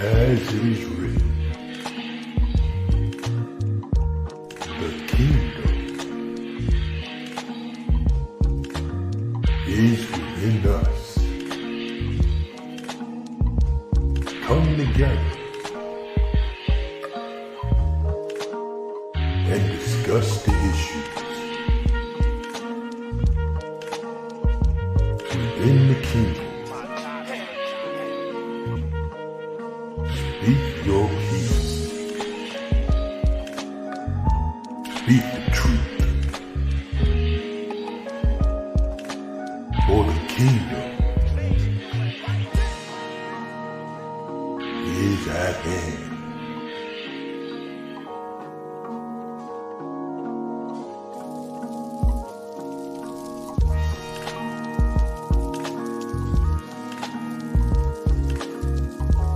As it is written, the kingdom is within us. Come together and discuss the issues within the kingdom. Speak your peace. Speak the truth. For the kingdom is at hand.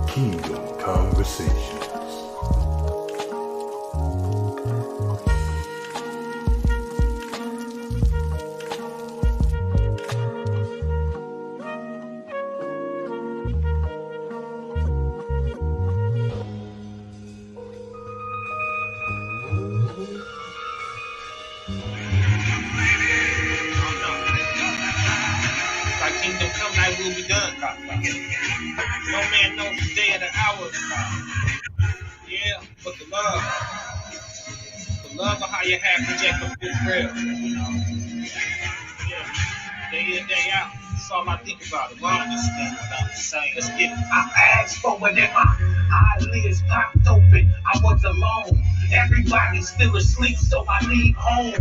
Kingdom Conversations. Thy kingdom come, thy will be done, God. No man knows the day or the hour, God. Yeah, but the love of how you have projected Israel. Yeah, day in, day out. That's all I think about. A lot of this thing without the same. Let's get it. I asked for it and my eyelids popped open. I was alone. Everybody's still asleep, so I leave home.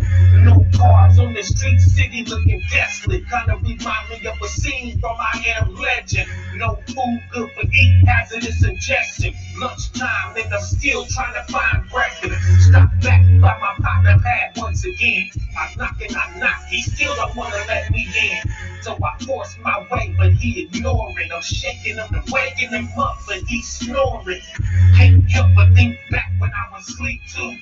No cars on the street, city looking desolate. Kinda remind me of a scene from I Am Legend. No food good for eat, hazardous ingestion. Lunchtime, and I'm still trying to find breakfast. Stop back by my partner pad once again. I knock and I knock, he still don't wanna let me in. So I force my way, but he ignoring. I'm shaking him and waking him up, but he's snoring. Can't help but think back when I was asleep too.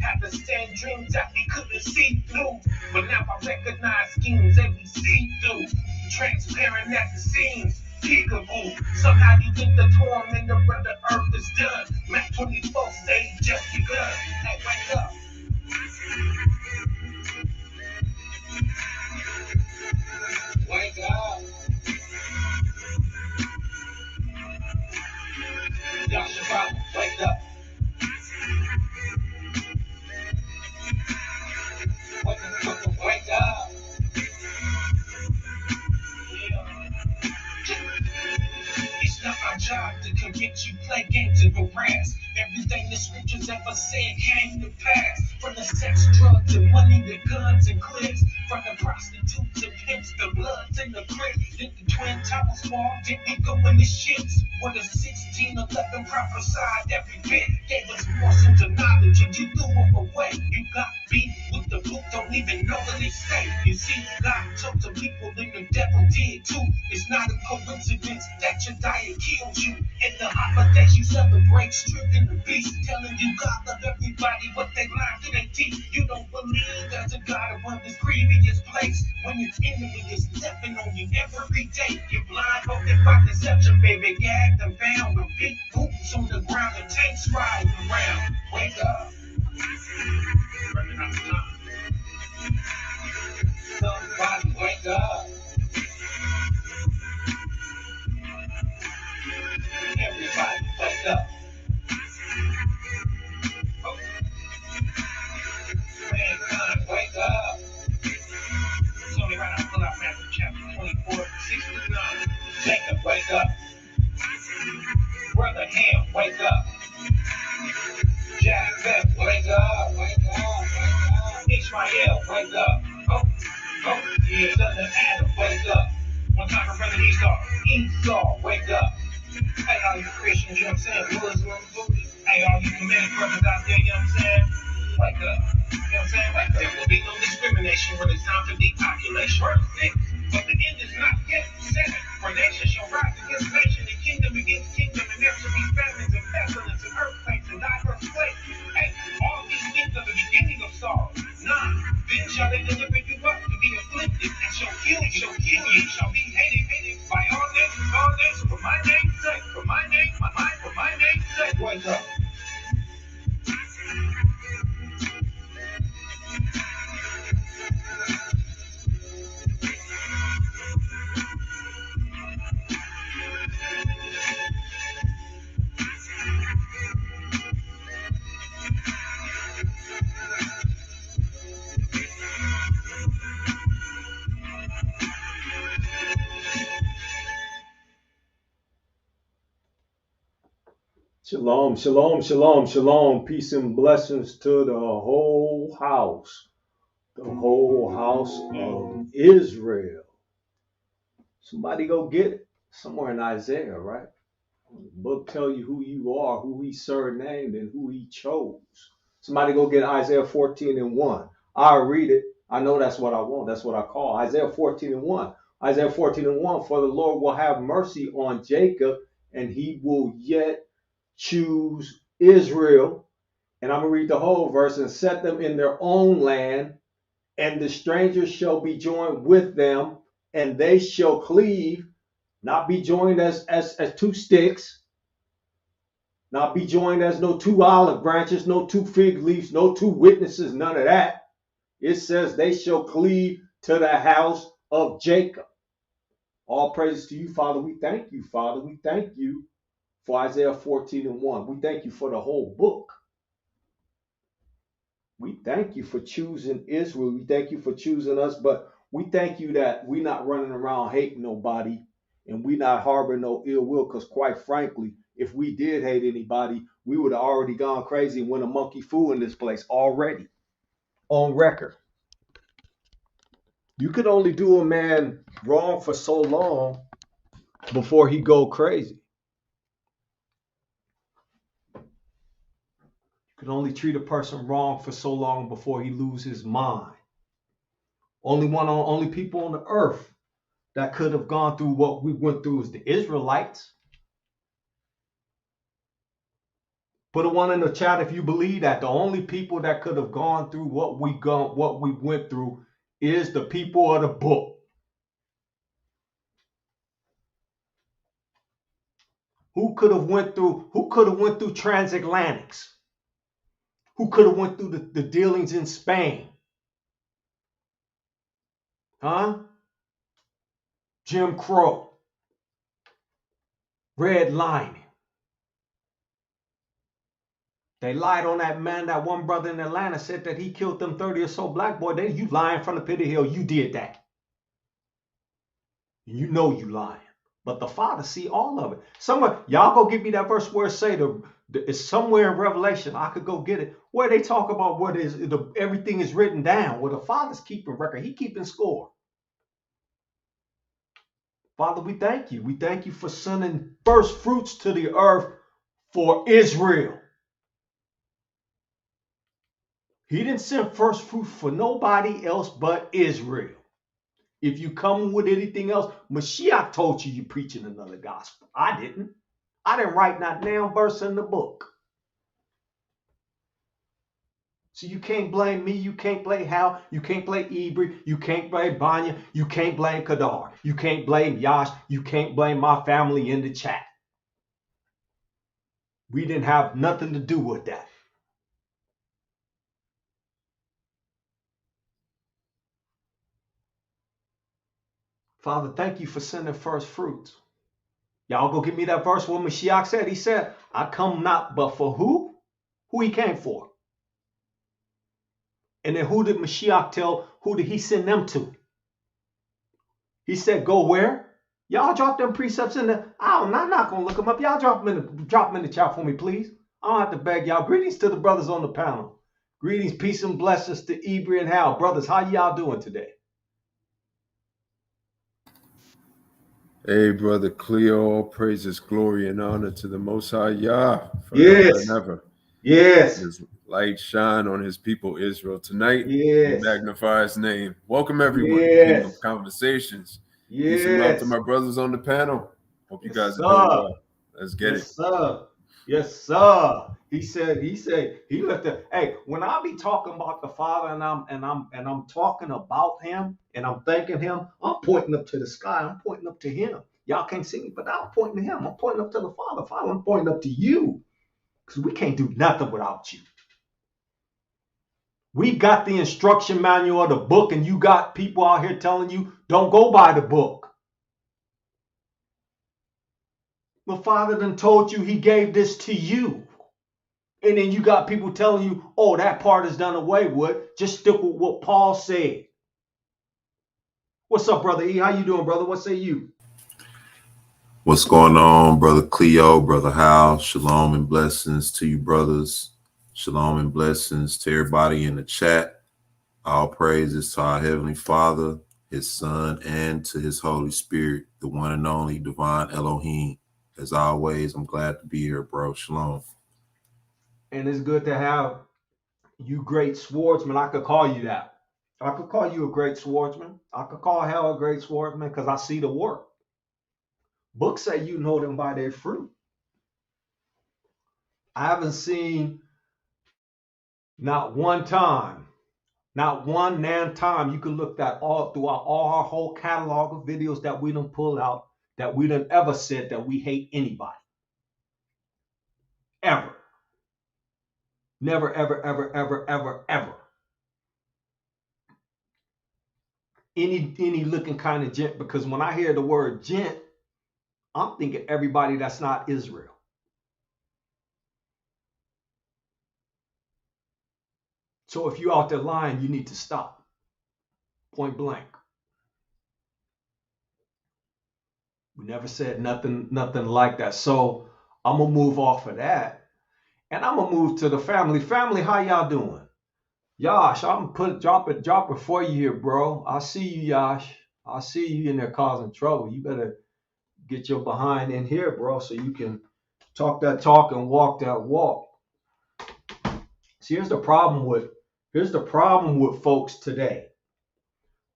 Had the same dreams that we couldn't see through. But now I recognize schemes that we see through. Transparent at the seams. Peekaboo. Somehow you think the torment of the earth is done. Mac 24 say just begun. Hey, wake up. Wake up. Joshua, wake up. Wake up. It's not our job to convince you, play games and harass. Everything the scriptures ever said came to pass. From the sex, drugs, and money, the guns and clips. From the prostitutes and pimps, the bloods and the crips. Did the Twin Towers fall? Did we go in the ships? What a 1611 prophesied every bit. Gave us morsels of knowledge and you threw them away. You got beat with the book, don't even know what they say. You see, God took the people and the devil did too. It's not a coincidence that your diet killed you. In the holidays you celebrate stripping the beast, telling you God love everybody, but they lie to their teeth. You don't believe there's a God above this previous place. When your enemy is stepping on you every day, you're blindfolded by deception, baby. Gagged and bound with big boots on the ground and tanks riding around. Wake up. Running out of time. Somebody wake up. Everybody wake up. Oh. Mankind, wake up. It's only right now, pull out Matthew chapter 24, 6-9. Jacob, wake up. Brother Ham, wake up. Jacob, wake up. Wake up, wake up. Ishmael, wake up. Oh, yeah, son of Adam, wake up. One time for brother Esau, wake up. Hey, all you Christians, you know what I'm saying? Muslims, Buddhists. Hey, all you committed brothers out there, you know what I'm saying? Wake up. You know what I'm saying? Wake up. There will be no discrimination when it's time for depopulation. Verse 6. But the end is not yet set. For nation shall rise against nation, and kingdom against kingdom, and there shall be famines and pestilence and earthquakes and diverse places. Hey, all these things are the beginning of sorrow. 9. Then shall they deliver you up to be afflicted, and shall kill you, shall be hated by all nations, for my name's sake, for my name, for my Wake up. Shalom, shalom, shalom, shalom. Peace and blessings to the whole house. The whole house of Israel. Somebody go get it. Somewhere in Isaiah, right? The book tell you who you are, who he surnamed, and who he chose. Somebody go get Isaiah 14 and 1. I'll read it. I know that's what I want. That's what I call Isaiah 14 and 1. Isaiah 14 and 1. For the Lord will have mercy on Jacob, and he will yet choose Israel. And I'm going to read the whole verse. And set them in their own land, and the strangers shall be joined with them, and they shall cleave, not be joined as two sticks, not be joined as no two olive branches, no two fig leaves, no two witnesses, none of that. It says they shall cleave to the house of Jacob. All praise to you, Father. We thank you, Father. We thank you for Isaiah 14 and 1. We thank you for the whole book. We thank you for choosing Israel. We thank you for choosing us, but we thank you that we're not running around hating nobody and we not harboring no ill will, because quite frankly, if we did hate anybody, we would have already gone crazy and went a monkey fool in this place already, on record. You could only do a man wrong for so long before he go crazy. You can only treat a person wrong for so long before he lose his mind. Only people on the earth that could have gone through what we went through is the Israelites. Put a one in the chat if you believe that. The only people that could have gone through what we went through is the people of the book. Who could have went through transatlantics? Who could have went through the dealings in Spain? Huh? Jim Crow. Redlining. They lied on that man. That one brother in Atlanta said that he killed them 30 or so black boys. You lying from the pit of hell. You did that. You know you lying. But the Father see all of it. Somewhere, y'all go give me that verse where it say it's somewhere in Revelation. I could go get it. Where they talk about what is everything is written down. Where the Father's keeping record. He keeping score. Father, we thank you. We thank you for sending first fruits to the earth for Israel. He didn't send first fruit for nobody else but Israel. If you come with anything else, Mashiach told you you're preaching another gospel. I didn't. I didn't write not damn verse in the book. So you can't blame me. You can't blame Hal. You can't blame Ibri. You can't blame Banya. You can't blame Kadar. You can't blame Yash. You can't blame my family in the chat. We didn't have nothing to do with that. Father, thank you for sending first fruits. Y'all go give me that verse where Mashiach said. He said, I come not but for who? Who he came for. And then who did Mashiach tell? Who did he send them to? He said, go where? Y'all drop them precepts in there. I'm not going to look them up. Y'all drop them in the chat for me, please. I don't have to beg y'all. Greetings to the brothers on the panel. Greetings, peace, and blessings to Ibri and Hal. Brothers, how y'all doing today? Hey, brother Cleo, all praises, glory, and honor to the Most High Yah forever Yes. and ever. Yes. His light shine on his people Israel tonight. Yes. We magnify his name. Welcome everyone to Yes. Kingdom Conversations. Yes. Peace and love to my brothers on the panel. Hope you guys are doing well. Let's get it. Sir. Yes, sir. He said he left it. Hey, when I be talking about the Father and I'm talking about him and I'm thanking him, I'm pointing up to the sky. I'm pointing up to him. Y'all can't see me, but I'm pointing to him. I'm pointing up to the Father. Father, I'm pointing up to you. because we can't do nothing without you. We got the instruction manual of the book, and you got people out here telling you, don't go by the book. The Father done told you he gave this to you. And then you got people telling you, oh, that part is done away with. Just stick with what Paul said. What's up, Brother E? How you doing, brother? What say you? What's going on, Brother Cleo, Brother Hal? Shalom and blessings to you, brothers. Shalom and blessings to everybody in the chat. All praises to our Heavenly Father, His Son, and to His Holy Spirit, the one and only divine Elohim. As always, I'm glad to be here, bro. Shalom. And it's good to have you great swordsman. I could call you that. I could call you a great swordsman. I could call Hal a great swordsman because I see the work. Books say you know them by their fruit. I haven't seen not one time, not one time you can look at all throughout all our whole catalog of videos that we done pull out that we done ever said that we hate anybody. Ever. Never, ever, ever, ever, ever, ever. Any looking kind of gent, because when I hear the word gent, I'm thinking everybody that's not Israel. So if you're out there lying, you need to stop. Point blank. We never said nothing like that. So I'm gonna move off of that, and I'm gonna move to the family. Family, how y'all doing? Yash, I'm gonna drop it for you here, bro. I see you, Yash. I see you in there causing trouble. You better get your behind in here, bro, so you can talk that talk and walk that walk. See, here's the problem with folks today.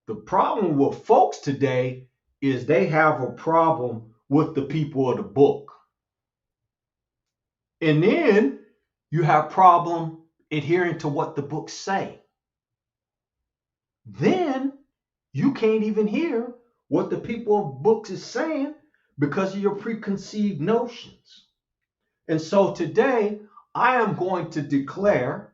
The problem with folks today is they have a problem with the people of the book. And then you have problem adhering to what the books say. Then you can't even hear what the people of books is saying because of your preconceived notions. And so today I am going to declare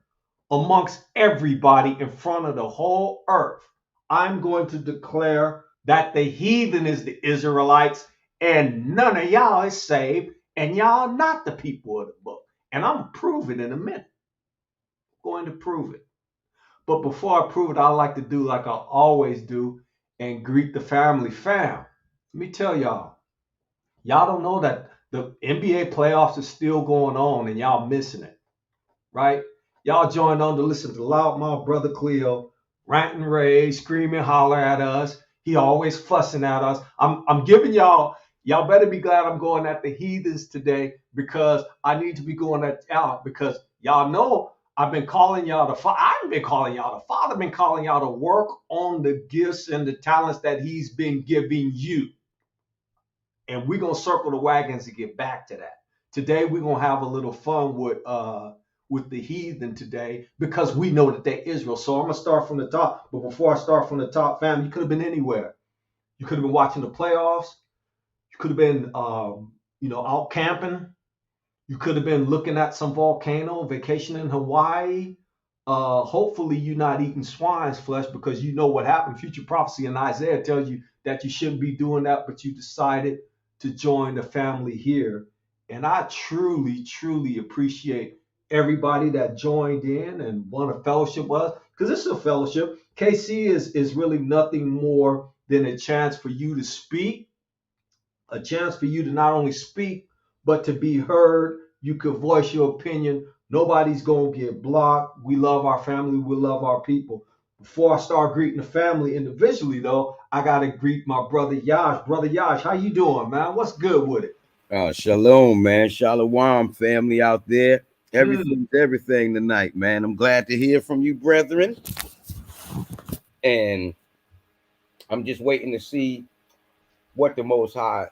amongst everybody in front of the whole earth, I'm going to declare that the heathen is the Israelites and none of y'all is saved and y'all not the people of the book. And I'm going to prove it in a minute. I'm going to prove it. But before I prove it, I like to do like I always do and greet the family fam. Let me tell y'all don't know that the NBA playoffs is still going on and y'all missing it, right? Y'all joined on to listen to Loudmouth Brother Cleo rant and rage, scream and holler at us. He always fussing at us. I'm giving y'all better be glad I'm going at the heathens today because I need to be going at y'all because y'all know I've been calling y'all I've been calling y'all the Father been calling y'all to work on the gifts and the talents that he's been giving you. And we're going to circle the wagons to get back to that. Today, we're going to have a little fun with the heathen today because we know that they're Israel. So I'm going to start from the top. But before I start from the top, fam, you could have been anywhere. You could have been watching the playoffs. You could have been, out camping. You could have been looking at some volcano, vacation in Hawaii. Hopefully, you're not eating swine's flesh because you know what happened. Future prophecy in Isaiah tells you that you shouldn't be doing that, but you decided to join the family here. And I truly, truly appreciate everybody that joined in and want to fellowship with us because this is a fellowship. KC is really nothing more than a chance for you to speak, a chance for you to not only speak, but to be heard. You could voice your opinion. Nobody's going to get blocked. We love our family. We love our people. Before I start greeting the family individually, though, I got to greet my brother Yash. Brother Yash, how you doing, man? What's good with it? Shalom, man. Shalom family out there. Everything's everything tonight, man. I'm glad to hear from you, brethren. And I'm just waiting to see what the Most High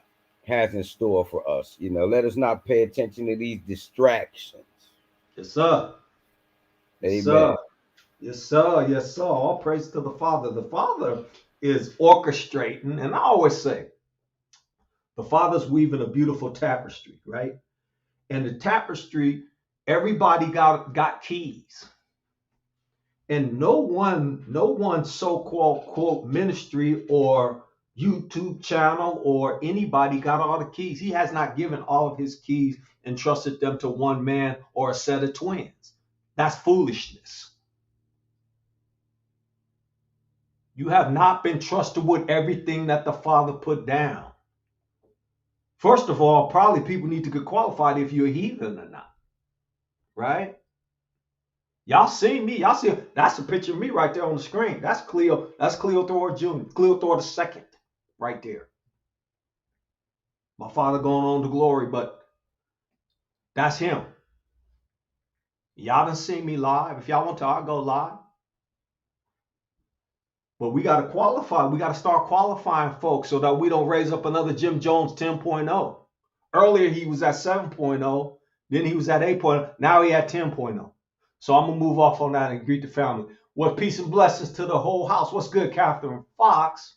has in store for us. Let us not pay attention to these distractions. Yes, sir. Amen. Yes, sir. Yes, sir. Yes, sir. All praise to the Father. The Father is orchestrating, and I always say, the Father's weaving a beautiful tapestry, right? And the tapestry Everybody got keys. And no one so-called quote ministry or YouTube channel or anybody got all the keys. He has not given all of his keys and trusted them to one man or a set of twins. That's foolishness. You have not been trusted with everything that the Father put down. First of all, probably people need to get qualified if you're a heathen or not, right? Y'all see me. Y'all see that's a picture of me right there on the screen. That's Cleo. That's Cleo Thor Jr. Cleo Thor II right there. My father going on to glory, but that's him. Y'all done seen me live. If y'all want to, I'll go live. But we got to qualify. We got to start qualifying folks so that we don't raise up another Jim Jones 10.0. Earlier, he was at 7.0. Then he was at 8.0. Now he at 10.0. So I'm going to move off on that and greet the family. Well, peace and blessings to the whole house. What's good, Catherine Fox?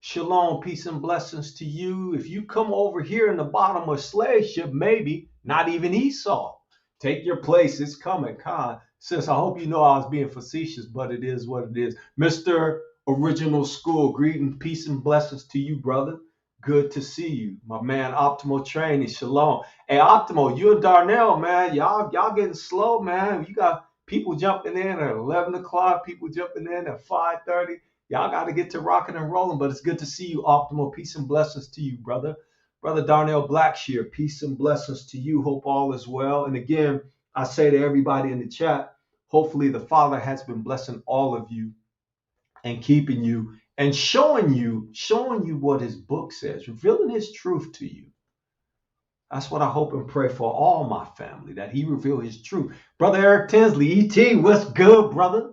Shalom, peace and blessings to you. If you come over here in the bottom of slave ship, maybe not even Esau. Take your place. It's coming. Khan. Sis, I hope you know I was being facetious, but it is what it is. Mr. Original School, greeting, peace and blessings to you, brother. Good to see you. My man, Optimal Training, shalom. Hey, Optimal, you and Darnell, man, y'all getting slow, man. You got people jumping in at 11 o'clock, people jumping in at 5:30. Y'all got to get to rocking and rolling, but it's good to see you, Optimal. Peace and blessings to you, brother. Brother Darnell Blackshear, peace and blessings to you. Hope all is well. And again, I say to everybody in the chat, hopefully the Father has been blessing all of you and keeping you and showing you what his book says, revealing his truth to you. That's what I hope and pray for all my family, that he reveal his truth. Brother Eric Tinsley, E.T., what's good, brother?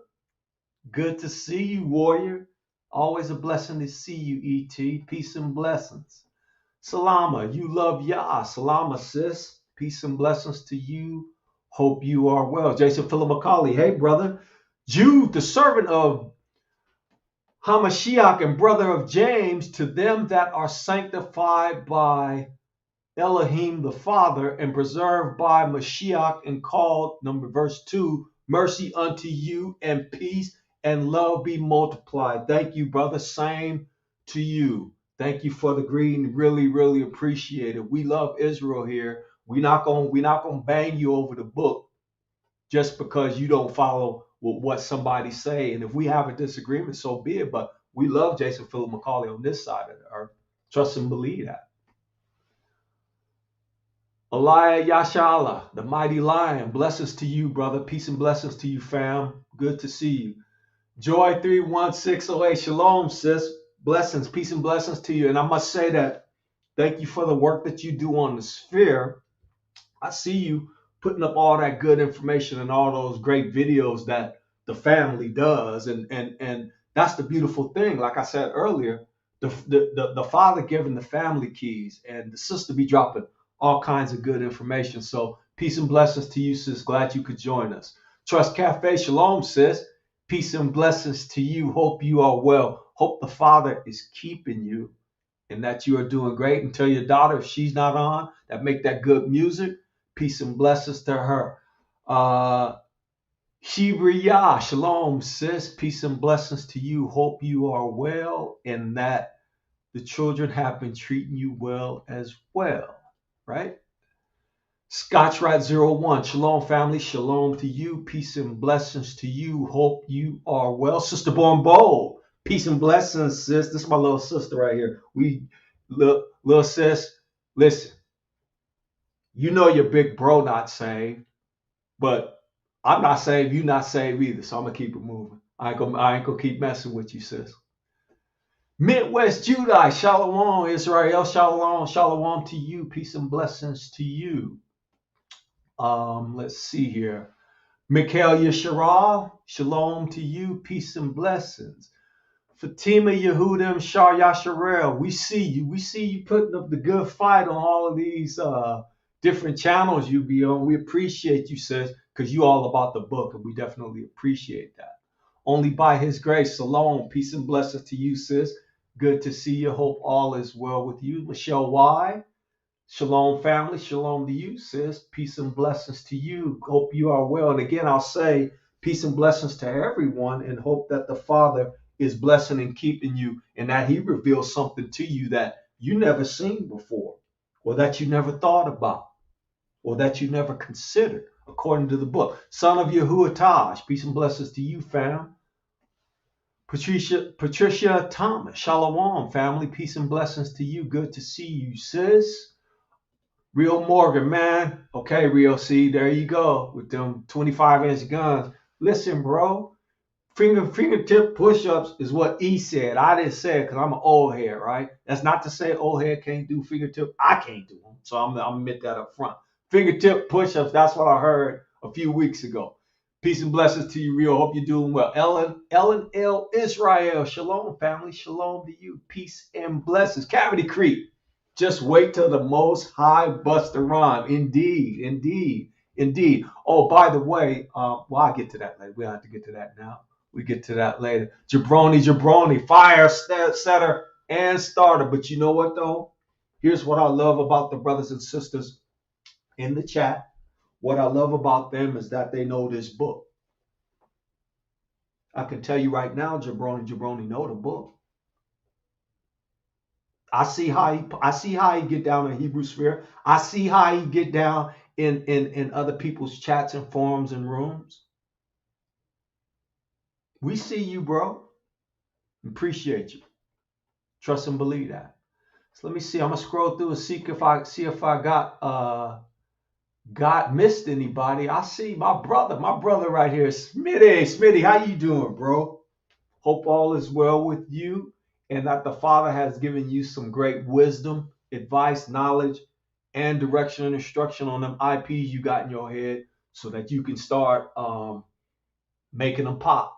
Good to see you, warrior. Always a blessing to see you, E.T. Peace and blessings. Salama, you love Yah. Salama, sis. Peace and blessings to you. Hope you are well. Jason Philip McCauley, hey, brother. Jude, the servant of Hamashiach and brother of James, to them that are sanctified by Elohim the Father and preserved by Mashiach and called, verse 2, mercy unto you and peace and love be multiplied. Thank you, brother. Same to you. Thank you for the greeting. Really, really appreciate it. We love Israel here. We're not gonna bang you over the book just because you don't follow what somebody say. And if we have a disagreement, so be it. But we love Jason Philip McCauley on this side of the earth. Trust and believe that. Aliyah Yashala, the mighty lion. Blessings to you, brother. Peace and blessings to you, fam. Good to see you. Joy 31608. Shalom, sis. Blessings, peace and blessings to you. And I must say that thank you for the work that you do on the sphere. I see you putting up all that good information and all those great videos that the family does. And that's the beautiful thing. Like I said earlier, the father giving the family keys and the sister be dropping all kinds of good information. So peace and blessings to you, sis. Glad you could join us. Trust Cafe, shalom, sis. Peace and blessings to you. Hope you are well. Hope the Father is keeping you and that you are doing great. And tell your daughter if she's not on, that make that good music. Peace and blessings to her. Shibriya, shalom, sis. Peace and blessings to you. Hope you are well and that the children have been treating you well as well, right? Scotchrat01, shalom family, shalom to you, peace and blessings to you, hope you are well. Sister Born Bold, peace and blessings, sis. This is my little sister right here. Little sis, listen, you know your big bro not saved, but I'm not saved, you not saved either, so I'm going to keep it moving. I ain't gonna keep messing with you, sis. Midwest Judite, shalom, Israel, shalom to you, peace and blessings to you. Let's see here. Mikhail Yesharal, shalom to you, peace and blessings. Fatima Yehudim Shar Yasharel, we see you putting up the good fight on all of these different channels you be on. We appreciate you, sis, because you all about the book, and we definitely appreciate that. Only by his grace, shalom, peace and blessings to you, sis. Good to see you. Hope all is well with you. Michelle Y, Shalom family, shalom to you, sis. Peace and blessings to you. Hope you are well. And again, I'll say peace and blessings to everyone and hope that the Father is blessing and keeping you and that he reveals something to you that you never seen before or that you never thought about or that you never considered according to the book. Son of Yahuwah, peace and blessings to you, fam. Patricia Thomas, shalom family, peace and blessings to you. Good to see you, sis. Real Morgan, man. Okay, Rio C, there you go with them 25-inch guns. Listen, bro, fingertip push-ups is what E said. I didn't say it because I'm an old head, right? That's not to say old head can't do fingertip. I can't do them, so I'm gonna admit that up front. Fingertip push-ups, that's what I heard a few weeks ago. Peace and blessings to you, Rio. Hope you're doing well. Ellen L. Israel, shalom, family. Shalom to you. Peace and blessings. Cavity Creek. Just wait till the Most High busts the rhyme. Indeed, indeed, indeed. Oh, by the way, well, I'll get to that later. We don't have to get to that now. We get to that later. Jabroni, fire setter and starter. But you know what, though? Here's what I love about the brothers and sisters in the chat. What I love about them is that they know this book. I can tell you right now, Jabroni know the book. I see how he get down in Hebrew sphere. I see how he get down in other people's chats and forums and rooms. We see you, bro. Appreciate you. Trust and believe that. So let me see. I'm gonna scroll through and see if I got missed anybody. I see my brother right here, Smitty. How you doing, bro? Hope all is well with you and that the Father has given you some great wisdom, advice, knowledge, and direction and instruction on them IPs you got in your head so that you can start making them pop.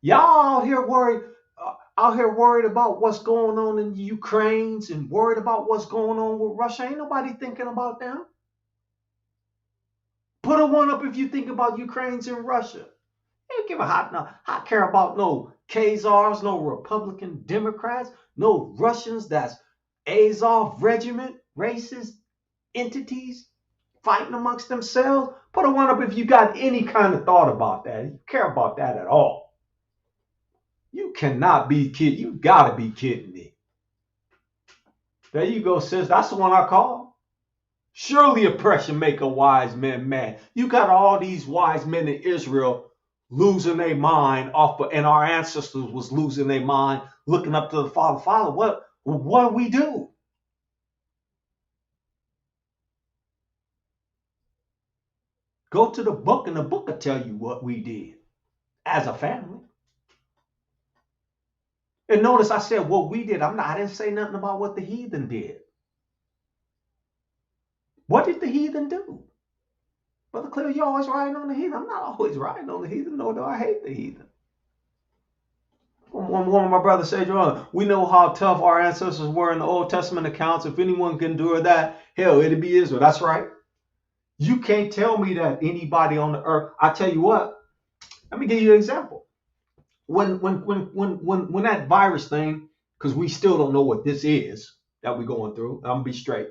Y'all out here worried about what's going on in the Ukraines and worried about what's going on with Russia. Ain't nobody thinking about them. Put a one up if you think about Ukrainians and Russia. They don't give a hot care about no Khazars, no Republican Democrats, no Russians that's Azov regiment, racist entities fighting amongst themselves. Put a one up if you got any kind of thought about that. You care about that at all. You cannot be kidding. You gotta be kidding me. There you go, sis. That's the one I call. Surely oppression make a wise man mad. You got all these wise men in Israel losing their mind and our ancestors was losing their mind, looking up to the Father. Father, what do we do? Go to the book, and the book will tell you what we did as a family. And notice I said what we did. I didn't say nothing about what the heathen did. What did the heathen do? Brother Cleo, you always riding on the heathen. I'm not always riding on the heathen, nor do I hate the heathen. One of my brothers said, we know how tough our ancestors were in the Old Testament accounts. If anyone can endure that, hell, it'd be Israel. That's right. You can't tell me that anybody on the earth. I tell you what. Let me give you an example. When that virus thing, because we still don't know what this is that we're going through. I'm gonna be straight.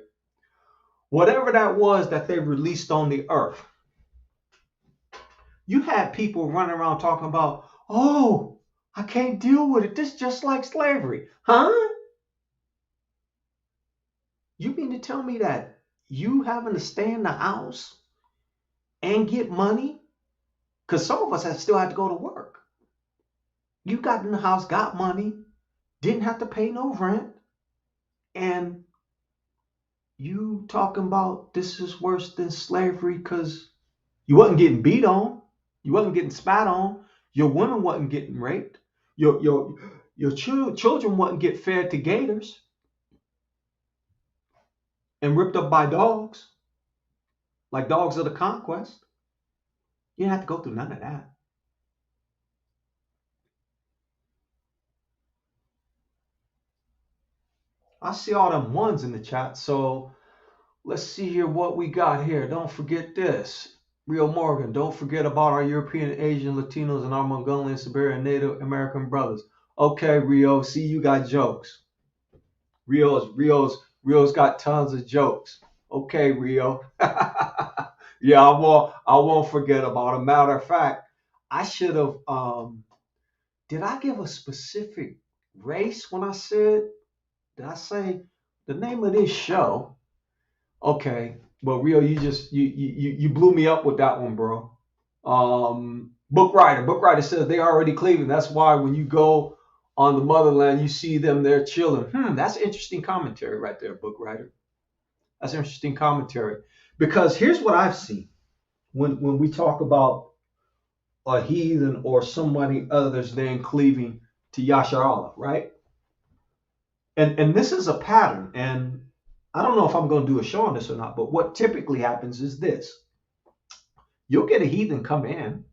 Whatever that was that they released on the earth, you had people running around talking about, oh, I can't deal with it. This is just like slavery. Huh? You mean to tell me that you having to stay in the house and get money? Because some of us still have to go to work. You got in the house, got money, didn't have to pay no rent, and you talking about this is worse than slavery because you wasn't getting beat on, you wasn't getting spat on, your women wasn't getting raped, your children wasn't get fed to gators and ripped up by dogs, like dogs of the conquest. You didn't have to go through none of that. I see all them ones in the chat, so let's see here what we got here. Don't forget this. Rio Morgan, don't forget about our European, Asian, Latinos, and our Mongolian, Siberian, Native American brothers. Okay, Rio, see you got jokes. Rio's Rio's got tons of jokes. Okay, Rio. Yeah, I won't forget about it. Matter of fact, I should have did I give a specific race when I said, did I say the name of this show? Okay, but Rio, you blew me up with that one, bro. Book writer says they already Cleveland. That's why when you go on the motherland, you see them there chilling. That's interesting commentary right there, book writer. That's interesting commentary. Because here's what I've seen when we talk about a heathen or somebody others than cleaving to Yashar Allah, right? And this is a pattern, and I don't know if I'm going to do a show on this or not, but what typically happens is this. You'll get a heathen come in,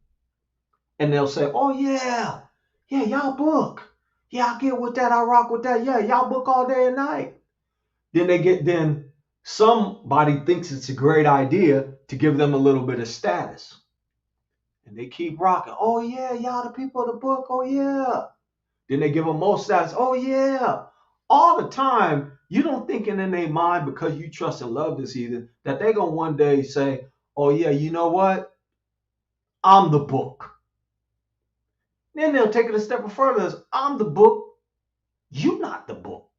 and they'll say, oh, yeah, y'all book. Yeah, I get with that. I rock with that. Yeah, y'all book all day and night. Then somebody thinks it's a great idea to give them a little bit of status. And they keep rocking. Oh, yeah, y'all the people of the book. Oh, yeah. Then they give them more status. Oh, yeah. All the time, you don't thinking in their mind because you trust and love this heathen that they're going to one day say, oh, yeah, you know what? I'm the book. Then they'll take it a step further. I'm the book. You not the book.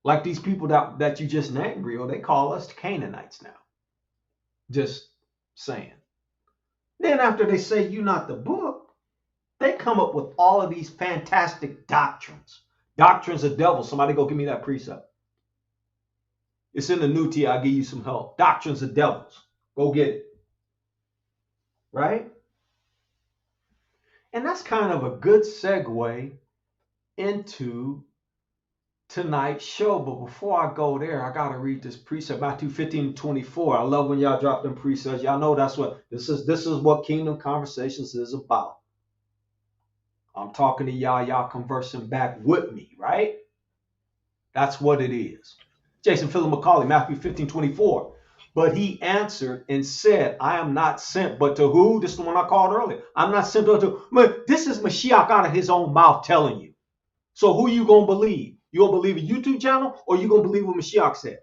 Like these people that you just named, Rio, they call us Canaanites now. Just saying. Then after they say you not the book, they come up with all of these fantastic doctrines. Doctrines of devils. Somebody go give me that precept. It's in the New T. I'll give you some help. Doctrines of devils. Go get it. Right? And that's kind of a good segue into tonight's show. But before I go there, I got to read this precept, Matthew 15:24. I love when y'all drop them precepts. Y'all know that's what this is what Kingdom Conversations is about. I'm talking to y'all conversing back with me, right? That's what it is. Jason Philip McCauley, Matthew 15:24. But he answered and said, I am not sent, but to who? This is the one I called earlier. I'm not sent but to. This is Mashiach out of his own mouth telling you. So who you going to believe? You going to believe a YouTube channel or you going to believe what Mashiach said?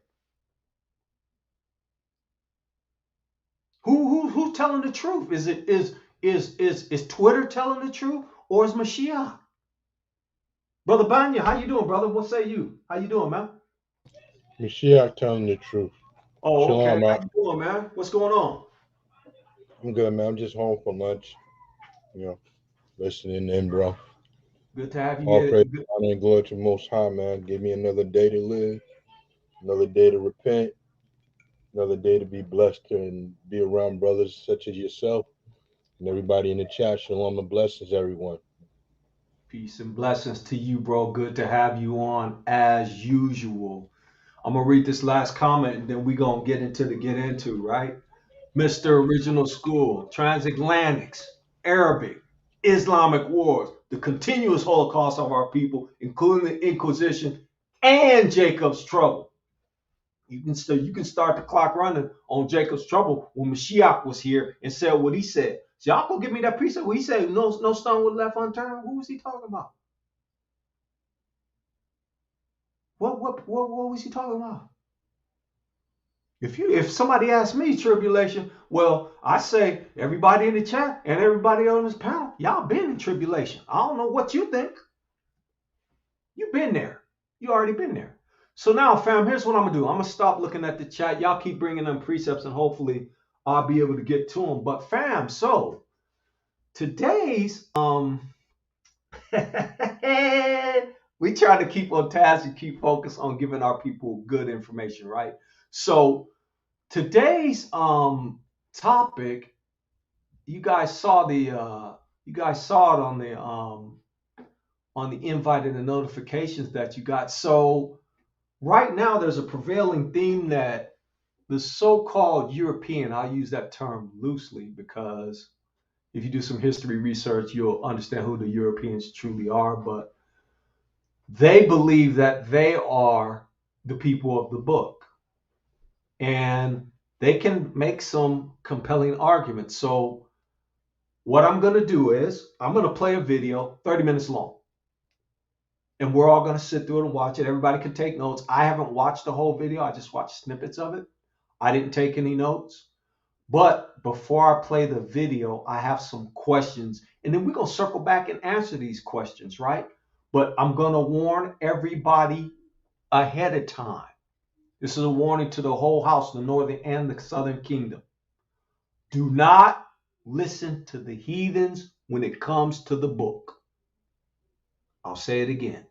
Who's telling the truth? Is Twitter telling the truth or is Mashiach? Brother Banya, how you doing, brother? What say you? How you doing, man? Mashiach telling the truth. Oh, Shalom, okay. How you doing, man? What's going on? I'm good, man. I'm just home for lunch. Listening in, bro. Good to have you All here. praise, honor, and glory to the Most High, man. Give me another day to live, another day to repent, another day to be blessed and be around brothers such as yourself and everybody in the chat. Shalom and blessings, everyone. Peace and blessings to you, bro. Good to have you on as usual. I'm going to read this last comment and then we're going to get into, right? Mr. Original School, Transatlantics, Arabic, Islamic wars, the continuous Holocaust of our people, including the Inquisition and Jacob's trouble. You can start the clock running on Jacob's trouble when Mashiach was here and said what he said. So y'all go give me that precept where he said no stone was left unturned. Who was he talking about? What was he talking about? If somebody asks me tribulation, well, I say everybody in the chat and everybody on this panel, y'all been in tribulation. I don't know what you think. You've been there. You already been there. So now, fam, here's what I'm gonna do. I'm gonna stop looking at the chat. Y'all keep bringing them precepts, and hopefully, I'll be able to get to them. But fam, so today's we try to keep on task and keep focused on giving our people good information, right? So today's topic, you guys saw it on the invite and the notifications that you got. So right now there's a prevailing theme that the so-called European, I'll use that term loosely because if you do some history research, you'll understand who the Europeans truly are, but they believe that they are the people of the book. And they can make some compelling arguments. So what I'm going to do is I'm going to play a video 30 minutes long. and we're all going to sit through it and watch it. Everybody can take notes. I haven't watched the whole video. I just watched snippets of it. I didn't take any notes. But before I play the video, I have some questions, and then we're going to circle back and answer these questions, right? But I'm going to warn everybody ahead of time. This is a warning to the whole house, the northern and the southern kingdom. Do not listen to the heathens when it comes to the book. I'll say it again.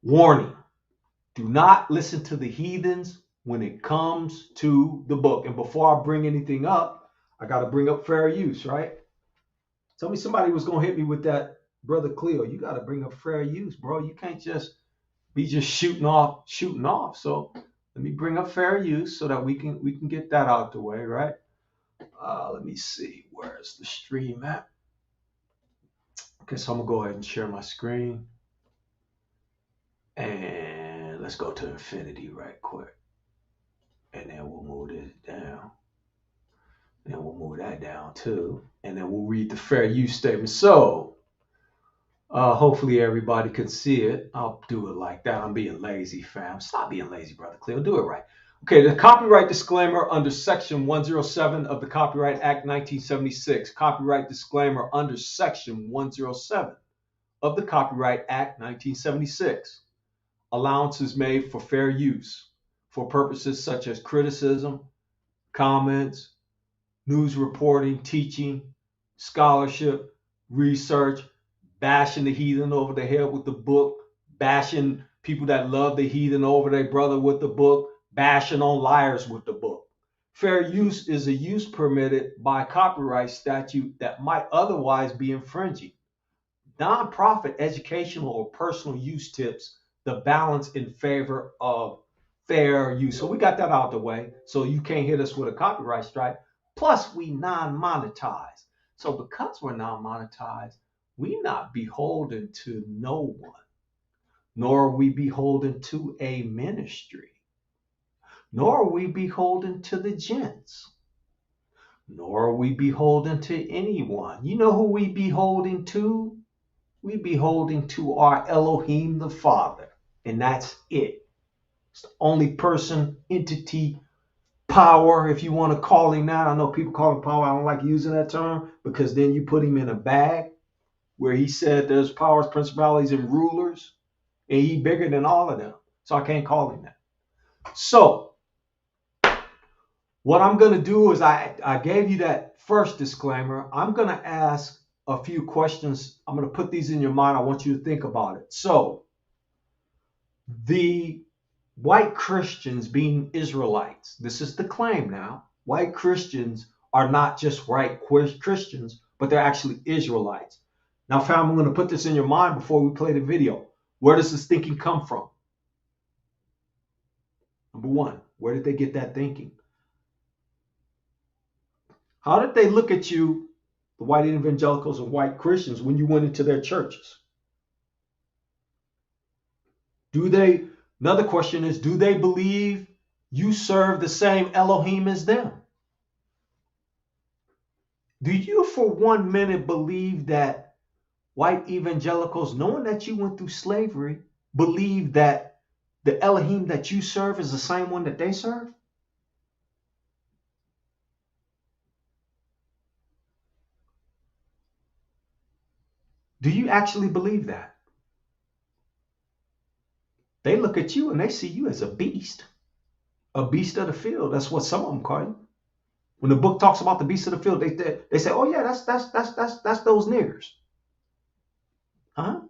Warning. Do not listen to the heathens when it comes to the book. And before I bring anything up, I got to bring up fair use, right? Tell me somebody was going to hit me with that, Brother Cleo. You got to bring up fair use, bro. You can't just be just shooting off. So let me bring up fair use so that we can get that out the way, right? Let me see. Where's the stream at? Okay, so I'm going to go ahead and share my screen. And let's go to infinity right quick. And then we'll move this down. And then we'll move that down too. And then we'll read the fair use statement. So hopefully everybody can see it. I'll do it like that. I'm being lazy, fam. Stop being lazy, Brother Cleo. Do it right. Okay, the copyright disclaimer under Section 107 of the Copyright Act 1976. Copyright disclaimer under Section 107 of the Copyright Act 1976. Allowances made for fair use for purposes such as criticism, comments, news reporting, teaching, scholarship, research, bashing the heathen over the head with the book, bashing people that love the heathen over their brother with the book, bashing on liars with the book. Fair use is a use permitted by copyright statute that might otherwise be infringing. Nonprofit, educational, or personal use tips the balance in favor of fair use. So we got that out of the way. So you can't hit us with a copyright strike. Plus, we non-monetize. So because we're non-monetized, we're not beholden to no one, nor are we beholden to a ministry, nor are we beholden to the gents, nor are we beholden to anyone. You know who we beholden to? We beholden to our Elohim the Father, and that's it. It's the only person, entity, power, if you want to call him that. I know people call him power. I don't like using that term because then you put him in a bag where he said there's powers, principalities, and rulers, and he's bigger than all of them. So I can't call him that. So what I'm going to do is I gave you that first disclaimer. I'm going to ask a few questions. I'm going to put these in your mind. I want you to think about it. So the white Christians being Israelites, this is the claim now. White Christians are not just white Christians, but they're actually Israelites. Now, fam, I'm going to put this in your mind before we play the video. Where does this thinking come from? Number one, where did they get that thinking? How did they look at you, the white evangelicals and white Christians, when you went into their churches? Another question is, do they believe you serve the same Elohim as them? Do you for 1 minute believe that white evangelicals, knowing that you went through slavery, believe that the Elohim that you serve is the same one that they serve? Do you actually believe that? They look at you and they see you as a beast of the field. That's what some of them call you. When the book talks about the beast of the field, they say, "Oh yeah, that's those niggers." Huh?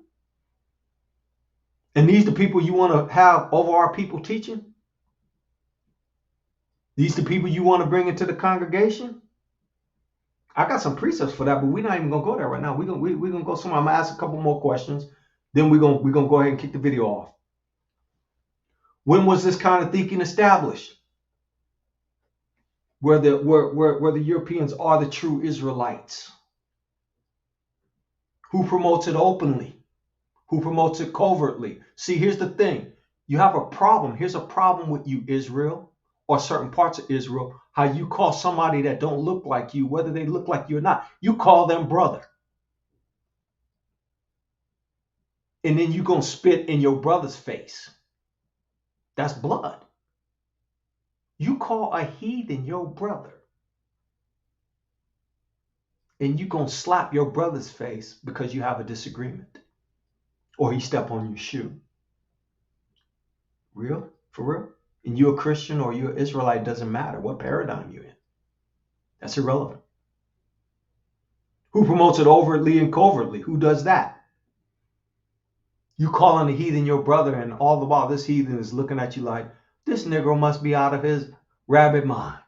And these the people you want to have over our people teaching? These the people you want to bring into the congregation? I got some precepts for that, but we're not even gonna go there right now. We're gonna go somewhere. I'm gonna ask a couple more questions, then we're gonna go ahead and kick the video off. When was this kind of thinking established? Where the Europeans are the true Israelites. Who promotes it openly? Who promotes it covertly? See, here's the thing. You have a problem. Here's a problem with you, Israel, or certain parts of Israel, how you call somebody that don't look like you, whether they look like you or not, you call them brother. and then you gonna spit in your brother's face. That's blood. You call a heathen your brother, and you gonna slap your brother's face because you have a disagreement, or he step on your shoe. Real? For real? And you a Christian or you an Israelite, doesn't matter what paradigm you're in. That's irrelevant. Who promotes it overtly and covertly? Who does that? You calling the heathen your brother, and all the while this heathen is looking at you like, this Negro must be out of his rabbit mind.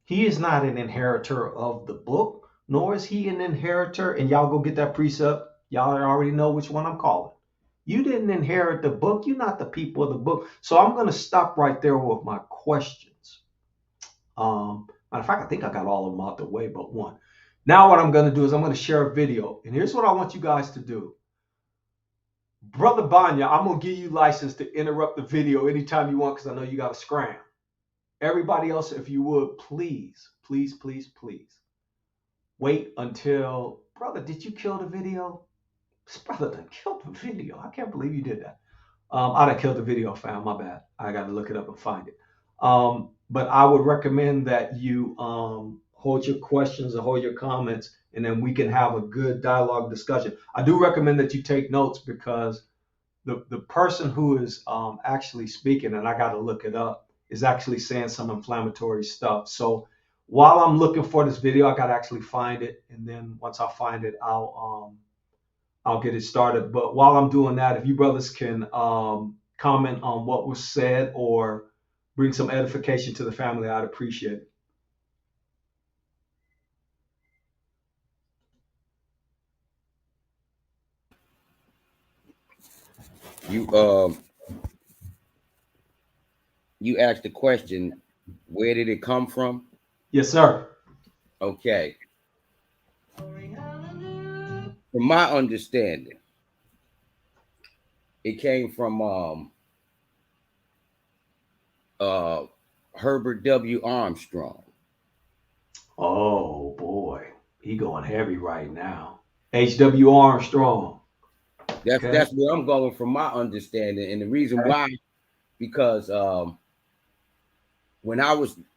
He is not an inheritor of the book, nor is he an inheritor. And y'all go get that precept. Y'all already know which one I'm calling. You didn't inherit the book. You're not the people of the book. So I'm going to stop right there with my questions. Matter of fact, I think I got all of them out the way but one. Now what I'm going to do is I'm going to share a video. And here's what I want you guys to do. Brother Banya, I'm going to give you license to interrupt the video anytime you want because I know you got to scram. Everybody else, if you would, please, please, please, please wait until, brother, did you kill the video? This brother done killed the video. I can't believe you did that. I done killed the video, fam. My bad. I got to look it up and find it. But I would recommend that you hold your questions or hold your comments, and then we can have a good dialogue discussion. I do recommend that you take notes because the person who is actually speaking, and I got to look it up, is actually saying some inflammatory stuff. So while I'm looking for this video, I got to actually find it. And then once I find it, I'll get it started. But while I'm doing that, if you brothers can comment on what was said or bring some edification to the family, I'd appreciate it. You asked the question, where did it come from? Yes, sir. Okay. From my understanding, it came from Herbert W. Armstrong. Oh boy, he going heavy right now. H.W. Armstrong. That's where I'm going from my understanding, and the reason why, because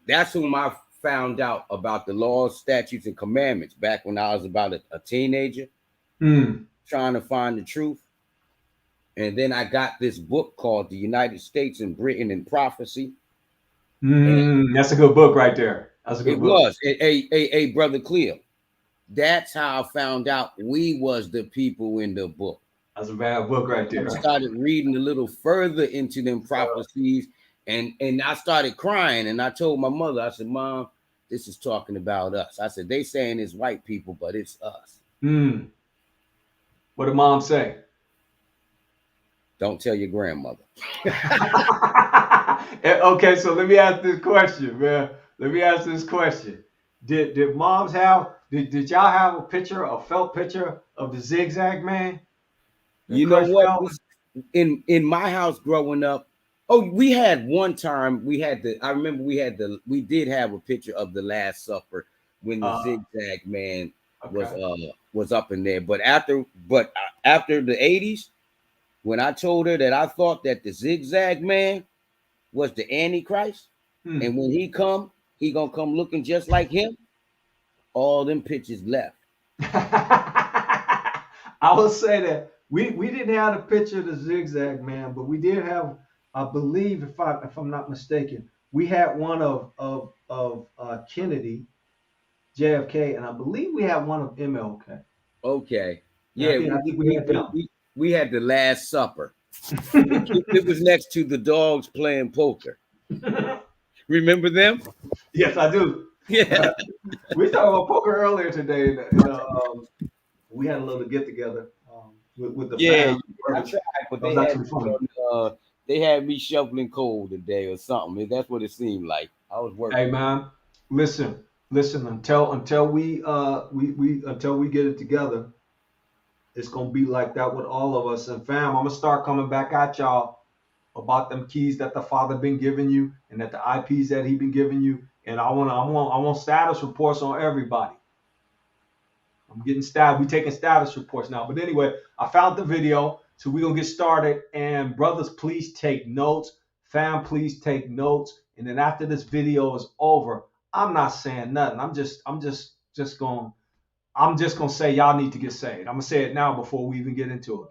that's whom I found out about the laws, statutes, and commandments back when I was about a teenager, trying to find the truth. And then I got this book called The United States and Britain in Prophecy. That's a good book right there. That's a good book. It was a brother Cleo. That's how I found out we was the people in the book. That's a bad book right there. I started reading a little further into them prophecies, and I started crying. And I told my mother, I said, Mom, this is talking about us. I said, they saying it's white people, but it's us. What did Mom say? Don't tell your grandmother. Okay, so let me ask this question, man. Let me ask this question. Did moms have, did y'all have a felt picture of the zigzag man? You know what? In my house growing up, we had one time, we did have a picture of the Last Supper when the zigzag man was up in there. But after the 80s, when I told her that I thought that the zigzag man was the Antichrist, and when he gonna come looking just like him, all them pictures left. I will say that we didn't have a picture of the zigzag man, but we did have, I believe, if I'm not mistaken, we had one of Kennedy, JFK, and I believe we had one of MLK. Okay, yeah, I think we had that. We had the Last Supper. It was next to the dogs playing poker. Remember them? Yes, I do. Yeah. We talked about poker earlier today. We had a little get together with the family. I tried, but they had me shoveling coal today or something. That's what it seemed like. I was working. Hey man, listen. Until we get it together, it's gonna be like that with all of us. And fam, I'm gonna start coming back at y'all about them keys that the Father been giving you, and that the IPs that he been giving you. And I want status reports on everybody. I'm getting status. We're taking status reports now. But anyway, I found the video. So we're going to get started. And brothers, please take notes. Fam, please take notes. And then after this video is over, I'm not saying nothing. I'm just going to say y'all need to get saved. I'm going to say it now before we even get into it.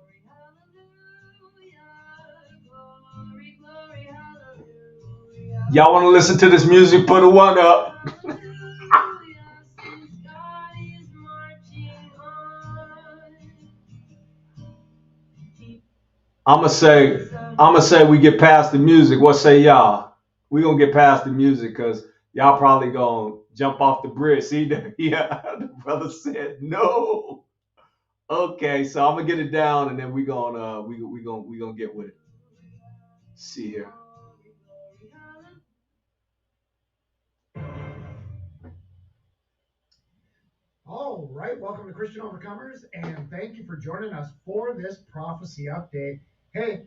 Y'all want to listen to this music? Put a one up. I'm gonna say we get past the music. What say y'all? We gonna get past the music because y'all probably gonna jump off the bridge. See, yeah, the brother said no. Okay, so I'm gonna get it down and then we gonna get with it. See here. All right, welcome to Christian Overcomers, and thank you for joining us for this prophecy update. Hey,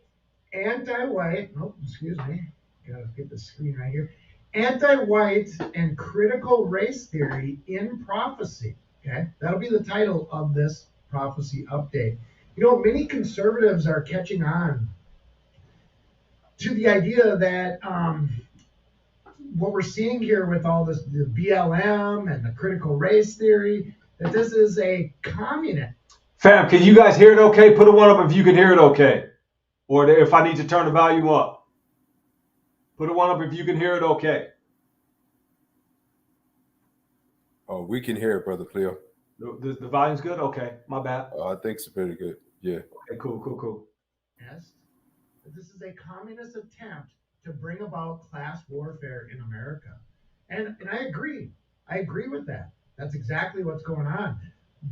anti-white, excuse me, gotta get the screen right here. Anti-white and critical race theory in prophecy. Okay, that'll be the title of this prophecy update. You know, many conservatives are catching on to the idea that what we're seeing here with all this, the BLM and the critical race theory, that this is a communist. Fam, can you guys hear it okay? Put a one up if you can hear it okay. Or if I need to turn the volume up. Put a one up if you can hear it okay. Oh, we can hear it, Brother Cleo. The volume's good? Okay, my bad. I think it's pretty good. Yeah. Okay, cool. Yes, this is a communist attempt to bring about class warfare in America. And I agree. I agree with that. That's exactly what's going on.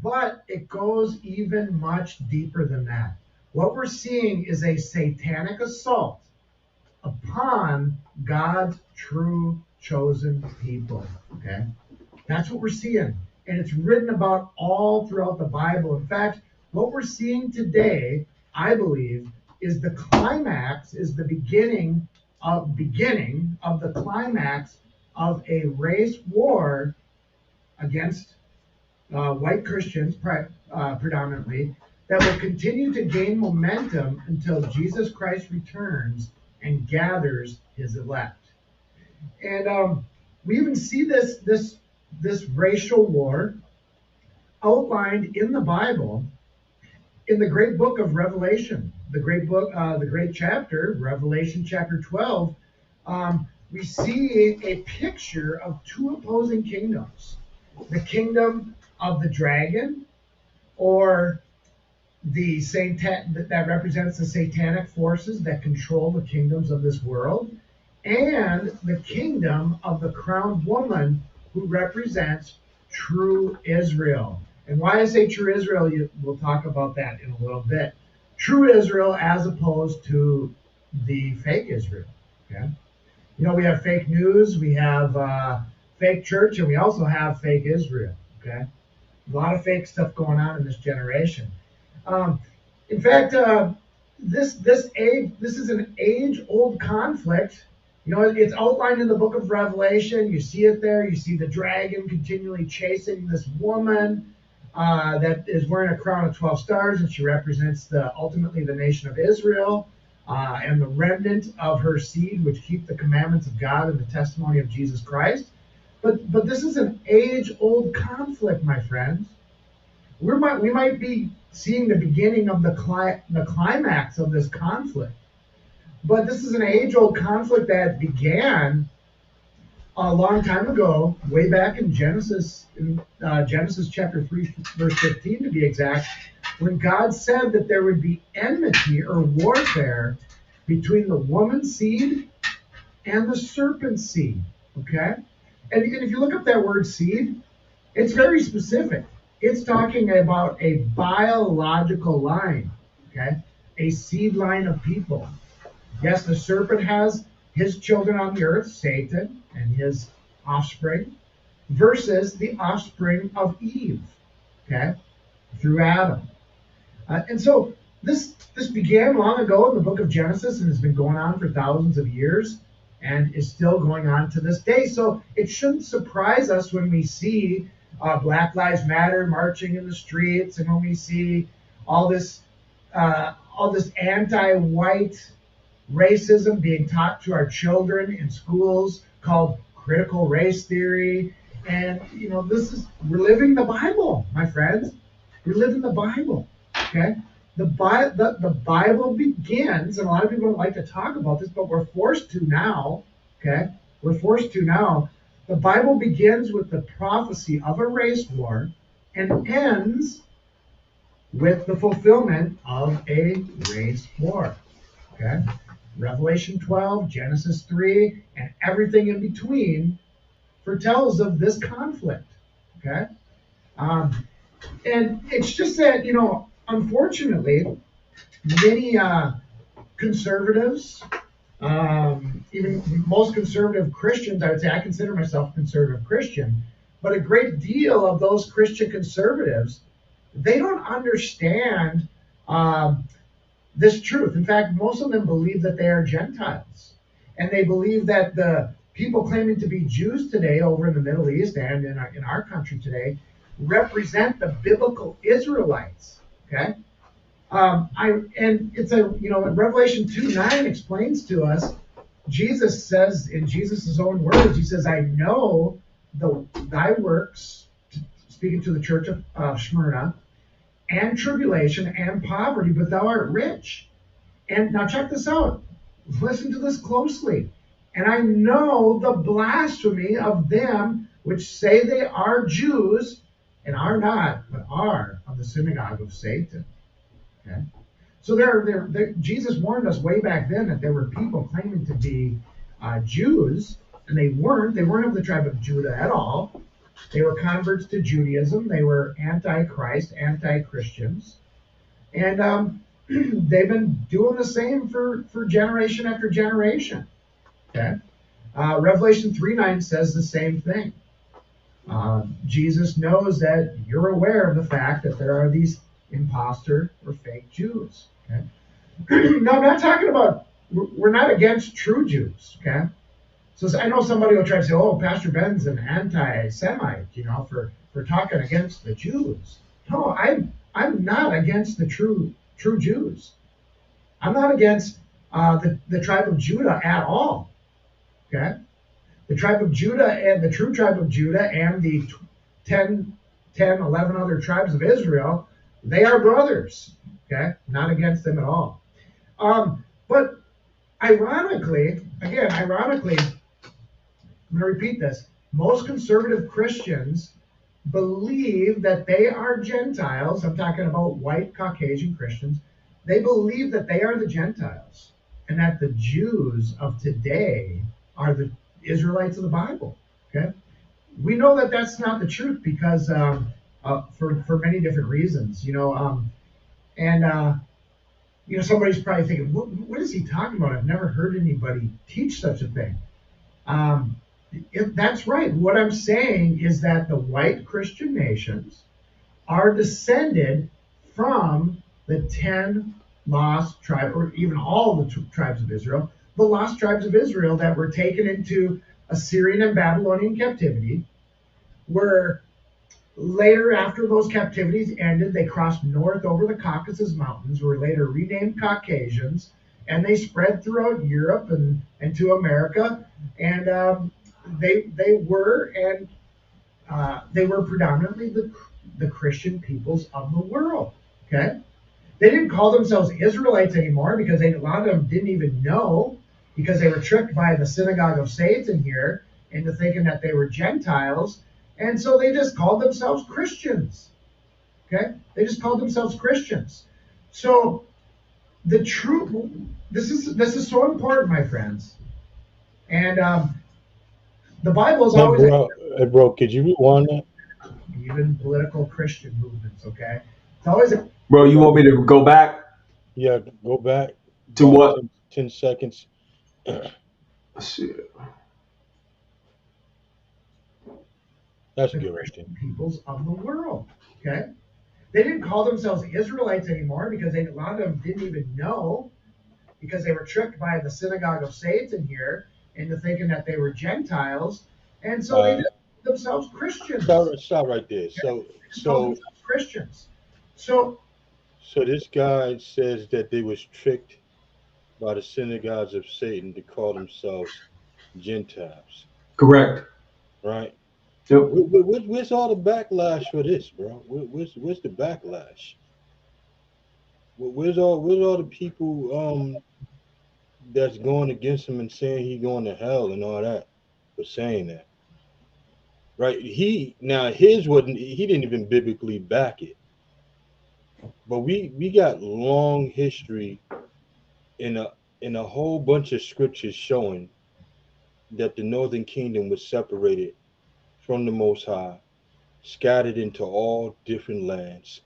But it goes even much deeper than that. What we're seeing is a satanic assault upon God's true chosen people. Okay? That's what we're seeing. And it's written about all throughout the Bible. In fact, what we're seeing today, I believe, is the climax, is the beginning of the climax of a race war against white Christians predominantly, that will continue to gain momentum until Jesus Christ returns and gathers his elect. And we even see this racial war outlined in the Bible in the great book of Revelation, the great chapter, Revelation chapter 12. We see a picture of two opposing kingdoms: the kingdom of the dragon, or the that represents the satanic forces that control the kingdoms of this world, and the kingdom of the crowned woman, who represents true Israel. And why I say true Israel, we'll talk about that in a little bit. True Israel as opposed to the fake Israel. Okay? You know, we have fake news, we have fake church, and we also have fake Israel. Okay? A lot of fake stuff going on in this generation. In fact, this is an age-old conflict. You know, it's outlined in the book of Revelation. You see it there. You see the dragon continually chasing this woman that is wearing a crown of 12 stars, and she represents ultimately the nation of Israel and the remnant of her seed, which keep the commandments of God and the testimony of Jesus Christ. But this is an age-old conflict, my friends. We might be seeing the beginning of the climax of this conflict. But this is an age-old conflict that began a long time ago, way back in Genesis chapter 3, verse 15 to be exact, when God said that there would be enmity or warfare between the woman's seed and the serpent's seed. Okay? And if you look up that word seed, it's very specific. It's talking about a biological line, okay? A seed line of people. Yes, the serpent has his children on the earth, Satan and his offspring, versus the offspring of Eve, okay, through Adam. And so this began long ago in the book of Genesis and has been going on for thousands of years and is still going on to this day. So it shouldn't surprise us when we see Black Lives Matter marching in the streets, and when we see all this anti-white racism being taught to our children in schools called critical race theory. And we're living the Bible, my friends. We're living the Bible. Okay? The Bible begins, and a lot of people don't like to talk about this, but we're forced to now. Okay? We're forced to now. The Bible begins with the prophecy of a race war and ends with the fulfillment of a race war. Okay? Revelation 12, Genesis 3, and everything in between foretells of this conflict. Okay? And it's just that, unfortunately, many conservatives, even most conservative Christians, I would say I consider myself a conservative Christian, but a great deal of those Christian conservatives, they don't understand this truth. In fact, most of them believe that they are Gentiles. And they believe that the people claiming to be Jews today over in the Middle East and in our country today represent the biblical Israelites. Okay? Revelation 2:9 explains to us, Jesus says in Jesus' own words, he says, I know thy works, speaking to the church of Smyrna, and tribulation and poverty, but thou art rich. And now check this out. Listen to this closely. And I know the blasphemy of them which say they are Jews and are not, but are of the synagogue of Satan. Okay? So Jesus warned us way back then that there were people claiming to be Jews, and they weren't. They weren't of the tribe of Judah at all. They were converts to Judaism. They were anti-Christ, anti-Christians. And they've been doing the same for generation after generation. Okay? Revelation 3:9 says the same thing. Jesus knows that you're aware of the fact that there are these imposter or fake Jews. Okay? No, I'm not talking about, we're not against true Jews. Okay? So I know somebody will try to say, oh, Pastor Ben's an anti-Semite, for talking against the Jews. No, I'm not against the true Jews. I'm not against the tribe of Judah at all. Okay? The tribe of Judah and the true tribe of Judah and the 11 other tribes of Israel, they are brothers. Okay? Not against them at all. But ironically, I'm going to repeat this. Most conservative Christians believe that they are Gentiles. I'm talking about white Caucasian Christians. They believe that they are the Gentiles and that the Jews of today are the Israelites of the Bible. Okay? We know that that's not the truth because for many different reasons. Somebody's probably thinking, what is he talking about? I've never heard anybody teach such a thing. That's right. What I'm saying is that the white Christian nations are descended from the 10 lost tribes, or even all the tribes of Israel, the lost tribes of Israel that were taken into Assyrian and Babylonian captivity, were later, after those captivities ended, they crossed north over the Caucasus Mountains, were later renamed Caucasians, and they spread throughout Europe and to America, and they were predominantly the Christian peoples of the world. Okay, they didn't call themselves Israelites anymore because a lot of them didn't even know, because they were tricked by the synagogue of Satan here into thinking that they were Gentiles, and so they just called themselves Christians. Okay, they just called themselves Christians. So the truth, this is so important, my friends, and the Bible is always. Hey, bro, could you rewind that? Even political Christian movements, okay? It's always a. Bro, you want me to go back? Yeah, go back. To what? 10 seconds. Shit. That's a good question. Peoples of the world, okay? They didn't call themselves Israelites anymore because a lot of them didn't even know, because they were tricked by the synagogue of Satan here into thinking that they were Gentiles, and so themselves Christians. Stop right there. Call themselves Christians. So this guy says that they was tricked by the synagogues of Satan to call themselves Gentiles, Correct. right? Yep. Where's all the backlash for this, bro? Where's the backlash? Where's all the people that's going against him and saying he going to hell and all that for saying that? Right? His wasn't. He didn't even biblically back it, but we got long history in a whole bunch of scriptures showing that the northern kingdom was separated from the Most High, scattered into all different lands,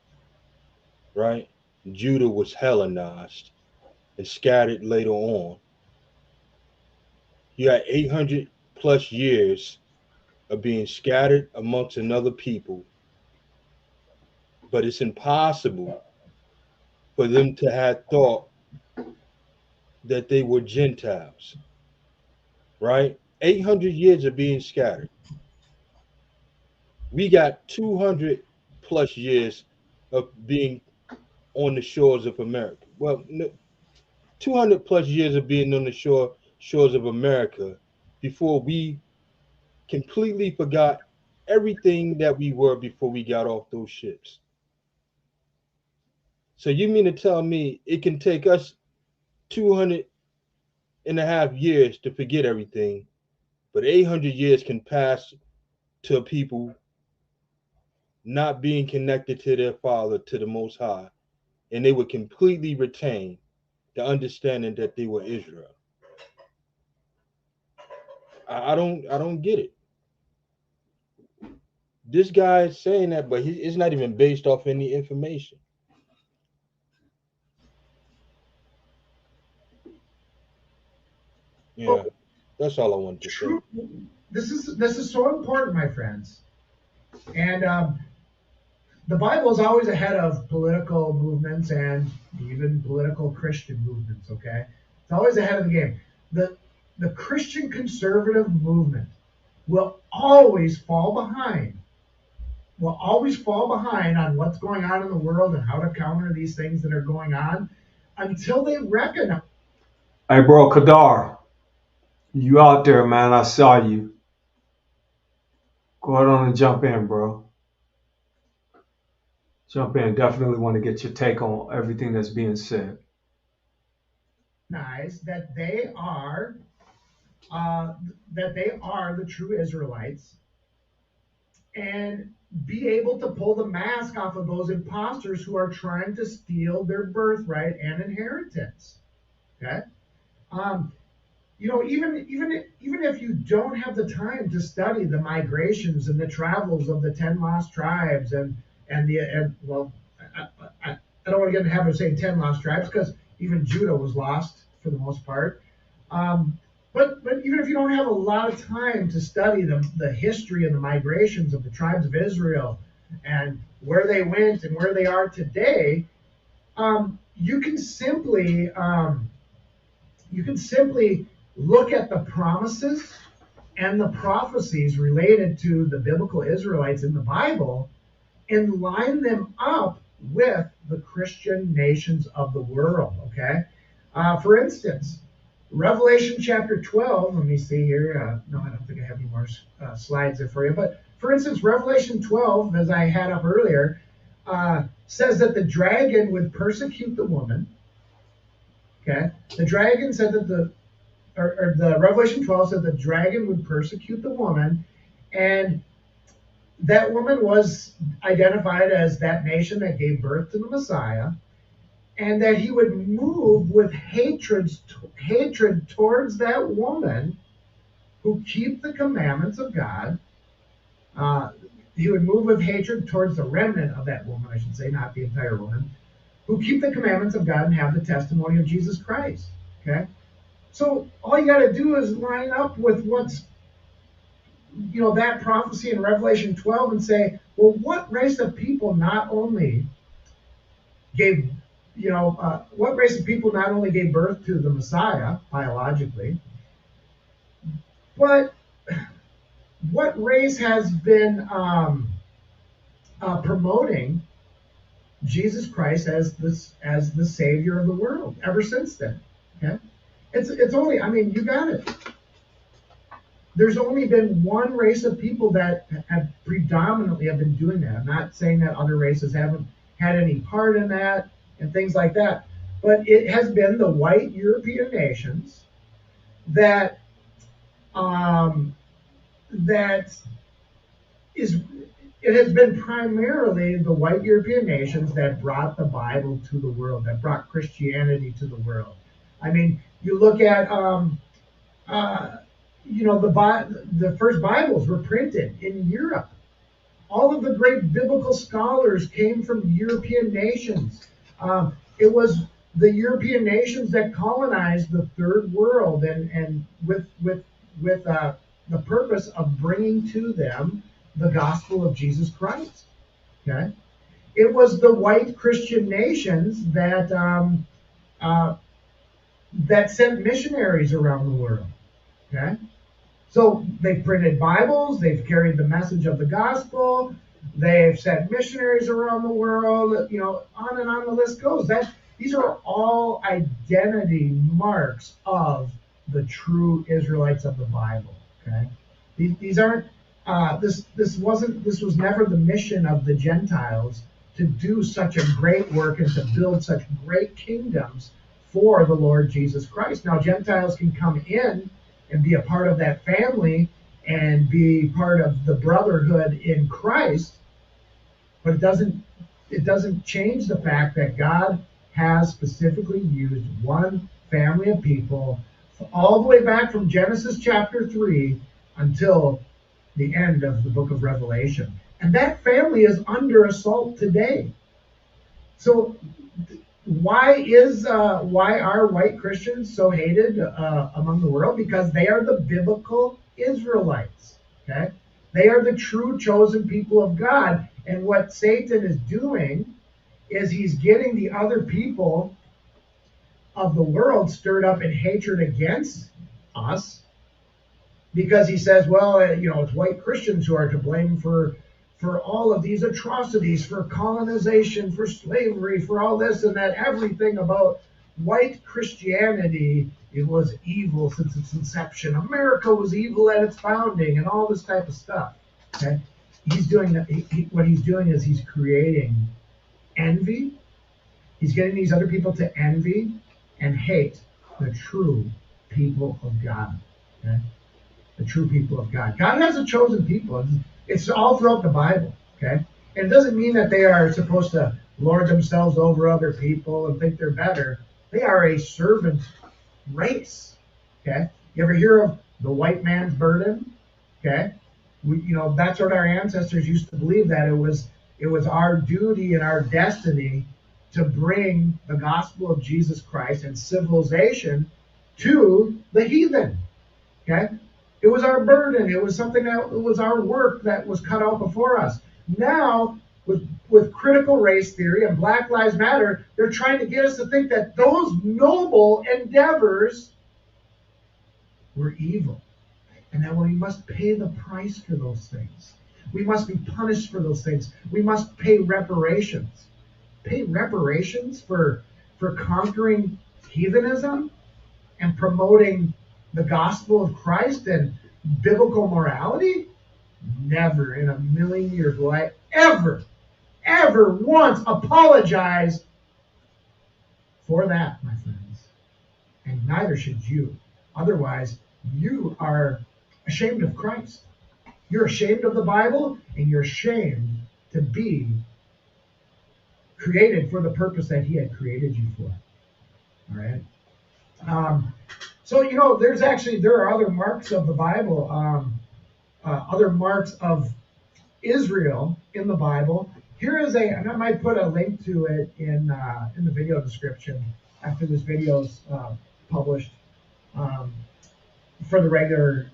right? Judah was Hellenized and scattered later on. You had 800 plus years of being scattered amongst another people, but it's impossible for them to have thought that they were Gentiles, right? 800 years of being scattered. We got 200 plus years of being on the shores of America. Well, 200 plus years of being on the shores of America before we completely forgot everything that we were before we got off those ships. So you mean to tell me it can take us 200 and a half years to forget everything, but 800 years can pass to people not being connected to their Father, to the Most High, and they would completely retain the understanding that they were Israel. I don't get it. This guy is saying that, but it's not even based off any information. Yeah, that's all I wanted to say. This is so important, my friends. And the Bible is always ahead of political movements and even political Christian movements. Okay, it's always ahead of the game. The Christian conservative movement will always fall behind. Will always fall behind on what's going on in the world and how to counter these things that are going on until they recognize. Hey, bro, Kadar, you out there, man? I saw you. Go ahead on and jump in, bro. Jump in. Definitely want to get your take on everything that's being said. That they are the true Israelites and be able to pull the mask off of those imposters who are trying to steal their birthright and inheritance. Okay, even if you don't have the time to study the migrations and the travels of the 10 lost tribes I don't want to get in the habit of saying 10 lost tribes because even Judah was lost for the most part. But even if you don't have a lot of time to study the history and the migrations of the tribes of Israel and where they went and where they are today, you can simply look at the promises and the prophecies related to the biblical Israelites in the Bible and line them up with the Christian nations of the world. Okay, for instance, Revelation chapter 12. Let me see here. No, I don't think I have any more slides there for you. But for instance, Revelation 12, as I had up earlier, says that the dragon would persecute the woman. Okay, the dragon said that the Revelation 12 said the dragon would persecute the woman, and that woman was identified as that nation that gave birth to the Messiah, and that he would move with hatred towards that woman who keep the commandments of God. He would move with hatred towards the remnant of that woman, I should say, not the entire woman, who keep the commandments of God and have the testimony of Jesus Christ. Okay? So all you got to do is line up with what's, that prophecy in Revelation 12 and say, well, what race of people not only gave birth to the Messiah biologically, but what race has been promoting Jesus Christ as the Savior of the world ever since then? Okay, it's only, I mean, you got it. There's only been one race of people that have predominantly have been doing that. I'm not saying that other races haven't had any part in that and things like that, but it has been the white European nations that that is, it has been primarily the white European nations that brought the Bible to the world, that brought Christianity to the world. I mean, you look at the first Bibles were printed in Europe. All of the great biblical scholars came from European nations. It was the European nations that colonized the third world, and with the purpose of bringing to them the gospel of Jesus Christ. Okay, it was the white Christian nations that sent missionaries around the world. Okay, so they've printed Bibles, they've carried the message of the gospel, they've sent missionaries around the world, on and on the list goes. These are all identity marks of the true Israelites of the Bible. Okay, these aren't. This was never the mission of the Gentiles to do such a great work and to build such great kingdoms for the Lord Jesus Christ. Now Gentiles can come in and be a part of that family and be part of the brotherhood in Christ, but it doesn't change the fact that God has specifically used one family of people all the way back from Genesis chapter 3 until the end of the book of Revelation. And that family is under assault today. So why are white Christians so hated among the world? Because they are the biblical Israelites. Okay, they are the true chosen people of God. And what Satan is doing is he's getting the other people of the world stirred up in hatred against us, because he says, well, it's white Christians who are to blame for all of these atrocities, for colonization, for slavery, for all this and that. Everything about white Christianity, it was evil since its inception. America was evil at its founding, and all this type of stuff. Okay, he's doing that. What he's doing is he's creating envy. He's getting these other people to envy and hate the true people of God. Okay, the true people of God. God has a chosen people. It's all throughout the Bible, okay? And it doesn't mean that they are supposed to lord themselves over other people and think they're better. They are a servant race, okay? You ever hear of the white man's burden? Okay? That's what our ancestors used to believe, that it was our duty and our destiny to bring the gospel of Jesus Christ and civilization to the heathen, okay? It was our burden. It was something that it was our work that was cut out before us. Now, with critical race theory and Black Lives Matter, they're trying to get us to think that those noble endeavors were evil, and that we must pay the price for those things. We must be punished for those things. We must pay reparations. Pay reparations for conquering heathenism and promoting the gospel of Christ and biblical morality? Never in a million years will I ever once apologize for that, my friends. And neither should you. Otherwise, you are ashamed of Christ. You're ashamed of the Bible, and you're ashamed to be created for the purpose that he had created you for. All right? So, there are other marks of the Bible, other marks of Israel in the Bible. Here is and I might put a link to it in the video description after this video is published for the regular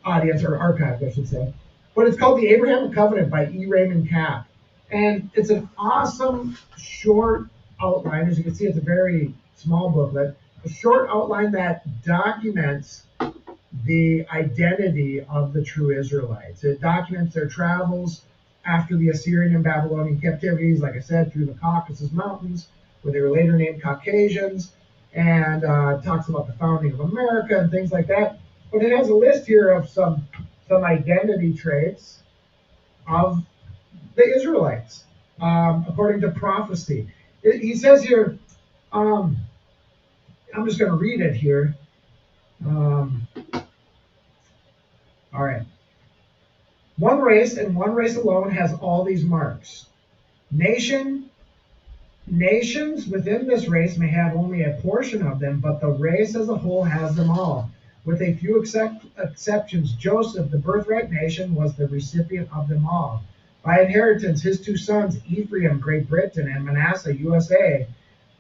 audience, or archived, I should say. But it's called The Abrahamic Covenant by E. Raymond Capp. And it's an awesome short outline. As you can see, it's a very small booklet. A short outline that documents the identity of the true Israelites. It documents their travels after the Assyrian and Babylonian captivities, like I said, through the Caucasus Mountains, where they were later named Caucasians, and talks about the founding of America and things like that. But it has a list here of some identity traits of the Israelites, according to prophecy. He says here, I'm just going to read it here. All right. One race and one race alone has all these marks. Nations within this race may have only a portion of them, but the race as a whole has them all. With a few exceptions, Joseph, the birthright nation, was the recipient of them all. By inheritance, his two sons, Ephraim, Great Britain, and Manasseh, USA,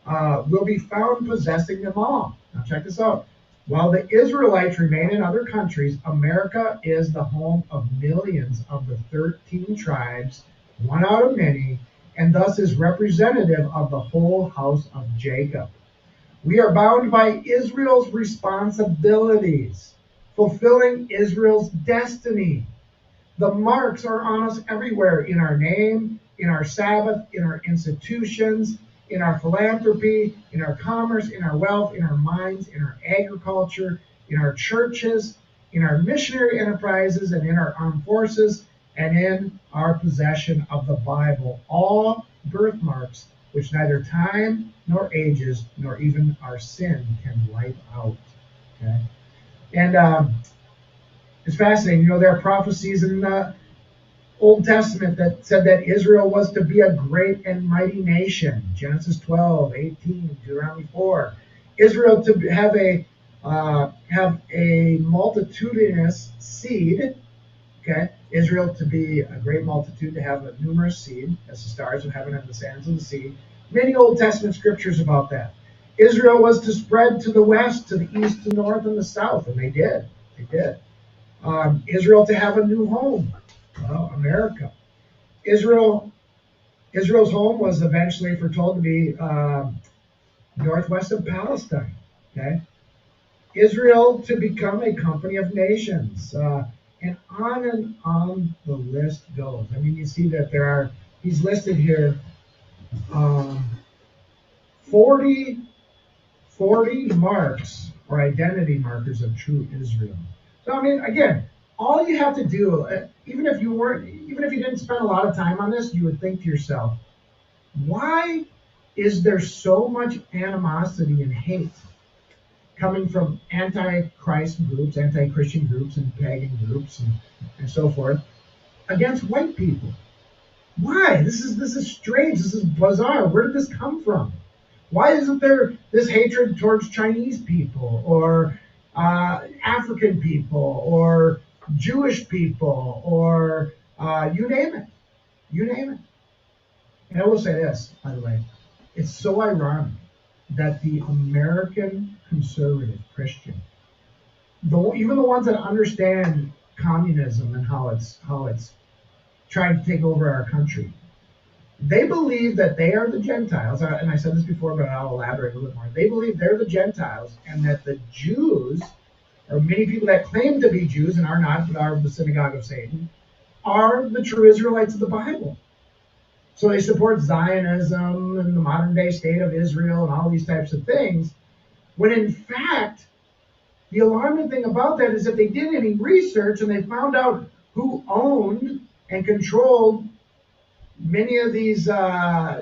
will be found possessing them all. Now check this out. While the Israelites remain in other countries, America is the home of millions of the 13 tribes, one out of many, and thus is representative of the whole house of Jacob. We are bound by Israel's responsibilities, fulfilling Israel's destiny. The marks are on us everywhere, in our name, in our Sabbath, in our institutions, in our philanthropy, in our commerce, in our wealth, in our minds, in our agriculture, in our churches, in our missionary enterprises, and in our armed forces, and in our possession of the Bible. All birthmarks which neither time nor ages nor even our sin can wipe out. Okay? And it's fascinating. There are prophecies in the Old Testament that said that Israel was to be a great and mighty nation. Genesis 12, 18, Deuteronomy 4. Israel to have a multitudinous seed. Okay, Israel to be a great multitude, to have a numerous seed, as the stars of heaven and the sands of the sea. Many Old Testament scriptures about that. Israel was to spread to the west, to the east, the north, and the south, and they did. They did. Israel to have a new home. Well, America. Israel's home was eventually foretold to be northwest of Palestine. Okay, Israel to become a company of nations, and on the list goes. I mean, you see that he's listed here 40 marks or identity markers of true Israel. So I mean, again, all you have to do, even if you didn't spend a lot of time on this, you would think to yourself, why is there so much animosity and hate coming from anti-Christ groups, anti-Christian groups, and pagan groups, and so forth, against white people? Why? This is strange. This is bizarre. Where did this come from? Why isn't there this hatred towards Chinese people, or African people, or Jewish people, or you name it? You name it. And I will say this, by the way. It's so ironic that the American conservative Christian, even the ones that understand communism and how it's trying to take over our country, they believe that they are the Gentiles, and I said this before, but I'll elaborate a little bit more. They believe they're the Gentiles, and that the Jews, or many people that claim to be Jews and are not, but are of the synagogue of Satan, are the true Israelites of the Bible. So they support Zionism and the modern day state of Israel and all these types of things, when in fact, the alarming thing about that is that they did any research and they found out who owned and controlled many of these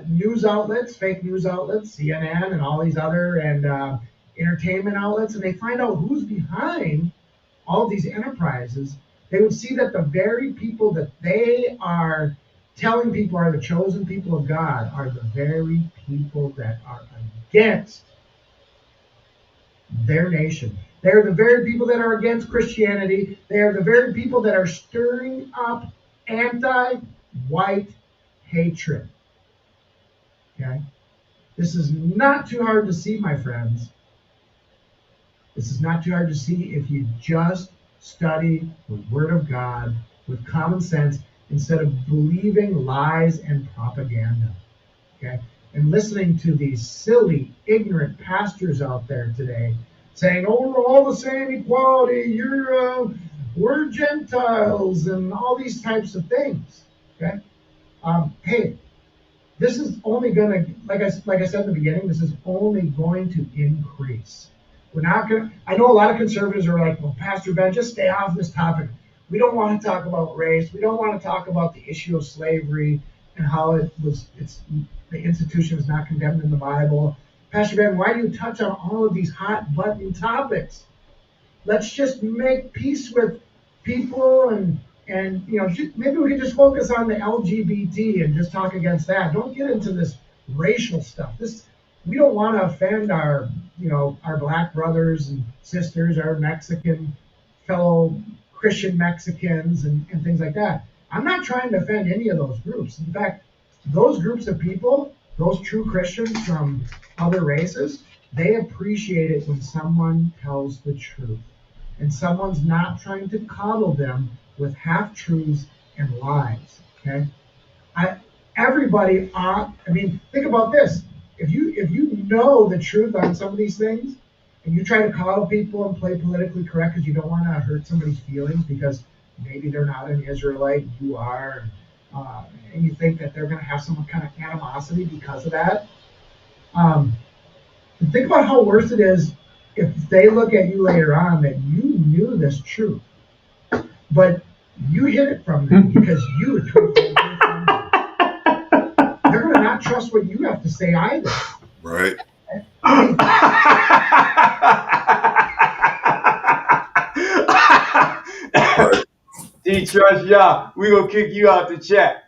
news outlets, fake news outlets, CNN and all these other and entertainment outlets, and they find out who's behind all these enterprises. They would see that the very people that they are telling people are the chosen people of God are the very people that are against their nation. They are the very people that are against Christianity. They are the very people that are stirring up anti-white hatred. Okay? This is not too hard to see, my friends. This is not too hard to see if you just study the Word of God with common sense instead of believing lies and propaganda. Okay? And listening to these silly, ignorant pastors out there today saying, "Oh, we're all the same, equality. We're Gentiles," and all these types of things. Okay. Hey, this is only going to, like I said in the beginning, this is only going to increase. We're not going to. I know a lot of conservatives are like, "Well, Pastor Ben, just stay off this topic. We don't want to talk about race. We don't want to talk about the issue of slavery and how the institution is not condemned in the Bible." Pastor Ben, why do you touch on all of these hot button topics? Let's just make peace with people and maybe we can just focus on the LGBT and just talk against that. Don't get into this racial stuff. We don't want to offend our black brothers and sisters, our Mexican fellow Christian Mexicans and things like that. I'm not trying to offend any of those groups. In fact, those groups of people, those true Christians from other races, they appreciate it when someone tells the truth and someone's not trying to coddle them with half-truths and lies. Okay? Think about this. If you know the truth on some of these things, and you try to coddle people and play politically correct because you don't want to hurt somebody's feelings because maybe they're not an Israelite, you are, and you think that they're going to have some kind of animosity because of that. Think about how worse it is if they look at you later on that you knew this truth, but you hid it from them because you were truthful. They're going to not trust what you have to say either. Right. Teach us, y'all. We gonna kick you out the chat.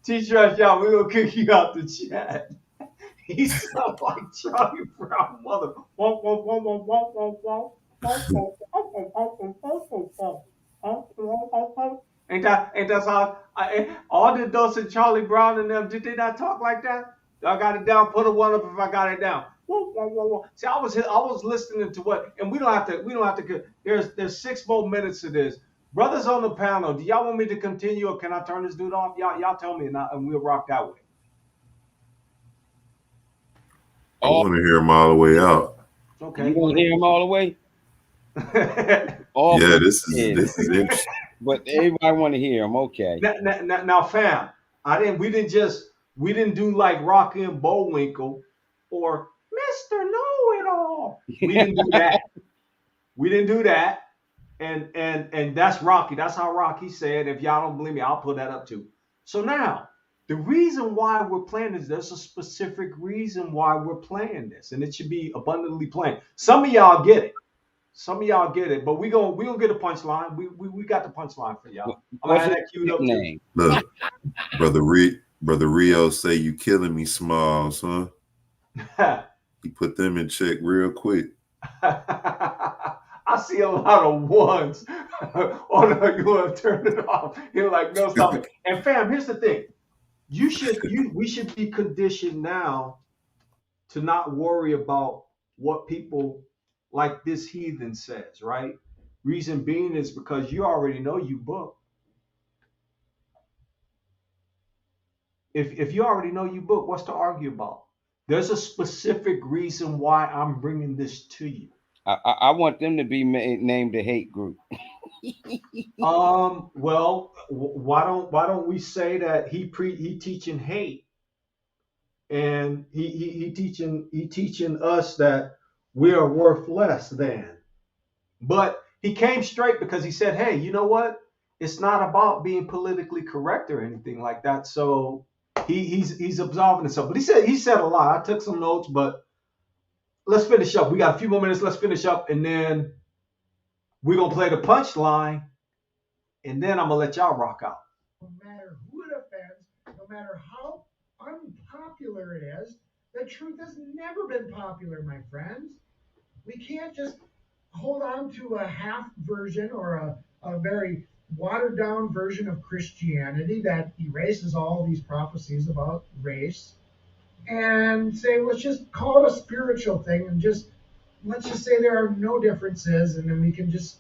Teach us, y'all. We gonna kick you out the chat. He sounds like Charlie Brown, mother. Ain't that how all the adults in Charlie Brown and them, did they not talk like that? I got it down. Put a one up if I got it down. See, I was listening to what, and we don't have to. There's 6 more minutes to this. Brothers on the panel, do y'all want me to continue, or can I turn this dude off? Y'all tell me, and we'll rock that way. I want to hear him all the way out. Okay. You want to hear him all the way? Yeah, this is interesting. But everybody want to hear him. Okay. Now, fam, we didn't do like Rocky and Bullwinkle or Mr. Know-It-All. We didn't do that. We didn't do that. And that's Rocky. That's how Rocky said. If y'all don't believe me, I'll put that up too. So now, the reason why we're playing this, there's a specific reason why we're playing this, and it should be abundantly plain. Some of y'all get it. But we gonna get a punchline. We got the punchline for y'all. I'm gonna have that queued up name. Look, Brother Rio say you killing me, Smalls, huh? He put them in check real quick. I see a lot of ones. Oh no, you want to turn it off? You're like, no, stop it. And fam, here's the thing. We should be conditioned now to not worry about what people like this heathen says, right? Reason being is because you already know you book. If you already know you book, what's to argue about? There's a specific reason why I'm bringing this to you. I want them to be named a hate group. Well, why don't we say that he teaching hate, and he teaching us that we are worth less than. But he came straight because he said, hey, you know what? It's not about being politically correct or anything like that. So he's absolving himself. But he said a lot. I took some notes, but let's finish up. We got a few more minutes. Let's finish up, and then we're gonna play the punchline, and then I'm gonna let y'all rock out. No matter who it offends, no matter how unpopular it is, the truth has never been popular, my friends. We can't just hold on to a half version or a very watered down version of Christianity that erases all these prophecies about race and say, let's just call it a spiritual thing and let's just say there are no differences, and then we can just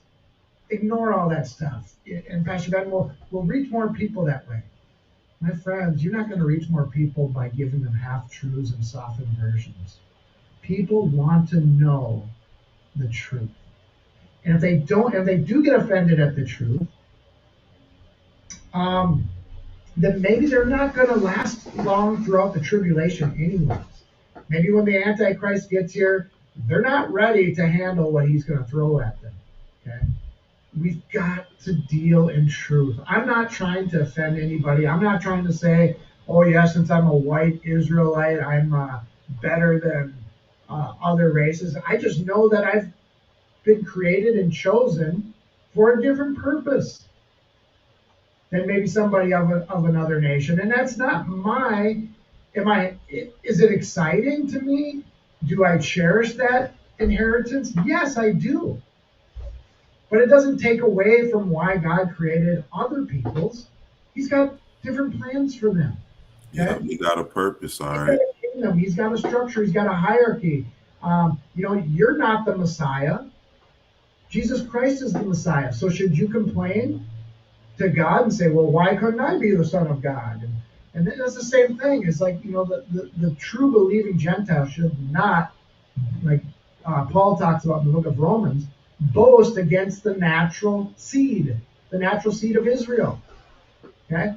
ignore all that stuff. And Pastor Ben, we'll reach more people that way. My friends, you're not going to reach more people by giving them half-truths and softened versions. People want to know the truth. And if they do get offended at the truth, then maybe they're not going to last long throughout the tribulation anyways. Maybe when the Antichrist gets here, they're not ready to handle what he's going to throw at them. Okay? We've got to deal in truth. I'm not trying to offend anybody. I'm not trying to say, oh, yeah, since I'm a white Israelite, I'm better than other races. I just know that I've been created and chosen for a different purpose than maybe somebody of another nation. And that's not is it exciting to me? Do I cherish that inheritance? Yes, I do. But it doesn't take away from why God created other peoples. He's got different plans for them. Okay? Yeah, he got a purpose, all He's right. got a kingdom. He's got a structure. He's got a hierarchy. You're not the Messiah. Jesus Christ is the Messiah. So should you complain to God and say, well, why couldn't I be the Son of God? And that's the same thing. It's like, the true believing Gentile should not, like Paul talks about in the book of Romans, boast against the natural seed of Israel. Okay?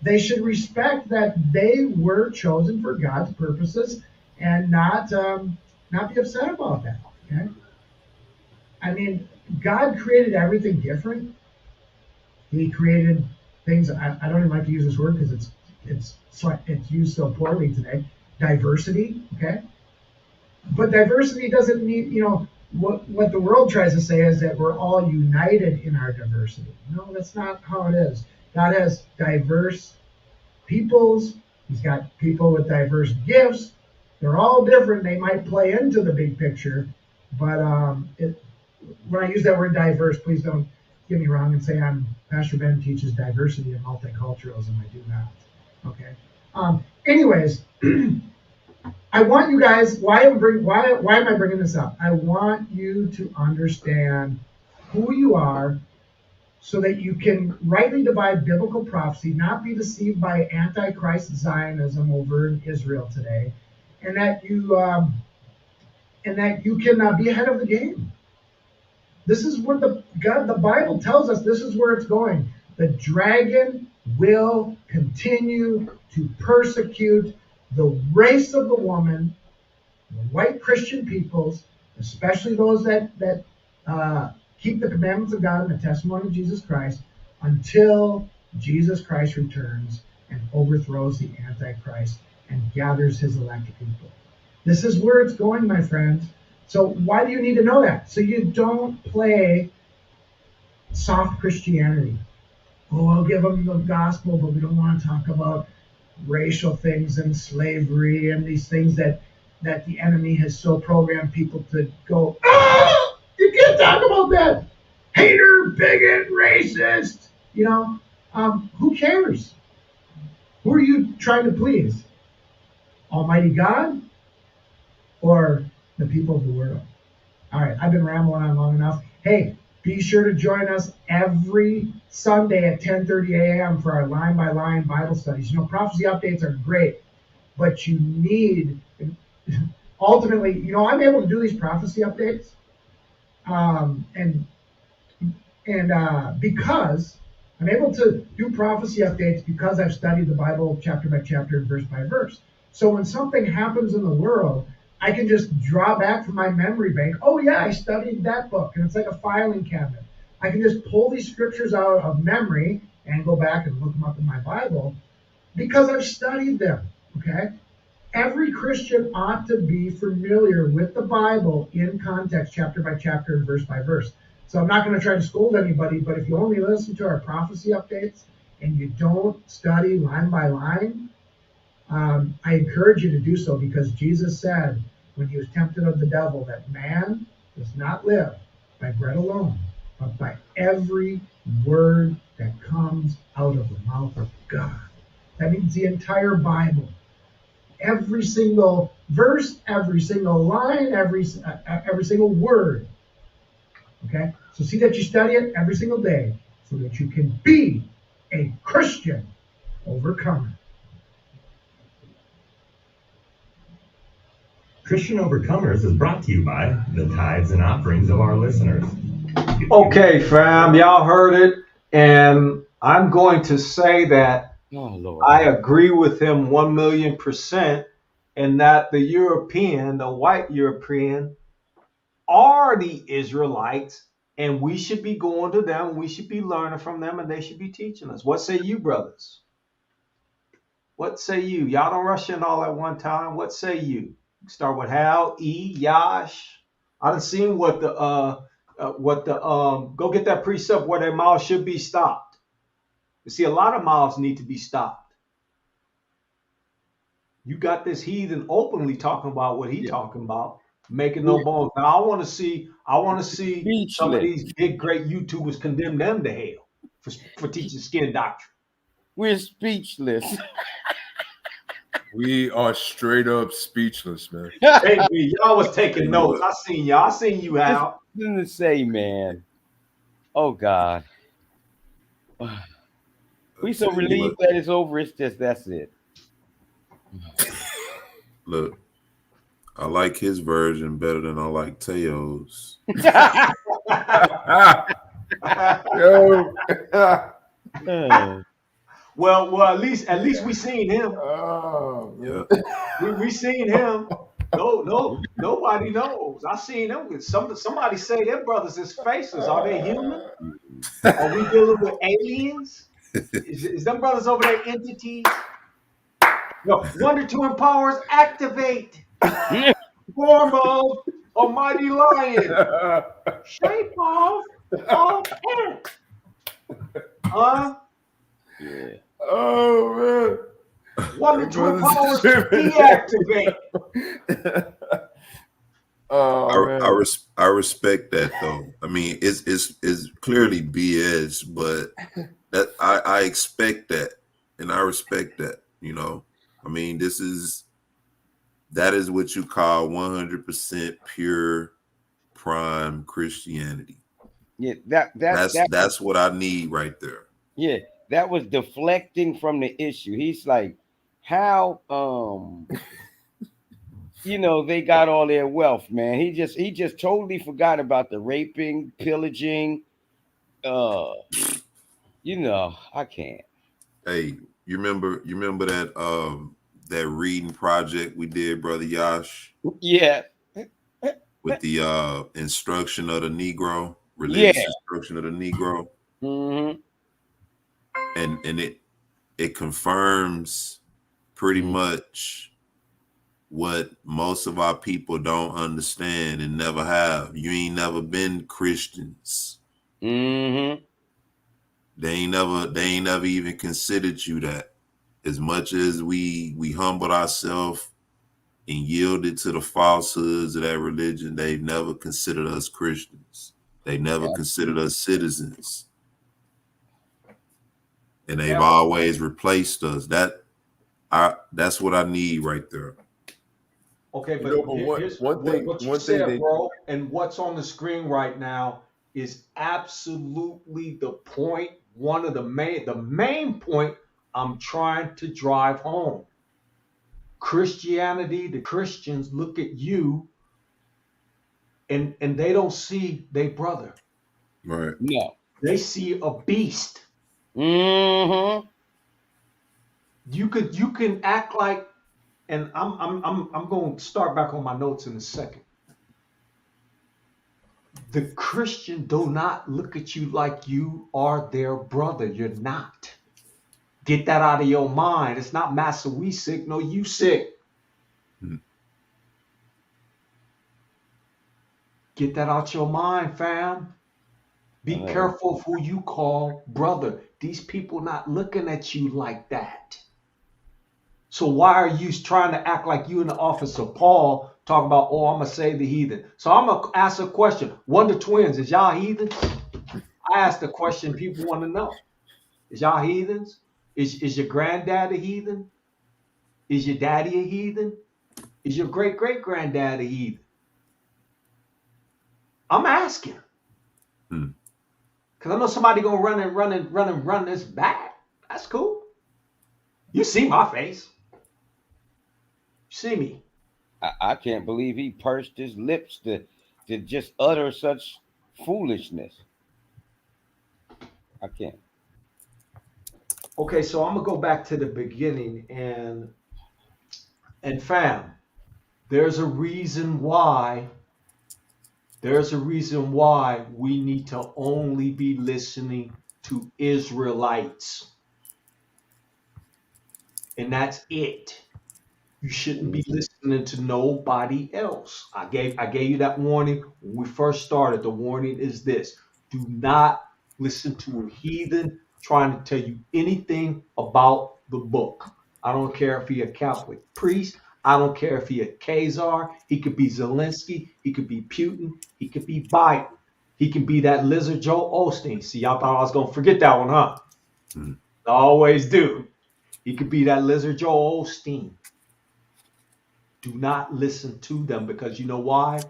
They should respect that they were chosen for God's purposes and not be upset about that. Okay? I mean, God created everything different. He created things. I don't even like to use this word because it's used so poorly today. Diversity, okay? But diversity doesn't mean, what the world tries to say is that we're all united in our diversity. No, that's not how it is. God has diverse peoples. He's got people with diverse gifts. They're all different. They might play into the big picture, but when I use that word diverse, please don't get me wrong and say Pastor Ben teaches diversity and multiculturalism. I do not. Okay. Anyways, I want you guys. Why am I bringing this up? I want you to understand who you are, so that you can rightly divide biblical prophecy, not be deceived by Antichrist Zionism over in Israel today, and that you can be ahead of the game. This is where the Bible tells us this is where it's going. The dragon will continue to persecute the race of the woman, the white Christian peoples, especially those that keep the commandments of God and the testimony of Jesus Christ, until Jesus Christ returns and overthrows the Antichrist and gathers his elected people. This is where it's going, my friends. So why do you need to know that? So you don't play soft Christianity. Oh, I'll give them the gospel, but we don't want to talk about racial things and slavery and these things that the enemy has so programmed people to go, oh, you can't talk about that. Hater, bigot, racist. Who cares? Who are you trying to please? Almighty God or the people of the world? All right, I've been rambling on long enough. Hey, be sure to join us every Sunday at 10:30 a.m. for our line-by-line Bible studies. Prophecy updates are great, but you need, ultimately, I'm able to do these prophecy updates, and because I'm able to do prophecy updates because I've studied the Bible chapter by chapter and verse by verse. So when something happens in the world, I can just draw back from my memory bank. Oh yeah, I studied that book, and it's like a filing cabinet. I can just pull these scriptures out of memory and go back and look them up in my Bible because I've studied them. Okay? Every Christian ought to be familiar with the Bible in context, chapter by chapter and verse by verse. So I'm not going to try to scold anybody, but if you only listen to our prophecy updates and you don't study line by line, I encourage you to do so, because Jesus said when he was tempted of the devil that man does not live by bread alone, but by every word that comes out of the mouth of God. That means the entire Bible. Every single verse, every single line, every single word. Okay? So see that you study it every single day so that you can be a Christian overcomer. Christian Overcomers is brought to you by the tithes and offerings of our listeners. Okay, fam, y'all heard it. And I'm going to say that I agree with him 1,000,000%, and that the European, the white European, are the Israelites, and we should be going to them, we should be learning from them, and they should be teaching us. What say you, brothers? What say you? Y'all don't rush in all at one time. What say you? Start with Hal, E, Yash. I done seen what the go get that precept where their mouths should be stopped. You see, a lot of mouths need to be stopped. You got this heathen openly talking about what he talking about, making no bones. Now I want to see some of these big great YouTubers condemn them to hell for teaching skin doctrine. We're speechless. We are straight up speechless, man. Hey, y'all was taking notes. I seen y'all. I seen you, Hal. Nothing to say, man. Oh God. We so relieved that it's over. It's just that's it. Look, I like his version better than I like Teo's. Yo. Well, at least we seen him. Oh, Yeah. We seen him. No, nobody knows. I seen him. Somebody say their brothers is faceless. Are they human? Are we dealing with aliens? Is them brothers over there entities? No, Wonder Twin powers activate. Form of a mighty lion. Shape of a ant. Huh? Yeah. Oh man. Wonder Twin powers deactivate. I respect that though. I mean, it's clearly BS, but that I expect that, and I respect that. You know, I mean, that is what you call 100% pure prime Christianity. Yeah, that's what I need right there. Yeah, that was deflecting from the issue. He's like, how they got all their wealth, man. He just totally forgot about the raping, pillaging. I can't. Hey, you remember that that reading project we did, Brother Yash? Yeah. With the instruction of the Negro, religious instruction of the Negro. Mm-hmm. And it confirms pretty much what most of our people don't understand and never have. You ain't never been Christians. Mm-hmm. They ain't never even considered you that. As much as we humbled ourselves and yielded to the falsehoods of that religion, they've never considered us Christians. They never considered us citizens. And they've always replaced us. That's what I need right there. Okay, but here's what you said, bro, and what's on the screen right now is absolutely the point. One of the main point I'm trying to drive home. Christianity, the Christians look at you and they don't see their brother. Right. No. They see a beast. Mm-hmm. You can act like, and I'm going to start back on my notes in a second. The Christian do not look at you like you are their brother. You're not. Get that out of your mind. It's not Master, we sick. No, you sick. Get that out your mind, fam. Be careful of who you call brother. These people not looking at you like that. So why are you trying to act like you in the office of Paul, talking about, oh, I'm going to save the heathen? So I'm going to ask a question. Wonder Twins, is y'all heathens? I asked the question people want to know. Is y'all heathens? Is your granddad a heathen? Is your daddy a heathen? Is your great-great-granddad a heathen? I'm asking. Because I know somebody going to run this back. That's cool. You see my face. You see me. I can't believe he pursed his lips to just utter such foolishness. I can't. Okay, so I'm gonna go back to the beginning and fam, there's a reason why we need to only be listening to Israelites. And that's it. You shouldn't be listening to nobody else. I gave you that warning when we first started. The warning is this: do not listen to a heathen trying to tell you anything about the book. I don't care if he a Catholic priest. I don't care if he a Khazar. He could be Zelensky. He could be Putin. He could be Biden. He can be that lizard Joe Osteen. See, y'all thought I was gonna forget that one, huh? Mm. I always do. He could be that lizard Joe Osteen. Do not listen to them because you know why?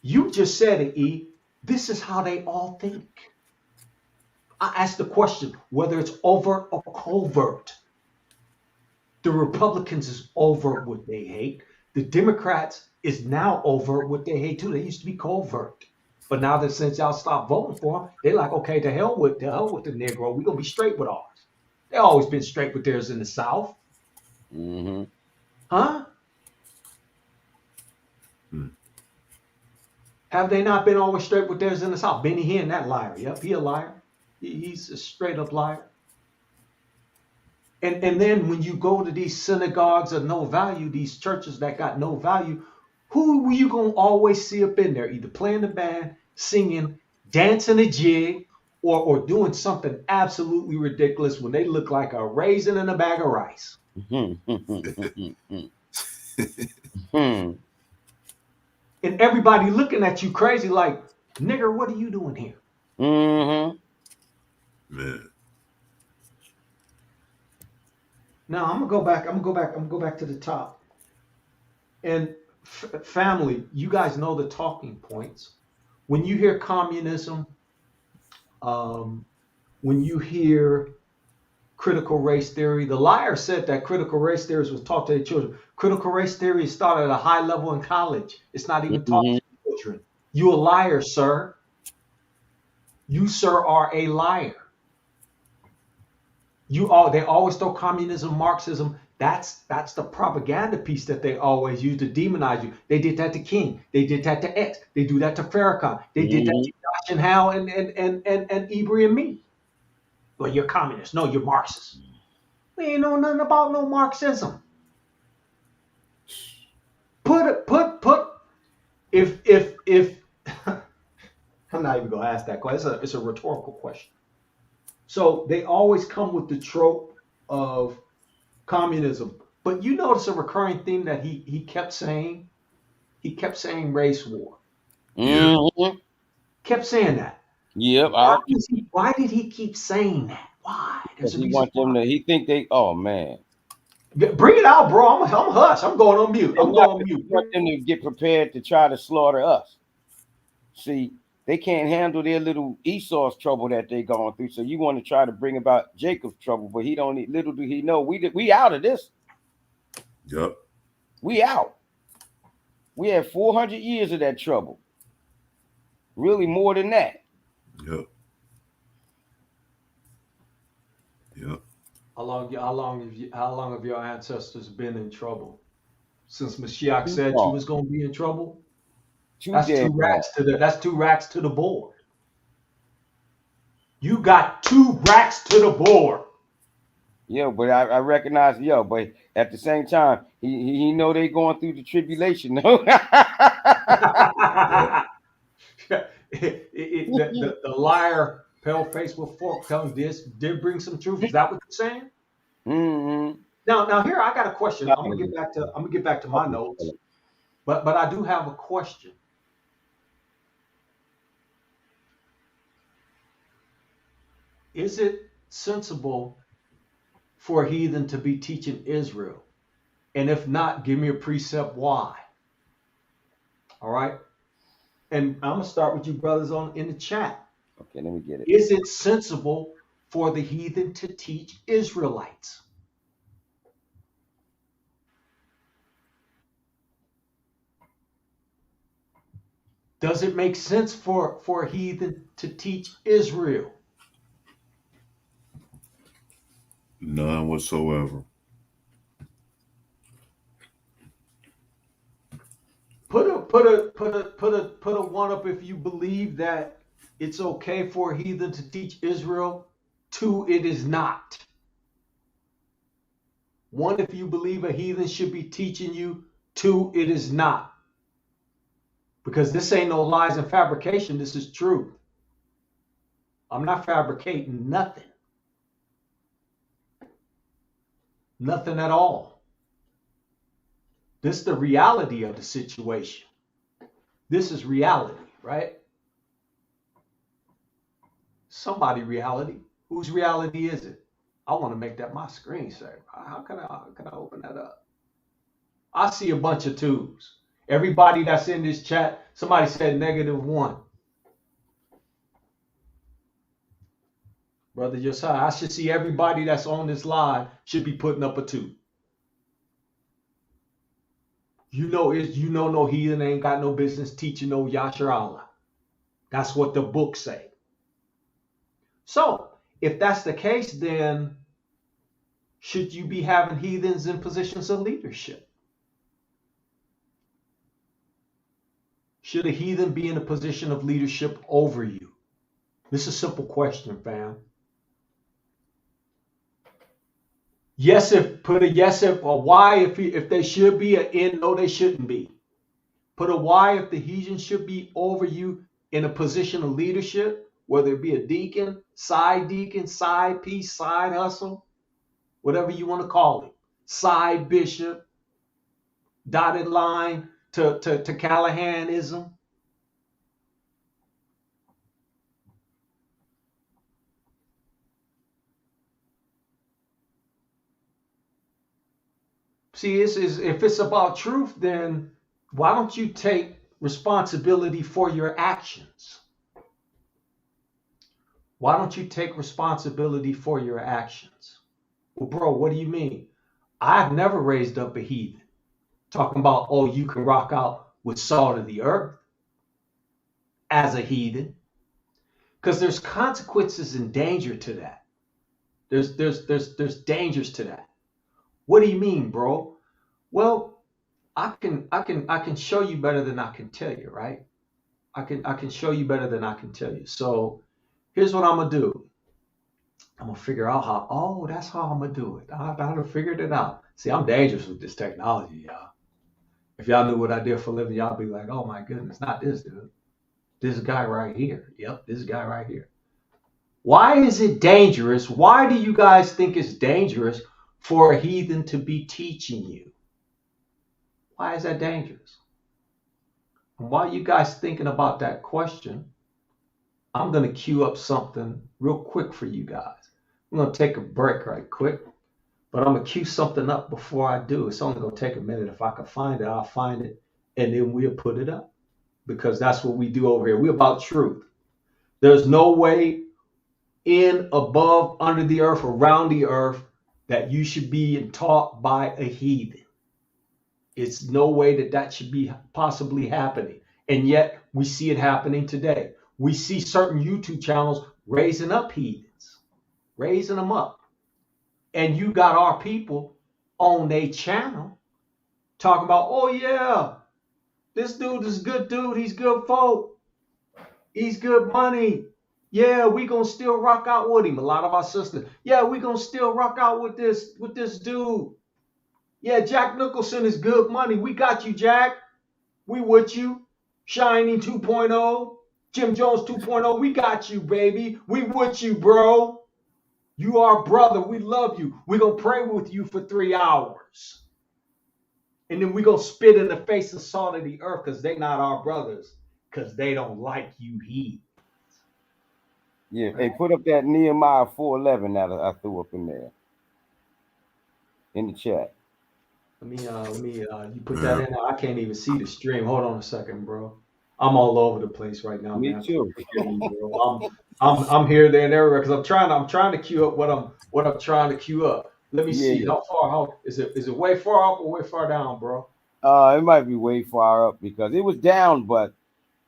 You just said it, E. This is how they all think. I asked the question whether it's overt or covert. The Republicans is overt what they hate. The Democrats is now overt what they hate too. They used to be covert. But now that since y'all stopped voting for them, they're like, okay, to hell with the Negro. We're gonna be straight with ours. They always been straight with theirs in the South. Mm-hmm. Huh? Hmm. Have they not been always straight with theirs in the South? Benny Hinn, that liar. Yep, he a liar. He's a straight up liar. And then when you go to these synagogues of no value, these churches that got no value, who were you gonna always see up in there? Either playing the band, singing, dancing a jig, or doing something absolutely ridiculous when they look like a raisin in a bag of rice. And everybody looking at you crazy like, nigger, what are you doing here? Mm-hmm. Man. Now I'm gonna go back to the top. And family, you guys know the talking points. When you hear communism, when you hear critical race theory, the liar said that critical race theory was taught to their children. Critical race theory is taught at a high level in college. It's not even taught to children. You a liar, sir. You, sir, are a liar. They always throw communism, Marxism. That's the propaganda piece that they always use to demonize you. They did that to King. They did that to X. They do that to Farrakhan. They did that to Josh and Hal and Ibri and me. Well, you're communist. No, you're Marxist. We ain't know nothing about no Marxism. If I'm not even gonna ask that question. It's a rhetorical question. So they always come with the trope of communism. But you notice a recurring theme that he kept saying? He kept saying race war. Mm-hmm. Kept saying that. Yep. Why did he keep saying that? Why? There's a He reason wants them why. to. He think they. Oh man. Bring it out, bro. I'm hush. I'm going on mute. I'm going on mute. He want them to get prepared to try to slaughter us. See, they can't handle their little Esau's trouble that they going through. So you want to try to bring about Jacob's trouble, but he don't need. Little do he know, we out of this. Yep. We out. We had 400 years of that trouble. Really more than that. Yep. Yep. How long have your ancestors been in trouble? Since Mashiach said you was gonna be in trouble? That's two racks to the board. You got 2 racks to the board. Yeah, but I recognize, but at the same time, he know they going through the tribulation. No. The liar, pale face with fork tongue, did bring some truth. Is that what you're saying? Mm-hmm. Now here I got a question. I'm gonna get back to my notes, but I do have a question. Is it sensible for a heathen to be teaching Israel? And if not, give me a precept why. All right. And I'm gonna start with you brothers in the chat. Okay, let me get it. Is it sensible for the heathen to teach Israelites? Does it make sense for a heathen to teach Israel? None whatsoever. Put a one up if you believe that it's okay for a heathen to teach Israel. 2, it is not. 1, if you believe a heathen should be teaching you. 2, it is not. Because this ain't no lies and fabrication. This is truth. I'm not fabricating nothing. Nothing at all. This is the reality of the situation. This is reality, right? Somebody reality. Whose reality is it? I want to make that my screensaver. How can I open that up? I see a bunch of 2s. Everybody that's in this chat, somebody said -1. Brother Josiah, I should see everybody that's on this live should be putting up a 2. You know no heathen ain't got no business teaching no Yasher Allah. That's what the books say. So, if that's the case, then should you be having heathens in positions of leadership? Should a heathen be in a position of leadership over you? This is a simple question, fam. Yes, if put a yes if or why if they should be, an N no they shouldn't be. Put a why if the heathen should be over you in a position of leadership, whether it be a deacon, side piece, side hustle, whatever you want to call it, side bishop, dotted line to Callahanism. See, if it's about truth, then why don't you take responsibility for your actions? Why don't you take responsibility for your actions? Well, bro, what do you mean? I've never raised up a heathen talking about, oh, you can rock out with salt of the earth as a heathen, because there's consequences and danger to that. There's dangers to that. What do you mean, bro? Well, I can show you better than I can tell you, right? I can show you better than I can tell you. So here's what I'm gonna do. I'm gonna figure out how. Oh, that's how I'm gonna do it. I figured it out. See, I'm dangerous with this technology, y'all. If y'all knew what I did for a living, y'all be like, oh my goodness, not this dude. This guy right here. Yep, this guy right here. Why is it dangerous? Why do you guys think it's dangerous for a heathen to be teaching you? Why is that dangerous? And while you guys thinking about that question, I'm going to queue up something real quick for you guys. I'm going to take a break right quick, but I'm going to queue something up before I do. It's only going to take a minute. If I can find it, I'll find it, and then we'll put it up, because that's what we do over here. We're about truth. There's no way in, above, under the earth, around the earth that you should be taught by a heathen. It's no way that should be possibly happening. And yet we see it happening today. We see certain YouTube channels raising up heathens, raising them up. And you got our people on their channel talking about, oh yeah, this dude is a good dude. He's good folk. He's good money. Yeah, we gonna still rock out with him. A lot of our sisters, yeah, we gonna still rock out with this dude. Yeah, Jack Nicholson is good money. We got you, Jack. We with you. Shining 2.0, Jim Jones 2.0. We got you, baby. We with you, bro. You are brother. We love you. We gonna pray with you for 3 hours. And then we gonna spit in the face of salt of the earth, because they not our brothers, because they don't like you heathens. Yeah, right. Hey, put up that Nehemiah 4:11 that I threw up in there. In the chat. Let me you put that in there. I can't even see the stream. Hold on a second, bro. I'm all over the place right now, Me man. too. Bro. I'm here, there, and everywhere, because I'm trying to queue up what I'm trying to queue up. Let me see how far. How is it way far up or way far down, bro? It might be way far up, because it was down, but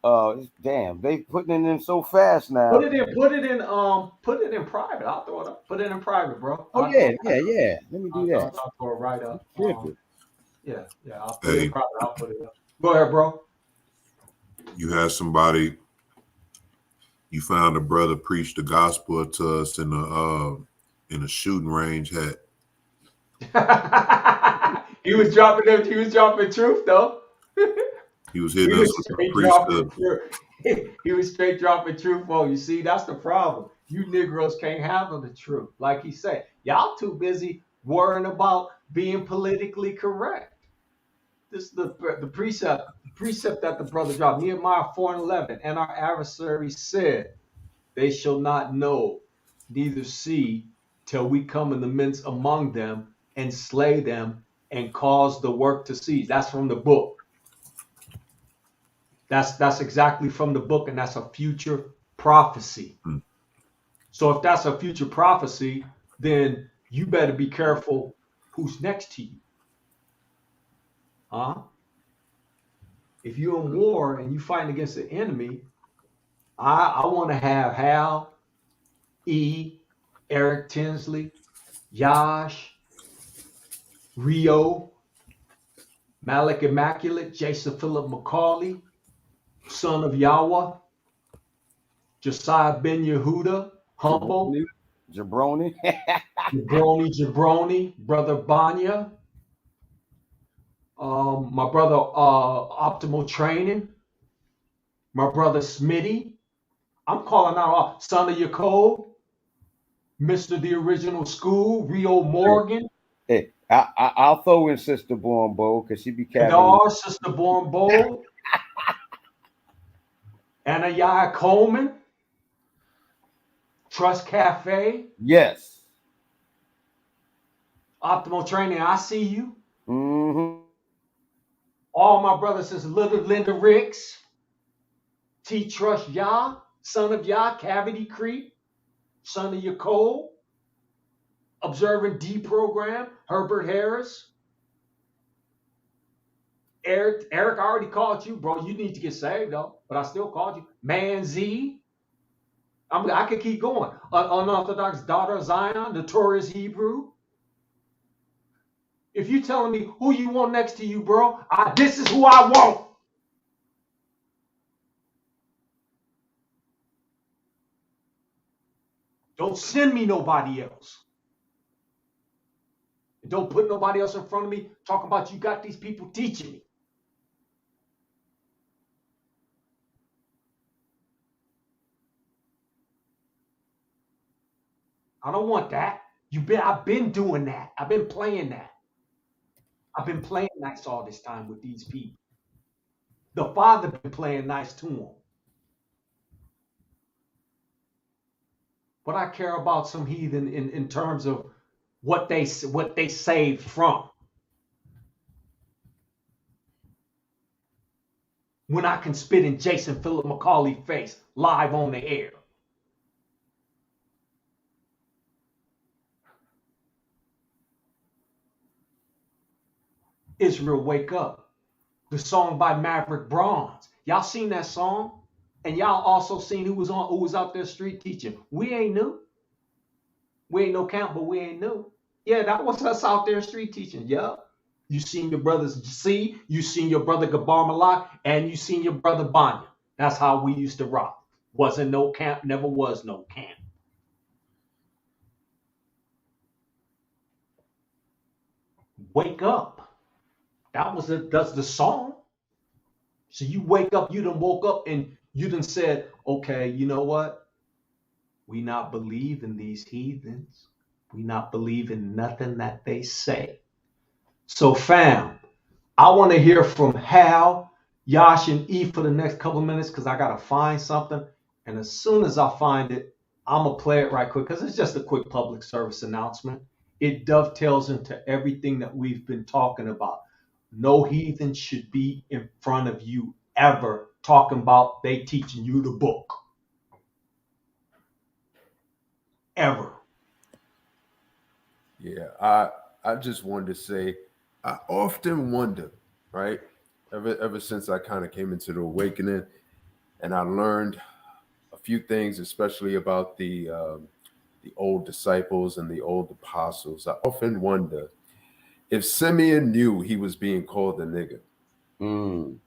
Damn, they putting it in so fast now. Put it in private. I'll throw it up. Put it in private, bro. Oh I'll throw yeah. Let me do that. I'll throw it right up. Yeah, I'll put it Hey. in private. I'll put it up. Go ahead, bro. You had somebody. You found a brother preach the gospel to us in a shooting range hat. He was dropping truth though. He was hitting us with some precept. He was straight dropping truth on you. See, that's the problem. You Negroes can't handle the truth. Like he said, y'all too busy worrying about being politically correct. This is the precept that the brother dropped. Nehemiah 4:11. And our adversary said, they shall not know, neither see, till we come in the midst among them and slay them and cause the work to cease. That's from the book. That's exactly from the book, and that's a future prophecy. So if that's a future prophecy, then you better be careful who's next to you. If you're in war and you fighting against the enemy, I want to have Hal, E, Eric Tinsley, Yash, Rio, Malik Immaculate, Jason Philip McCauley, son of Yahweh, Josiah Ben Yehuda, Humble, Jabroni, Jabroni, Brother Banya, my brother Optimal Training, my brother Smitty. I'm calling out all son of Yaakov, Mr. The Original School, Rio Morgan. Hey, I'll throw in Sister Bornbo because she be carrying. Kadar, Sister Bornbo, Anaya Coleman, Trust Cafe. Yes. Optimal Training, I see you. Mm-hmm. All my brothers and sisters, Little Linda Ricks, T Trust Yah, son of Yah, Cavity Creek, son of Yaakov, Observant D Program, Herbert Harris. Eric, I already called you, bro. You need to get saved, though. But I still called you. Man Z. I could keep going. Unorthodox Daughter of Zion, Notorious Hebrew. If you telling me who you want next to you, bro, this is who I want. Don't send me nobody else. Don't put nobody else in front of me talking about you got these people teaching me. I don't want that. I've been doing that. I've been playing that. I've been playing nice all this time with these people. The Father been playing nice to them. But I care about some heathen in terms of what they saved from. When I can spit in Jason Philip McCauley's face live on the air. Israel, wake up. The song by Maverick Bronze. Y'all seen that song? And y'all also seen who was out there street teaching. We ain't new. We ain't no count, but we ain't new. Yeah, that was us out there street teaching. Yeah. You seen your brothers C, you seen your brother Gabar Malak, and you seen your brother Banya. That's how we used to rock. Wasn't no camp, never was no camp. Wake up. That's the song. So you wake up, you done woke up and you done said, okay, you know what? We not believe in these heathens. We not believe in nothing that they say. So fam, I want to hear from Hal, Yash, and E for the next couple of minutes because I got to find something. And as soon as I find it, I'm going to play it right quick because it's just a quick public service announcement. It dovetails into everything that we've been talking about. No heathen should be in front of you ever talking about they teaching you the book. Ever. Yeah, I just wanted to say, I often wonder, right? Ever since I kind of came into the awakening, and I learned a few things, especially about the old disciples and the old apostles. I often wonder if Simeon knew he was being called a nigger. Mm.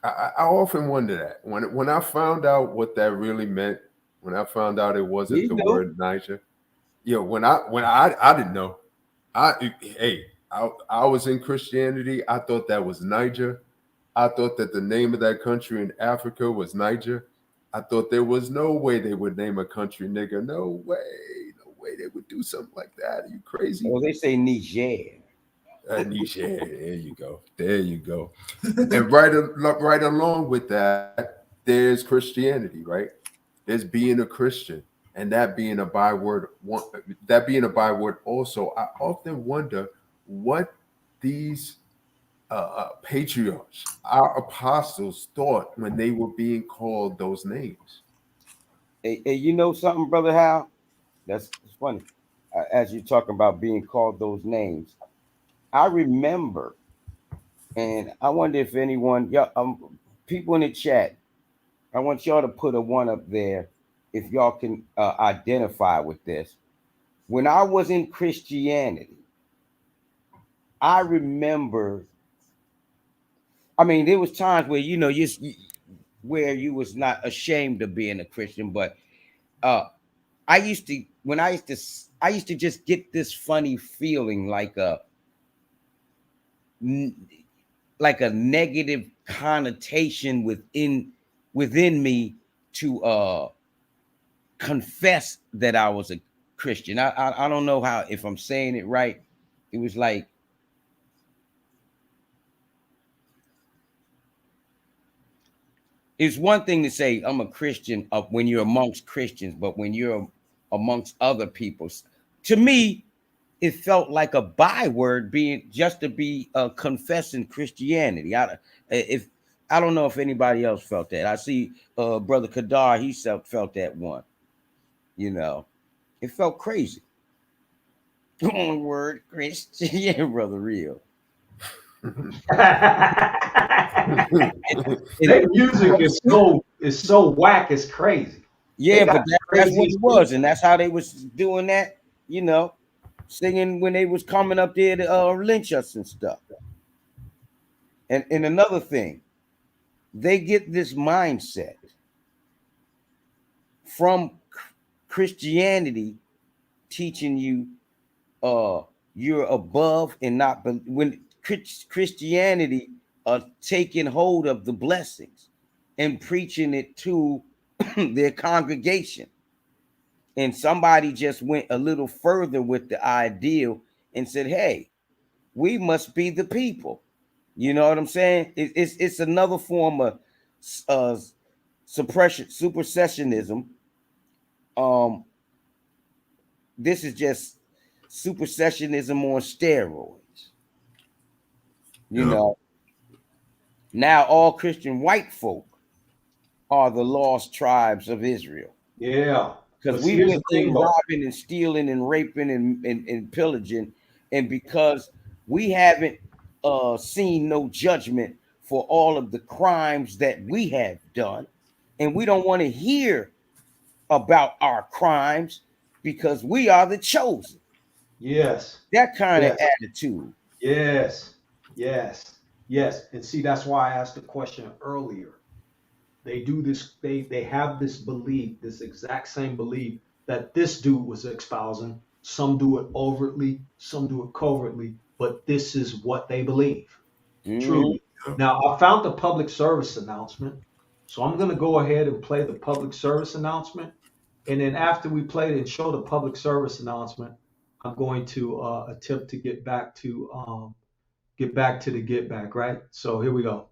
I often wonder that when I found out what that really meant, when I found out it wasn't He the knew. word Niger, when I didn't know, I was in Christianity. I thought that was Niger. I thought that the name of that country in Africa was Niger. I thought there was no way they would name a country nigger. No way, no way they would do something like that. Are you crazy? Well, they say Niger. Niger. There you go. There you go. And right along with that, there's Christianity, right? There's being a Christian, and that being a byword. That being a byword. Also, I often wonder what these patriarchs, our apostles, thought when they were being called those names. Hey, you know something, brother Hal? That's funny. As you're talking about being called those names, I remember, and I wonder if anyone, yeah, people in the chat, I want y'all to put a one up there if y'all can identify with this. When I was in Christianity, I remember. I mean, there was times where where you was not ashamed of being a Christian, but uh, I used to just get this funny feeling like a negative connotation within me to confess that I was a Christian. I don't know how, if I'm saying it right. It was like, it's one thing to say I'm a Christian when you're amongst Christians, but when you're amongst other people's, to me, it felt like a byword being just to be confessing Christianity. I don't know if anybody else felt that. I see Brother Kadar, he felt that one. You know, it felt crazy. One word, Christian, yeah, brother, real. Their music is so whack, it's crazy. They Yeah, got but the that's what craziest it was, beats. and that's how they was doing that. You know, singing when they was coming up there to lynch us and stuff. And another thing, they get this mindset from Christianity teaching you you're above and not when Christianity taking hold of the blessings and preaching it to their congregation. And somebody just went a little further with the ideal and said, hey, we must be the people. You know what I'm saying? It's another form of uh, supersessionism. Um, this is just supersessionism on steroids. You Yeah. know, now all Christian white folk are the lost tribes of Israel. Yeah. Because But see, we here's the went thing in though. robbing and stealing and raping and pillaging, and because we haven't seen no judgment for all of the crimes that we have done, and we don't want to hear about our crimes because we are the chosen. Yes. That kind of Yes. attitude. Yes. Yes. Yes. And see, that's why I asked the question earlier. They do this, they have this belief, this exact same belief that this dude was espousing. Some do it overtly, some do it covertly, but this is what they believe. Mhm. Truly. Now, I found the public service announcement. So I'm going to go ahead and play the public service announcement. And then after we play it and show the public service announcement, I'm going to attempt to get back to the get back, right? So here we go.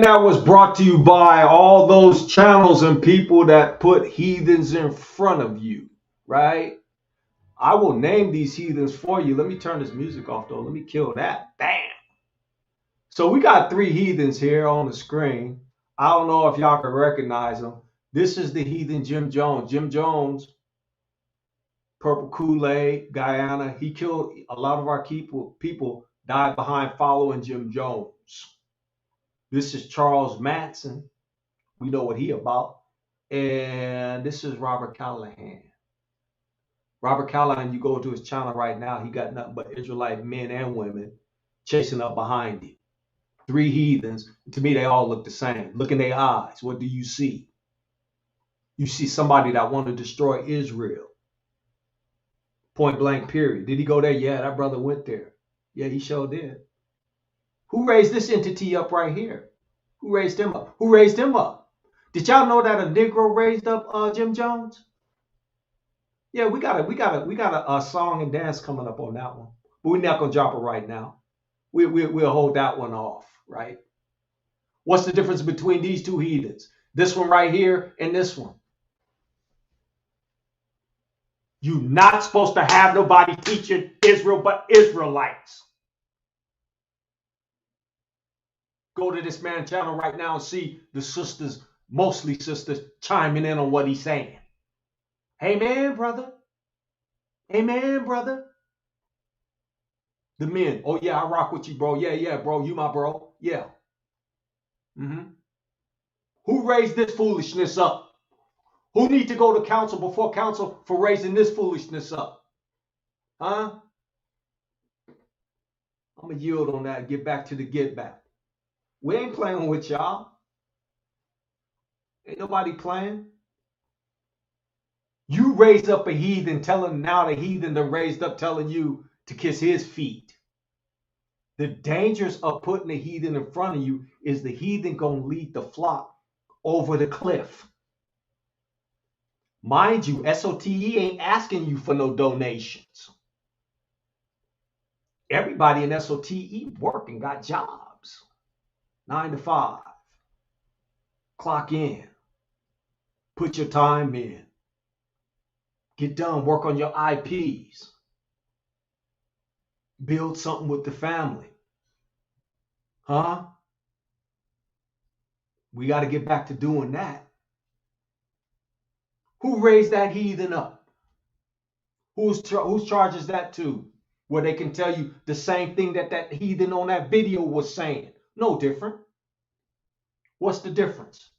that was brought to you by all those channels and people that put heathens in front of you, right? I will name these heathens for you. Let me turn this music off, though. Let me kill that. Bam. So we got 3 heathens here on the screen. I don't know if y'all can recognize them. This is the heathen Jim Jones. Jim Jones, Purple Kool-Aid, Guyana. He killed a lot of our people died behind following Jim Jones. This is Charles Manson. We know what he about. And this is Robert Callahan. Robert Callahan, you go to his channel right now, he got nothing but Israelite men and women chasing up behind him. 3 heathens. To me, they all look the same. Look in their eyes. What do you see? You see somebody that want to destroy Israel. Point blank, period. Did he go there? Yeah, that brother went there. Yeah, he sure did. Who raised this entity up right here? Who raised him up? Who raised him up? Did y'all know that a Negro raised up Jim Jones? Yeah, we got a song and dance coming up on that one, but we're not gonna drop it right now. We'll hold that one off, right? What's the difference between these 2 heathens? This one right here and this one. You're not supposed to have nobody teaching Israel but Israelites. Go to this man's channel right now and see the sisters, mostly sisters, chiming in on what he's saying. Amen, brother. Amen, brother. The men. Oh, yeah, I rock with you, bro. Yeah, bro. You my bro. Yeah. Who raised this foolishness up? Who need to go to council before council for raising this foolishness up? Huh? I'm going to yield on that and get back to the get back. We ain't playing with y'all. Ain't nobody playing. You raised up a heathen telling now the heathen that raised up telling you to kiss his feet. The dangers of putting a heathen in front of you is the heathen going to lead the flock over the cliff. Mind you, SOTE ain't asking you for no donations. Everybody in SOTE working, got jobs. 9 to 5. Clock in. Put your time in. Get done. Work on your IPs. Build something with the family. Huh? We got to get back to doing that. Who raised that heathen up? Whose charges that to? Where they can tell you the same thing that heathen on that video was saying. No different. What's the difference?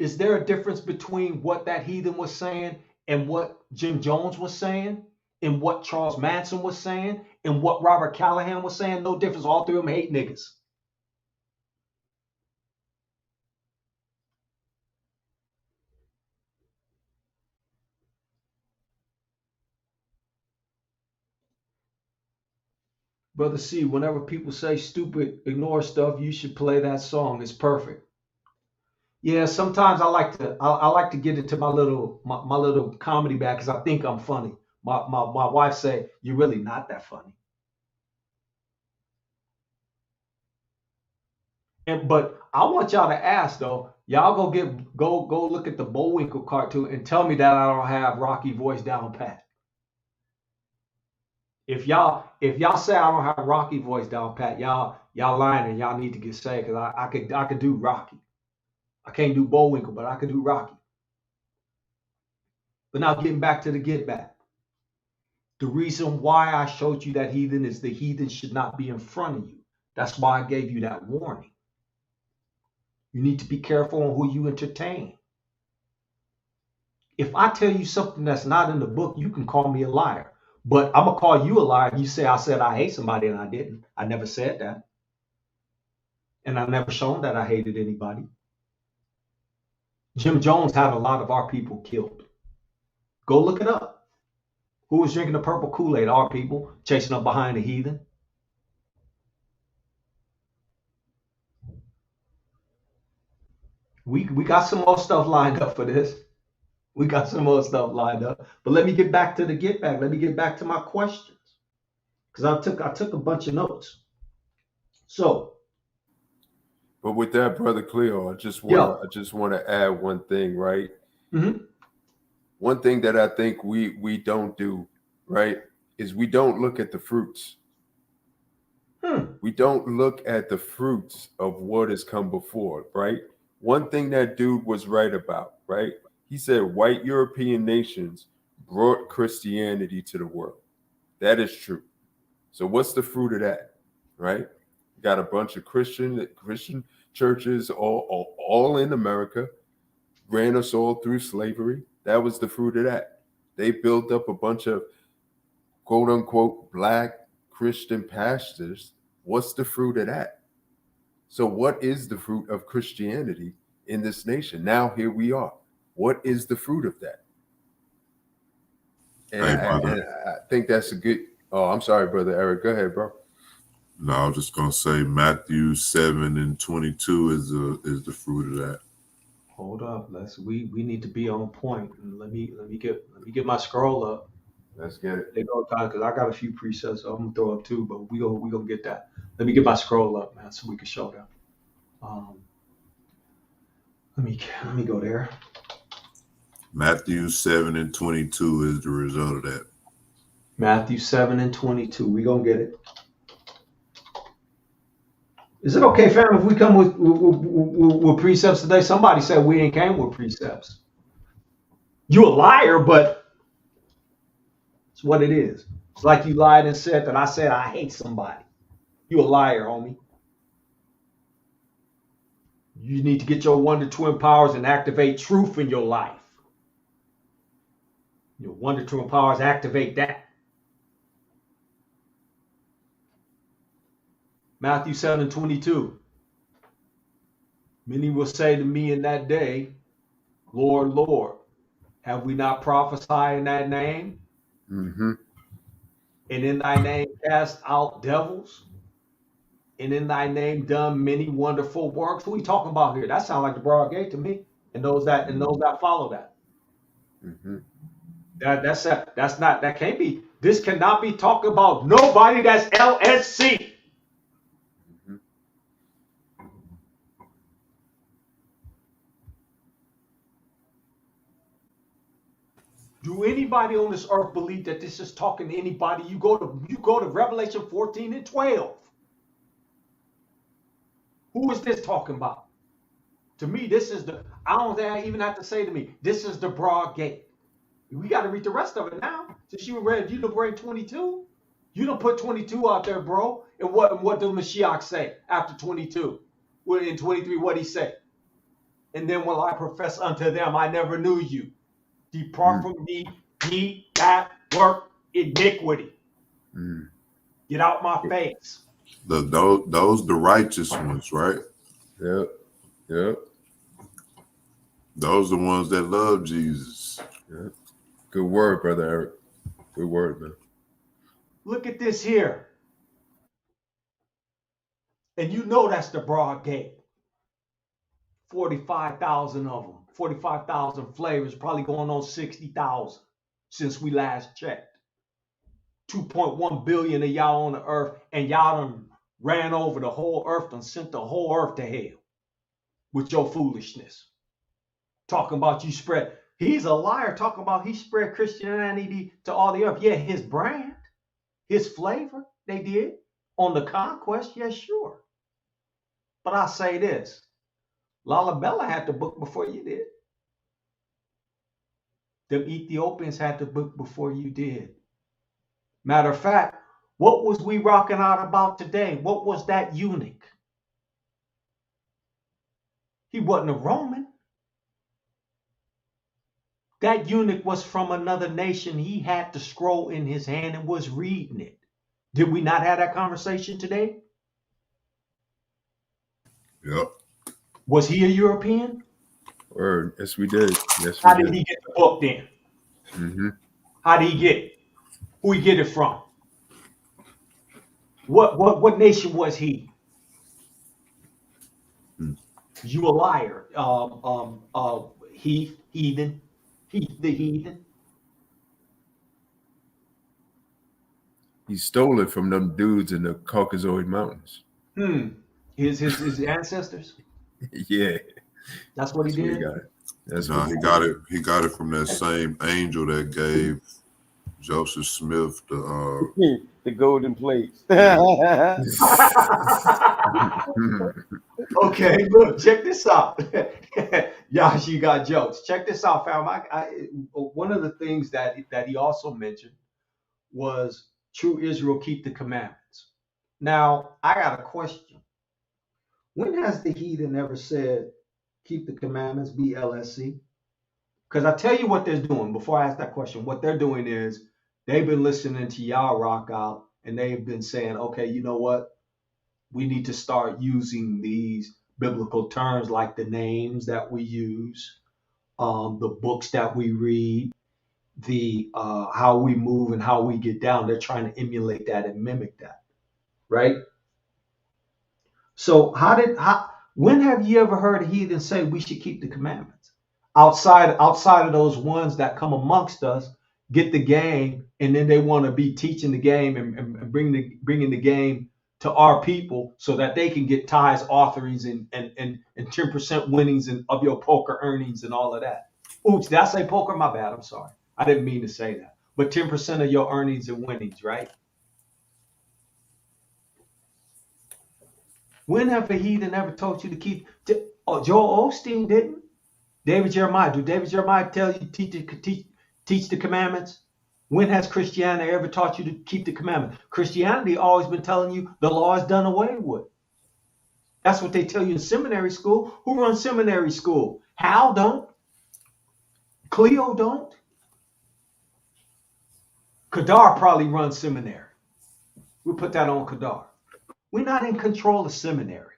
Is there a difference between what that heathen was saying and what Jim Jones was saying and what Charles Manson was saying and what Robert Callahan was saying? No difference. All 3 of them hate niggas. Brother C, whenever people say stupid, ignore stuff, you should play that song. It's perfect. Yeah, sometimes I like to get into my little comedy bag because I think I'm funny. My wife say, you're really not that funny. But I want y'all to ask though, y'all go look at the Bullwinkle cartoon and tell me that I don't have Rocky voice down pat. If y'all say I don't have Rocky voice down pat, y'all lying and y'all need to get saved because I could do Rocky. I can't do Bullwinkle, but I could do Rocky. But now getting back to the get back. The reason why I showed you that heathen is the heathen should not be in front of you. That's why I gave you that warning. You need to be careful on who you entertain. If I tell you something that's not in the book, you can call me a liar. But I'm going to call you a liar if you say I said I hate somebody and I didn't. I never said that. And I've never shown that I hated anybody. Jim Jones had a lot of our people killed. Go look it up. Who was drinking the purple Kool-Aid? Our people chasing up behind the heathen. We got some more stuff lined up for this. We got some more stuff lined up. But let me get back to the get back. Let me get back to my questions. Because I took a bunch of notes. So But with that, Brother Cleo, I just want to add one thing, right? Mm-hmm. One thing that I think we don't do, right, is we don't look at the fruits. We don't look at the fruits of what has come before, right? One thing that dude was right about, right? He said white European nations brought Christianity to the world. That is true. So what's the fruit of that, right? Got a bunch of Christian churches all in America, ran us all through slavery. That was the fruit of that. They built up a bunch of quote unquote black Christian pastors. What's the fruit of that? So what is the fruit of Christianity in this nation? Now here we are. What is the fruit of that? And, I think that's a good. Oh, I'm sorry, Brother Eric. Go ahead, bro. No, I was just gonna say Matthew 7:22 is the fruit of that. Hold up, we need to be on point. And let me get my scroll up. Let's get it. They go time because I got a few presets I'm gonna throw up too, but we gonna get that. Let me get my scroll up, man, so we can show them. Let me go there. Matthew 7:22 is the result of that. Matthew 7:22. We gonna get it. Is it okay, fam, if we come with precepts today? Somebody said we ain't came with precepts. You a liar, but it's what it is. It's like you lied and said that I said I hate somebody. You a liar, homie. You need to get your Wonder Twin powers and activate truth in your life. Your Wonder Twin powers activate that. Matthew 7:22. Many will say to me in that day, Lord, Lord, have we not prophesied in that name? Mm-hmm. And in thy name cast out devils? And in thy name done many wonderful works? Who are we talking about here? That sounds like the broad gate to me. And those that follow that. Mm-hmm. That can't be. This cannot be talking about nobody that's LSC. Mm-hmm. Do anybody on this earth believe that this is talking to anybody? You go to Revelation 14 and 12. Who is this talking about? To me, this is I don't think I even have to say to me, this is the broad gate. We got to read the rest of it now. Since you read, you done bring 22. You done put 22 out there, bro. And what does Mashiach say after 22? Well, in 23, what he say? And then will I profess unto them, I never knew you. Depart from me, ye that work iniquity. Get out my face. Those the righteous ones, right? Yep. Yep. Those the ones that love Jesus. Yep. Good word, Brother Eric. Good word, man. Look at this here. And you know that's the broad gate. 45,000 of them. 45,000 flavors, probably going on 60,000 since we last checked. 2.1 billion of y'all on the earth, and y'all done ran over the whole earth and sent the whole earth to hell with your foolishness. Talking about you spread. He's a liar talking about he spread Christianity to all the earth. Yeah, his brand, his flavor, they did. On the conquest, yeah, sure. But I say this. Lalabella had the book before you did. Them Ethiopians had the book before you did. Matter of fact, what was we rocking out about today? What was that eunuch? He wasn't a Roman. That eunuch was from another nation. He had the scroll in his hand and was reading it. Did we not have that conversation today? Yep. Was he a European? Word. Yes, we did. Yes, How did he get the book then? Mm-hmm. How did he get it? Who he get it from? What nation was he? You a liar. Heathen. The heathen. He stole it from them dudes in the Caucasoid Mountains. His ancestors. Yeah, That's what he that's what he did. got. That's No, what he he got it. He got it from that same angel that gave Joseph Smith the The golden plates. Okay, look, check this out. Yash, you got jokes. Check this out, fam. One of the things that he also mentioned was true Israel keep the commandments. Now, I got a question. When has the heathen ever said keep the commandments, BLSC? Because I tell you what they're doing before I ask that question. What they're doing is they've been listening to y'all rock out and they've been saying, okay, you know what? We need to start using these biblical terms like the names that we use, the books that we read, the how we move and how we get down. They're trying to emulate that and mimic that, right? So when have you ever heard a heathen say we should keep the commandments? Outside of those ones that come amongst us, get the game, and then they want to be teaching the game and bringing the game to our people so that they can get tithes, offerings, and 10% winnings of your poker earnings and all of that. Oops, did I say poker? My bad. I'm sorry. I didn't mean to say that. But 10% of your earnings and winnings, right? When have a heathen ever told you to keep? Oh, Joel Osteen didn't. David Jeremiah. Do David Jeremiah tell you teach the commandments? When has Christianity ever taught you to keep the commandments? Christianity always been telling you the law is done away with. That's what they tell you in seminary school. Who runs seminary school? Hal don't. Cleo don't. Kadar probably runs seminary. We'll put that on Kadar. We're not in control of seminary.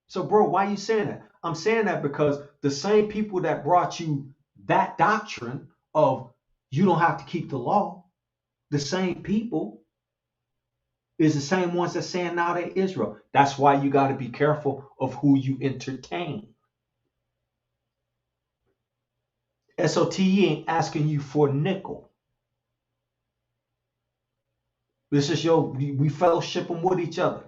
So, bro, why are you saying that? I'm saying that because the same people that brought you that doctrine of you don't have to keep the law, the same people is the same ones that's saying now they're Israel. That's why you got to be careful of who you entertain. SOTE ain't asking you for nickel. This is we fellowshipping with each other.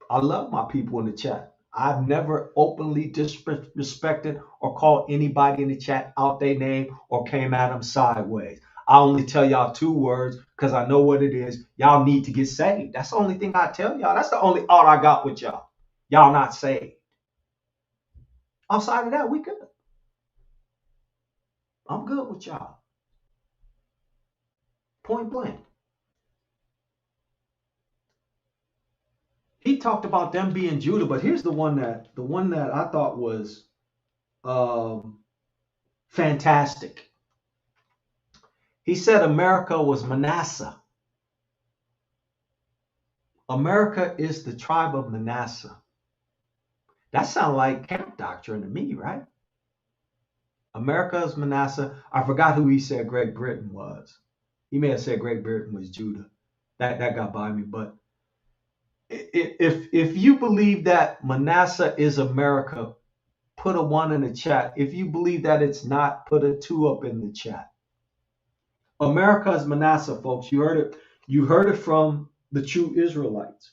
I love my people in the chat. I've never openly disrespected or called anybody in the chat out their name or came at them sideways. I only tell y'all 2 words because I know what it is. Y'all need to get saved. That's the only thing I tell y'all. That's the only ought I got with y'all. Y'all not saved. Outside of that, we good. I'm good with y'all. Point blank. He talked about them being Judah, but here's the one that I thought was fantastic. He said America was Manasseh. America is the tribe of Manasseh. That sounds like camp doctrine to me, right? America is Manasseh. I forgot who he said Great Britain was. He may have said Great Britain was Judah. That got by me. But if you believe that Manasseh is America, put a 1 in the chat. If you believe that it's not, put a 2 up in the chat. America is Manasseh, folks. You heard it. You heard it from the true Israelites.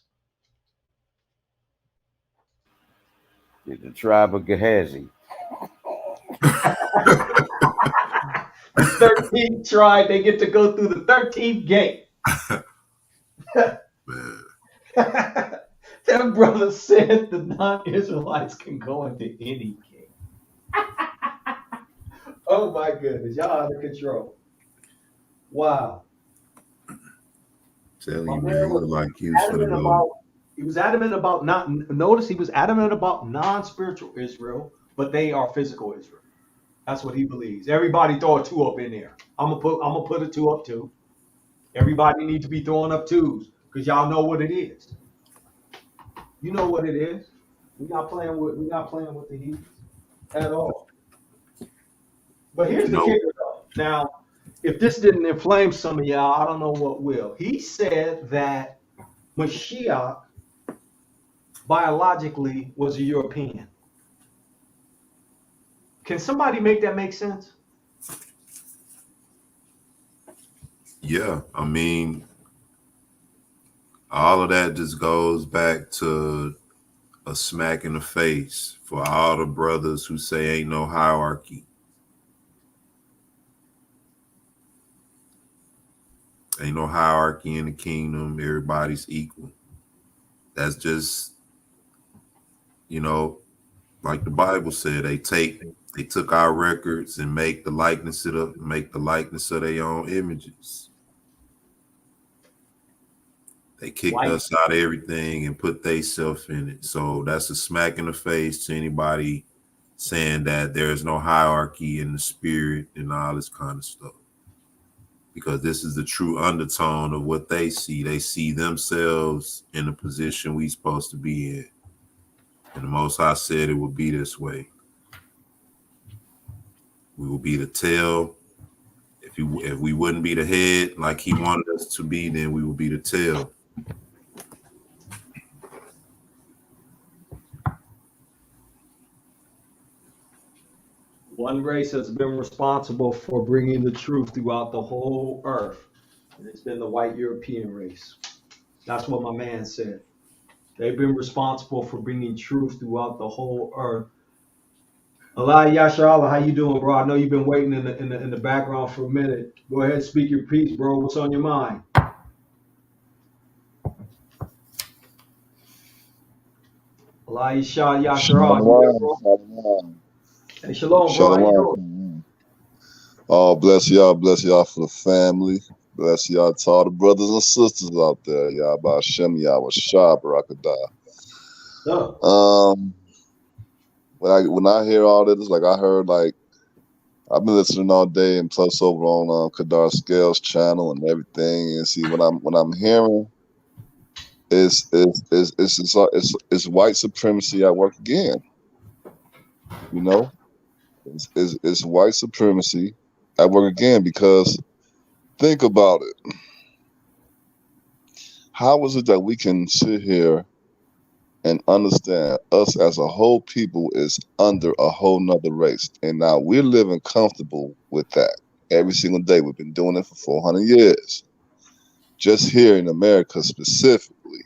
The tribe of Gehazi. The 13th tribe, they get to go through the 13th gate. man. That brother said the non-Israelites can go into any gate. Oh my goodness, y'all out of control. Wow. Tell My you, man man, he was looked like he was finna adamant go. about he was adamant about not notice he was adamant about non-spiritual Israel, but they are physical Israel. That's what he believes. Everybody throw a 2 up in there. I'm gonna put a 2 up too. Everybody needs to be throwing up 2s because y'all know what it is. You know what it is. We're not playing with the heathens at all. But here's You the know, kicker though. Now, if this didn't inflame some of y'all, I don't know what will. He said that Mashiach biologically was a European. Can somebody make that make sense? yeah. I mean, All of that just goes back to a smack in the face for all the brothers who say ain't no hierarchy. Ain't no hierarchy in the kingdom. Everybody's equal. That's just, like the Bible said, they took our records and make the likeness of their own images. They kicked us out of everything and put they self in it. So that's a smack in the face to anybody saying that there's no hierarchy in the spirit and all this kind of stuff. Because this is the true undertone of what they see. They see themselves in the position we supposed to be in. And the Most High said it would be this way. We will be the tail. If we wouldn't be the head like he wanted us to be, then we will be the tail. One race has been responsible for bringing the truth throughout the whole earth, and it's been the white European race. That's what my man said. They've been responsible for bringing truth throughout the whole earth. Allah Yasharallah, how you doing, bro? I know you've been waiting in the background for a minute. Go ahead, speak your piece, bro. What's on your mind? Allah Yasharallah, you there, bro? Hey, shalom, bro. How you doing? Oh, bless y'all for the family. Bless y'all to all the brothers and sisters out there. Y'all about Shem, y'all was sharp, Barakadah. When I hear all this, like I heard, like I've been listening all day, and plus over on Kadar Scales channel and everything. And see, what I'm hearing is white supremacy at work again. You know, it's white supremacy at work again, because think about it. How is it that we can sit here and understand us as a whole people is under a whole nother race, and now we're living comfortable with that every single day? We've been doing it for 400 years, just here in America specifically.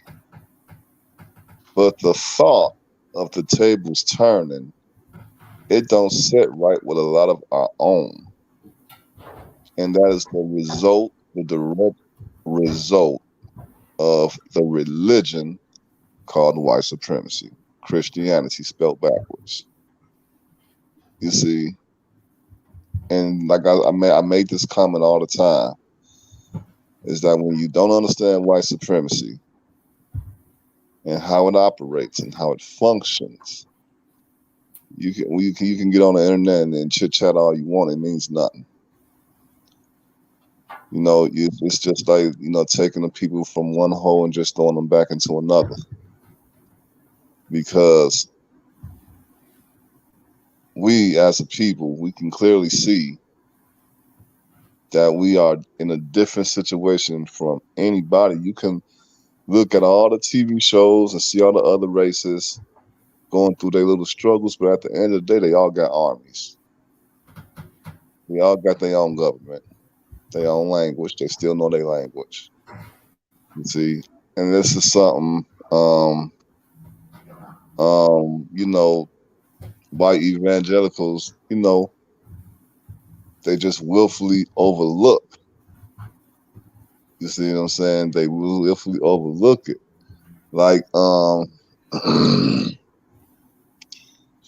But the thought of the tables turning, it don't sit right with a lot of our own, and that is the direct result of the religion called white supremacy, Christianity spelled backwards. You see, and like I make this comment all the time, is that when you don't understand white supremacy and how it operates and how it functions, you can get on the internet and chit chat all you want. It means nothing. It's just like taking the people from one hole and just throwing them back into another, because we as a people, we can clearly see that we are in a different situation from anybody. You can look at all the TV shows and see all the other races going through their little struggles, but at the end of the day, they all got armies. They all got their own government, their own language. They still know their language. You see, and this is something, white evangelicals, they just willfully overlook. You see what I'm saying? They willfully overlook it. Like,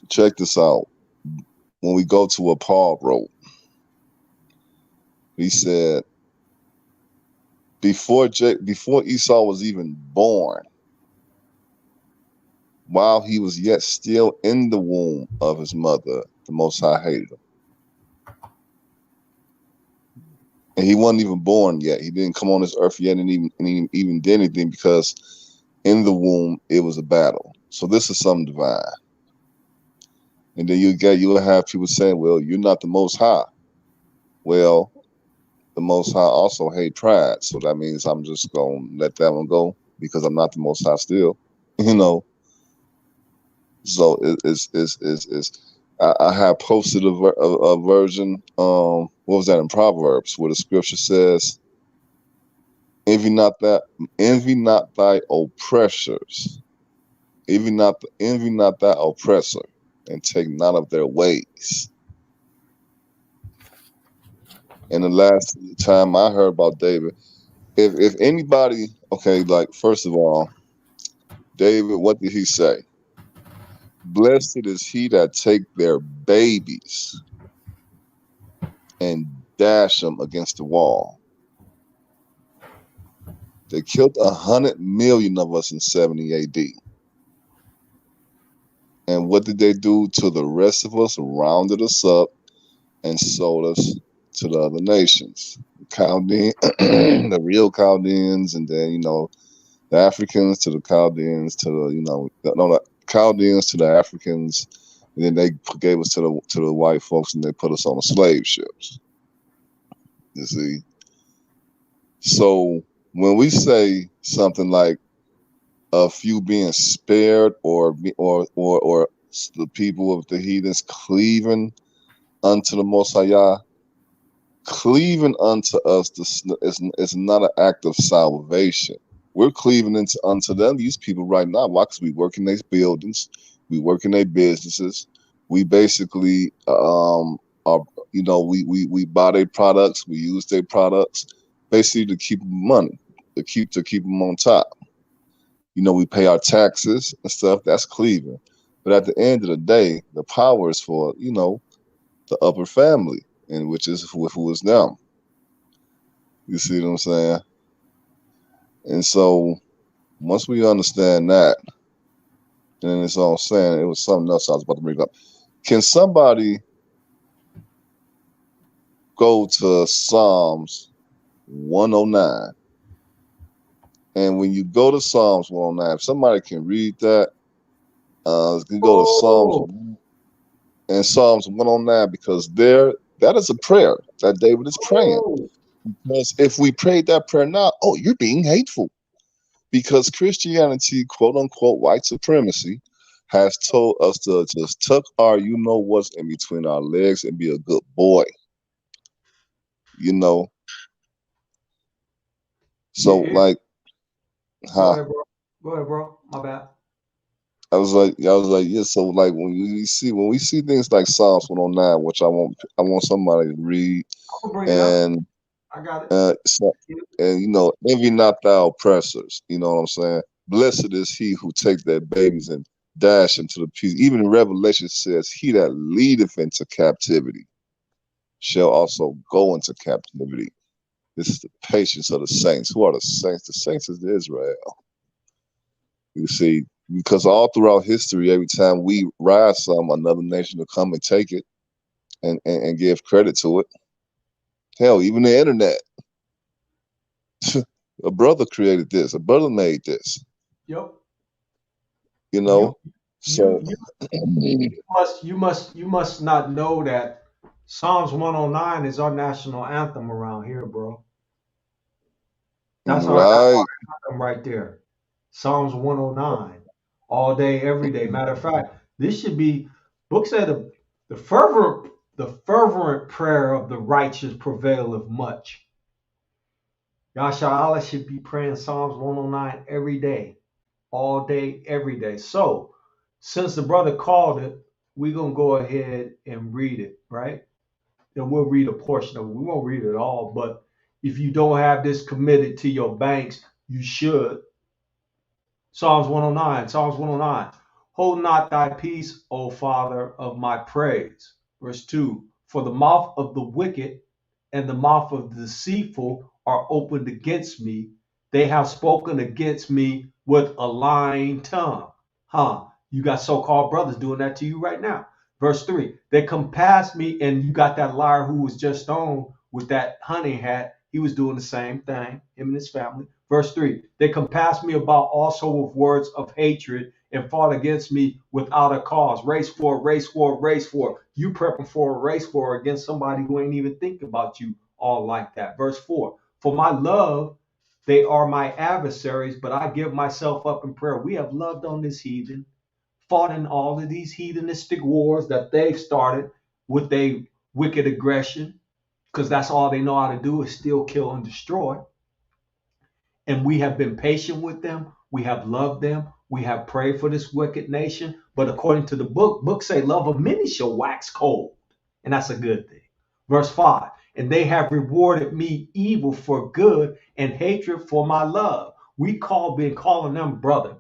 check this out. When we go to what Paul wrote, he said, before Esau was even born, while he was yet still in the womb of his mother, the Most High hated him. And he wasn't even born yet. He didn't come on this earth yet and even did anything, because in the womb, it was a battle. So this is something divine. And then you'll have people saying, well, you're not the Most High. Well, the Most High also hate pride. So that means I'm just going to let that one go, because I'm not the Most High still, So I have posted a version, what was that, in Proverbs, where the scripture says, Envy not thy oppressors. Envy not thy oppressor, and take none of their ways. And the last time I heard about David, if anybody, okay, like first of all, David, what did he say? Blessed is he that take their babies and dash them against the wall. They killed 100 million of us in 70 AD. And what did they do to the rest of us? Rounded us up and sold us to the other nations. Chaldean, the real Chaldeans, and then, you know, the Africans to the Chaldeans, to the, you know, no, the Chaldeans to the Africans, and then they gave us to the white folks, and they put us on the slave ships. You see, so when we say something like a few being spared, or the people of the heathens cleaving unto the Most High, cleaving unto us is not an act of salvation. We're cleaving unto them, these people right now. Why? Because we work in these buildings, we work in their businesses. We basically, are, you know, we buy their products, we use their products, basically to keep money, to keep them on top. You know, we pay our taxes and stuff. That's cleaving. But at the end of the day, the power is for, you know, the upper family, and which is who is them. You see what I'm saying? And so once we understand that, then it's all I'm saying. It was something else I was about to bring up. Can somebody go to Psalms 109? And when you go to Psalms 109, if somebody can read that, can go to Psalms 109, because that is a prayer that David is praying. Because if we prayed that prayer now, oh, you're being hateful. Because Christianity, quote unquote, white supremacy, has told us to just tuck our you know what's in between our legs and be a good boy. You know? So, like, Go ahead, bro. My bad. I was like, yeah. So, like, when we see things like Psalms 109, which I want somebody to read, I'm gonna bring it up. and I got it. and you know, envy not thy oppressors. You know what I'm saying? Blessed is he who takes their babies and dash into the peace. Even in Revelation says, he that leadeth into captivity shall also go into captivity. This is the patience of the saints. Who are the saints? The saints is Israel. You see, because all throughout history, every time we rise another nation to come and take it and give credit to it. Hell, even the internet. A brother created this. A brother made this. Yep. You know, so You must not know that Psalms 109 is our national anthem around here, bro. That's our right. anthem right there. Psalms 109. All day, every day. Matter of fact, this should be book said the fervent prayer of the righteous prevaileth much. Yasha Allah should be praying Psalms 109 every day, all day, every day. So, since the brother called it, we're going to go ahead and read it, right? And we'll read a portion of it. We won't read it all, but if you don't have this committed to your banks, you should. Psalms 109, Psalms 109. Hold not thy peace, O Father of my praise. Verse 2. For the mouth of the wicked and the mouth of the deceitful are opened against me. They have spoken against me with a lying tongue. You got so-called brothers doing that to you right now. Verse 3. They compass me, and you got that liar who was just on with that hunting hat. He was doing the same thing, him and his family. Verse 3. They compass me about also with words of hatred and fought against me without a cause. Race war, race war, race war. You prepping for a race war against somebody who ain't even thinking about you all like that. Verse 4. For my love, they are my adversaries, but I give myself up in prayer. We have loved on this heathen, fought in all of these heathenistic wars that they've started with their wicked aggression, because that's all they know how to do is steal, kill, and destroy. And we have been patient with them. We have loved them. We have prayed for this wicked nation. But according to the book say love of many shall wax cold. And that's a good thing. Verse 5, and they have rewarded me evil for good and hatred for my love. We been calling them brother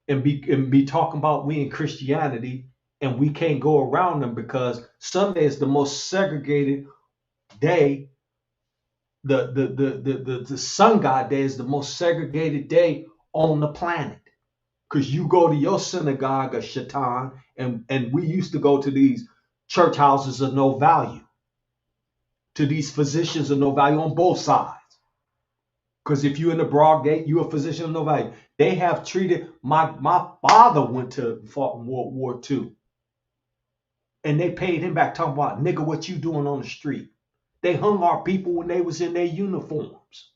and be talking about we in Christianity, and we can't go around them because Sunday is the most segregated day. The sun god day is the most segregated day on the planet. Because you go to your synagogue of Shaitan, and we used to go to these church houses of no value, to these physicians of no value on both sides. Because if you're in the broad gate, you're a physician of no value. They have treated my father went to fought in World War II, and they paid him back talking about nigga, what you doing on the street? They hung our people when they was in their uniforms.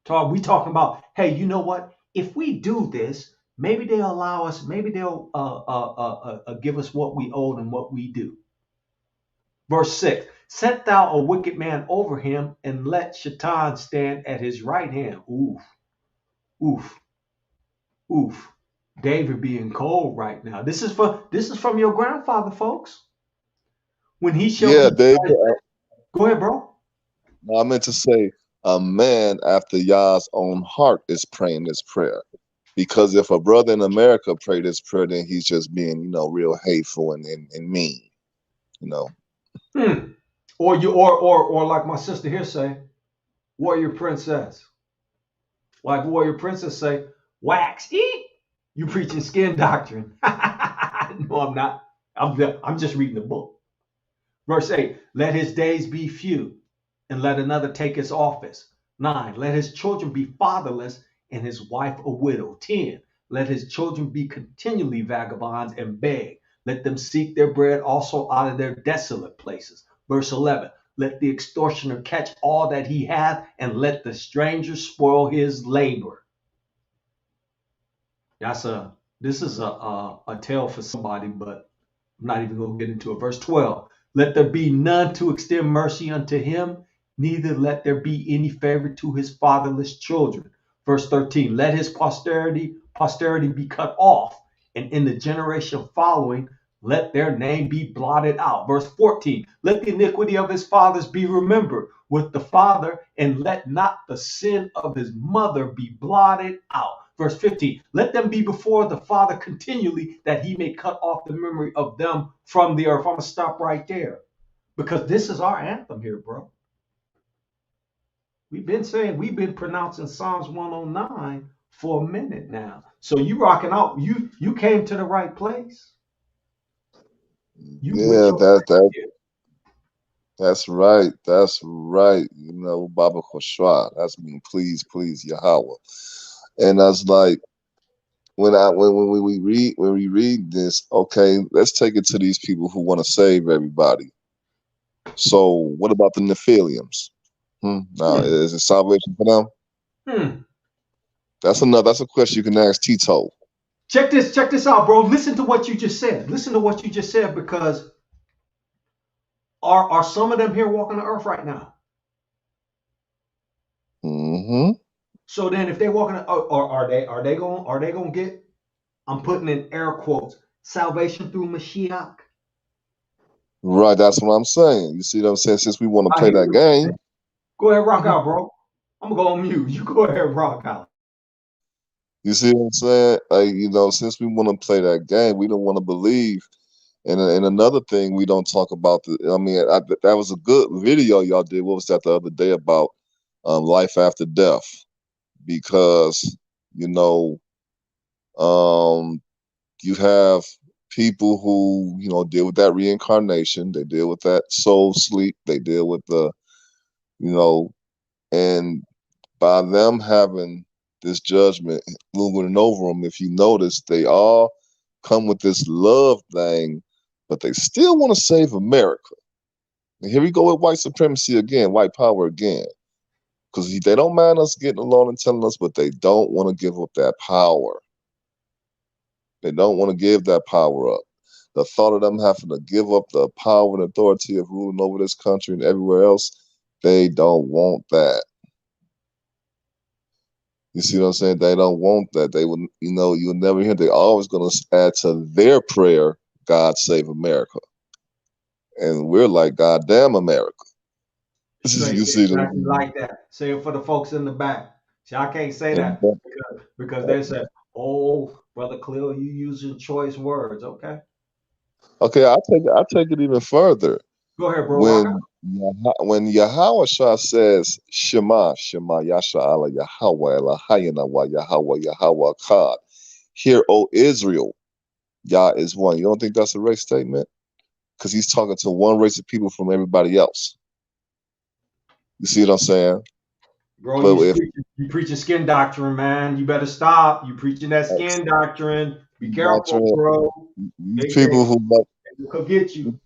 We talking about, hey, you know what? If we do this, maybe they'll allow us. Maybe they'll give us what we owe and what we do. Verse 6, set thou a wicked man over him, and let Shaitan stand at his right hand. Oof, oof, oof. David being cold right now. This is from your grandfather, folks. When he shall Yeah, be. David. Go ahead, bro. I meant to say, a man after Yah's own heart is praying this prayer. Because if a brother in America pray this prayer, then he's just being, real hateful and mean, Or like my sister here say, warrior princess. Like warrior princess say, wax, eat. You preaching skin doctrine. No, I'm not. I'm just reading the book. Verse 8, let his days be few, and let another take his office. 9, let his children be fatherless, and his wife a widow. 10, let his children be continually vagabonds and beg. Let them seek their bread also out of their desolate places. Verse 11, let the extortioner catch all that he hath, and let the stranger spoil his labor. This is a tale for somebody, but I'm not even going to get into it. Verse 12, let there be none to extend mercy unto him, neither let there be any favor to his fatherless children. Verse 13, let his posterity be cut off, and in the generation following, let their name be blotted out. Verse 14, let the iniquity of his fathers be remembered with the father, and let not the sin of his mother be blotted out. Verse 15, let them be before the Father continually, that he may cut off the memory of them from the earth. I'm going to stop right there, because this is our anthem here, bro. We've been pronouncing Psalms 109 for a minute now. So you rocking out. You came to the right place. That's right. That's right. Baba Khoshwa. That's mean please Yahweh. And I was like, when we read this, okay, let's take it to these people who want to save everybody. So what about the Nephilims? Now, is it salvation for them? That's a question you can ask Tito. Check this out, bro. Listen to what you just said. Because are some of them here walking the earth right now? Mm-hmm. So then, if they walking, are they going to get? I'm putting in air quotes, salvation through Mashiach. Right, that's what I'm saying. You see what I'm saying? Since we want to play that game, go ahead, rock out, bro. I'm gonna go on mute. You go ahead, rock out. You see what I'm saying? Since we want to play that game, we don't want to believe. And another thing we don't talk about. That was a good video y'all did. What was that the other day about life after death? Because you have people who deal with that reincarnation. They deal with that soul sleep. They deal with and by them having this judgment looming over them, if you notice, they all come with this love thing, but they still want to save America. And here we go with white supremacy again, white power again. Because they don't mind us getting along and telling us, but they don't want to give up that power. They don't want to give that power up. The thought of them having to give up the power and authority of ruling over this country and everywhere else, they don't want that. You see what I'm saying? They don't want that. They would, you'll never hear. They're always going to add to their prayer, "God save America," and we're like, "God damn America." Say You it see exactly them? like that. Say it for the folks in the back. See, I can't say And that because they said, "Oh, brother Cleo, you using choice words." Okay, okay, I take it even further. go ahead, bro. Rock When when Yahweh Shah says, "Shema, Shema, Yasha Allah, Yahweh, Elohayim, wa Yahweh, Yahweh Akkad," hear, O Israel, Yah is one. You don't think that's a race statement? Because he's talking to one race of people from everybody else. You see what I'm saying? Bro, But if you preaching skin doctrine, man. You better stop. You preaching that skin doctrine. Be careful, bro. these They people who like, could get you.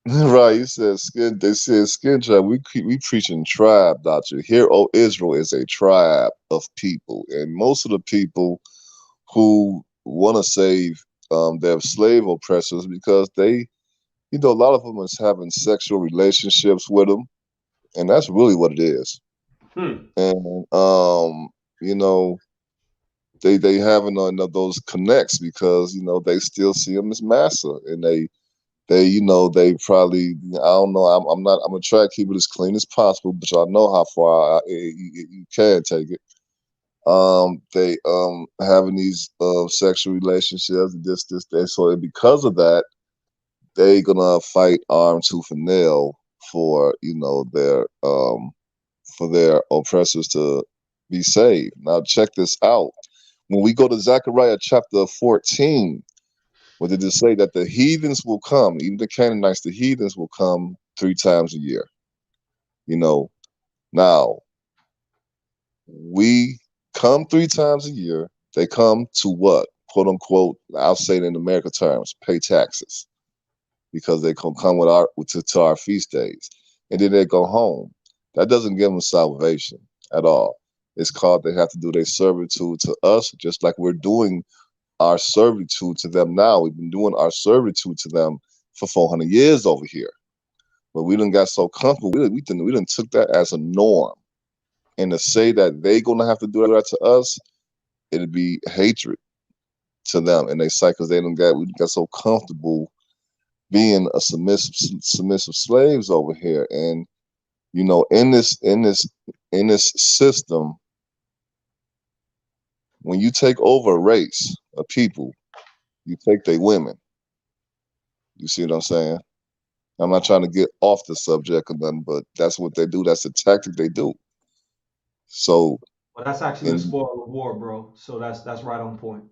right, you said skin, they said skin tribe. We preaching tribe doctrine. Here, O Israel is a tribe of people, and most of the people who want to save their slave oppressors because they, a lot of them is having sexual relationships with them, and that's really what it is. Hmm. And you know, they having those connects because they still see them as massa, and they probably, I don't know. I'm gonna try to keep it as clean as possible, but y'all know how far you can take it. They having these sexual relationships, this, that. So because of that, they gonna fight arm tooth and nail for their oppressors to be saved. Now check this out. When we go to Zechariah chapter 14, what did it say? That the heathens will come, even the Canaanites, the heathens will come 3 times a year. Now we come 3 times a year. They come to what? "Quote unquote," I'll say it in American terms, pay taxes because they can come to our feast days. And then they go home. That doesn't give them salvation at all. It's called they have to do their servitude to us, just like we're doing our servitude to them now. We've been doing our servitude to them for 400 years over here. But we done got so comfortable. We done took that as a norm. And to say that they gonna have to do that to us, it'd be hatred to them. And they say because we got so comfortable being a submissive slaves over here. And in this system, when you take over a race of people, you take their women. You see what I'm saying? I'm not trying to get off the subject or nothing, but that's what they do. That's the tactic they do. So, Well, that's actually a and spoil of war, bro. So that's right on point.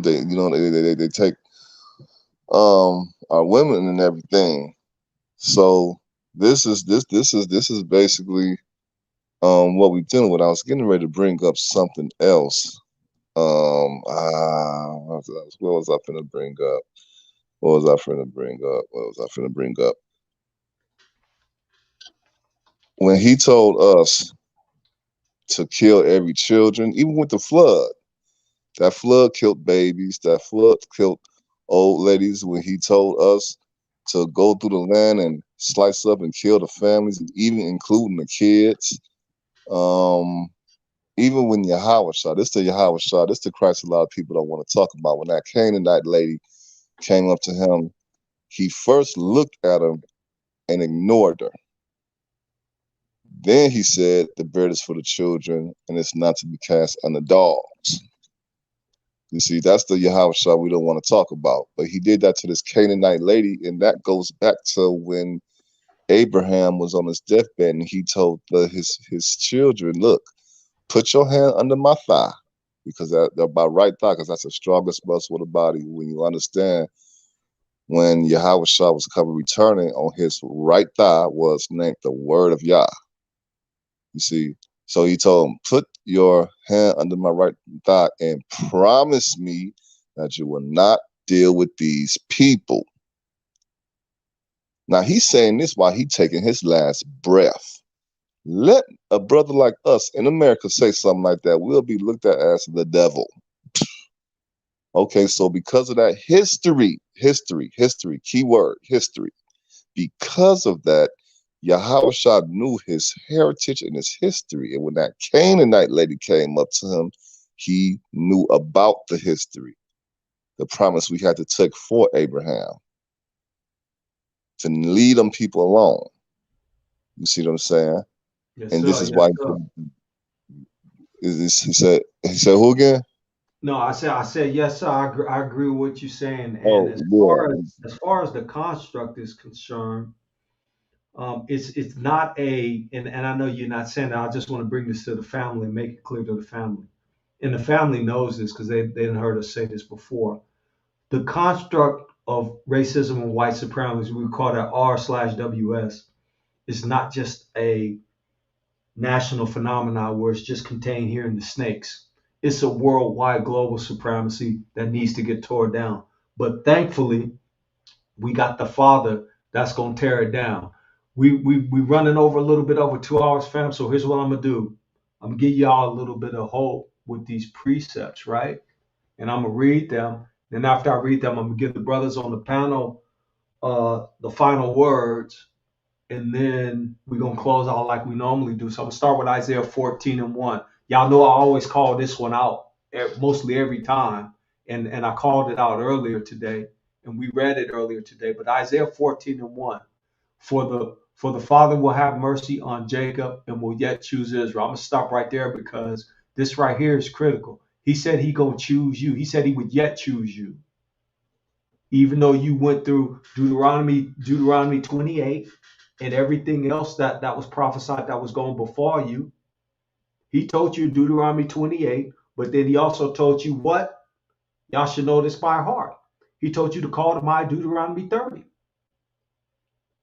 they take our women and everything. So this is basically what we're dealing with. I was getting ready to bring up something else. What was I finna bring up? What was I finna bring up? What was I finna bring up? When he told us to kill every children, even with the flood. That flood killed babies. That flood killed old ladies. When he told us to go through the land and slice up and kill the families, even including the kids. Um, Even when Yahweh Shah, this the Christ a lot of people don't want to talk about. When that Canaanite lady came up to him, he first looked at her and ignored her. Then he said, "The bread is for the children, and it's not to be cast on the dogs." You see, that's the Yahweh Shah we don't want to talk about. But he did that to this Canaanite lady, and that goes back to when Abraham was on his deathbed, and he told his children, "Look, put your hand under my thigh, because that my right thigh, because that's the strongest muscle of the body." When you understand, when Yahweh Shah was coming returning, on his right thigh was named the word of Yah. You see, so he told him, "Put your hand under my right thigh and promise me that you will not deal with these people." Now he's saying this while he's taking his last breath. Let a brother like us in America say something like that, we'll be looked at as the devil. Okay, so because of that history, keyword, history, because of that, Yahushua knew his heritage and his history. And when that Canaanite lady came up to him, he knew about the history, the promise we had to take for Abraham to lead them people along. You see what I'm saying? Yes, And sir. this is Yes, why sir. he said who again? No, I said yes, sir. I agree with what you're saying. And Oh, yeah. as far as the construct is concerned, it's not and I know you're not saying that. I just want to bring this to the family and make it clear to the family. And the family knows this because they didn't heard us say this before. The construct of racism and white supremacy, we call that R/WS, is not just a national phenomenon where it's just contained here in the snakes. It's a worldwide global supremacy that needs to get torn down. But thankfully, we got the Father that's gonna tear it down. We running over a little bit over 2 hours, fam. So here's what I'm gonna do. I'm gonna give y'all a little bit of hope with these precepts, right? And I'm gonna read them. Then after I read them, I'm gonna give the brothers on the panel the final words, and then we're gonna close out like we normally do. So I'm gonna start with Isaiah 14 and 1. Y'all know I always call this one out mostly every time, and I called it out earlier today, and we read it earlier today. But Isaiah 14 and 1, for the Father will have mercy on Jacob and will yet choose Israel. I'm gonna stop right there because this right here is critical. He said he gonna choose you. He said he would yet choose you, even though you went through Deuteronomy 28 and everything else that was prophesied that was going before you. He told you Deuteronomy 28, but then he also told you what? Y'all should know this by heart. He told you to call to mind Deuteronomy 30.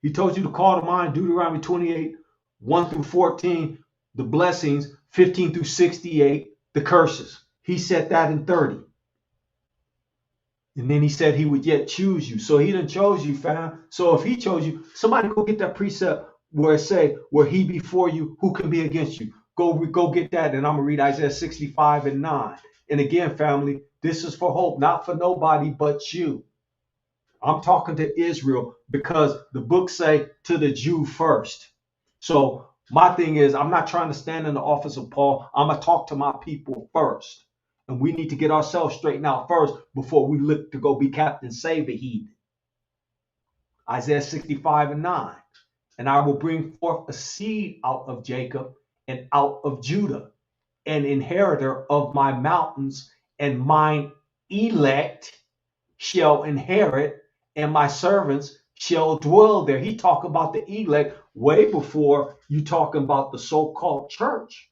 He told you to call to mind Deuteronomy 28, 1 through 14, the blessings, 15 through 68, the curses. He said that in 30. And then he said he would yet choose you. So he done chose you, fam. So if he chose you, somebody go get that precept where it say, where he before you, who can be against you? Go get that. And I'm going to read Isaiah 65 and 9. And again, family, this is for hope, not for nobody but you. I'm talking to Israel because the books say to the Jew first. So my thing is, I'm not trying to stand in the office of Paul. I'm going to talk to my people first. And we need to get ourselves straightened out first before we look to go be Captain Save a heathen. Isaiah 65 and 9. And I will bring forth a seed out of Jacob and out of Judah, an inheritor of my mountains, and mine elect shall inherit, and my servants shall dwell there. He talked about the elect way before you talking about the so-called church.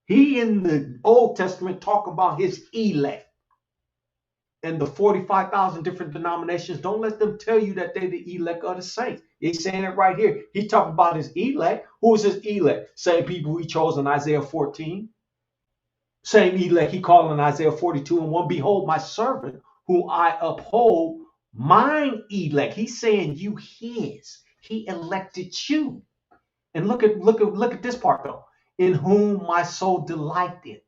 He in the Old Testament talk about his elect. And the 45,000 different denominations, don't let them tell you that they the elect of the saints. He's saying it right here. He talking about his elect. Who is his elect? Same people he chose in Isaiah 14. Same elect he called in Isaiah 42 and 1. Behold, my servant, whom I uphold, mine elect. He's saying you his. He elected you. And look at this part though. In whom my soul delighteth.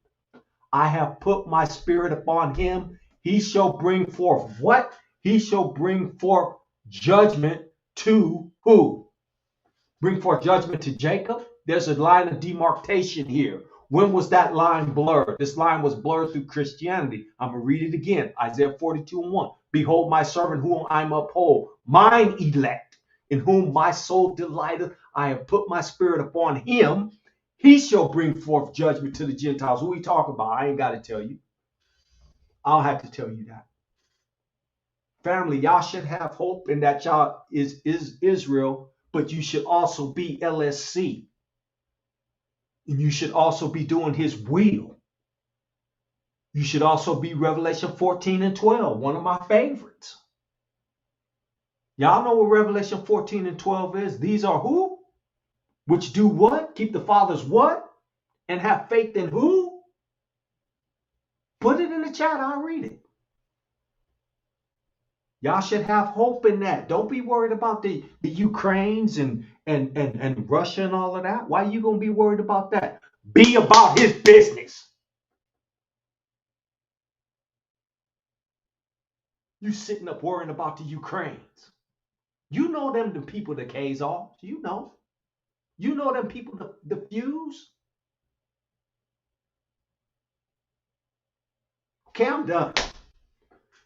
I have put my spirit upon him. He shall bring forth what? He shall bring forth judgment to who? Bring forth judgment to Jacob. There's a line of demarcation here. When was that line blurred? This line was blurred through Christianity. I'm going to read it again. Isaiah 42 and 1. Behold my servant whom I uphold, mine elect, in whom my soul delighteth. I have put my spirit upon him. He shall bring forth judgment to the Gentiles. Who we talk about? I ain't got to tell you. I don't have to tell you that. Family, y'all should have hope in that y'all is Israel, but you should also be LSC. And you should also be doing his will. You should also be Revelation 14 and 12, one of my favorites. Y'all know what Revelation 14 and 12 is? These are who? Which do what? Keep the Father's what? And have faith in who? Put it in the chat, I'll read it. Y'all should have hope in that. Don't be worried about the Ukraines and Russia and all of that. Why are you going to be worried about that? Be about his business. You sitting up worrying about the Ukraines. You know them, the people that K's off. You know. You know them people diffuse. Okay, I'm done.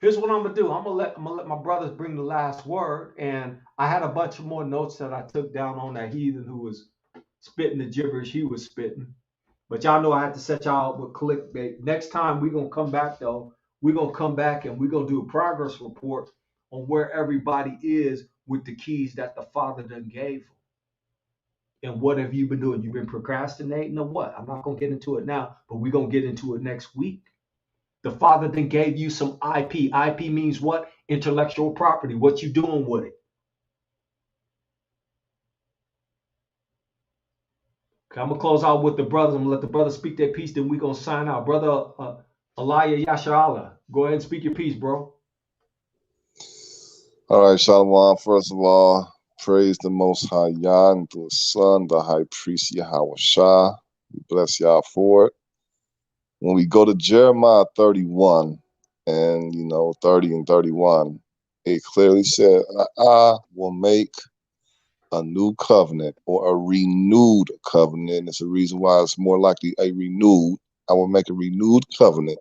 Here's what I'm gonna do. I'm gonna let my brothers bring the last word. And I had a bunch of more notes that I took down on that heathen who was spitting the gibberish he was spitting. But y'all know I had to set y'all up with clickbait. Next time we're gonna come back though. We're gonna come back and we're gonna do a progress report on where everybody is with the keys that the Father done gave them. And what have you been doing? You've been procrastinating or what? I'm not gonna get into it now, but we're gonna get into it next week. The Father then gave you some IP. IP means what? Intellectual property. What you doing with it? Okay, I'm gonna close out with the brothers. I'm gonna let the brothers speak their piece. Then we're gonna sign out. Brother Aliyah Yasharallah, go ahead and speak your piece, bro. All right, Shalom. First of all, praise the Most High Yah and the Son, the High Priest Yahweh Shah. We bless y'all for it. When we go to Jeremiah 31 and 30 and 31, it clearly said, I will make a new covenant or a renewed covenant. It's a reason why it's more likely a renewed. I will make a renewed covenant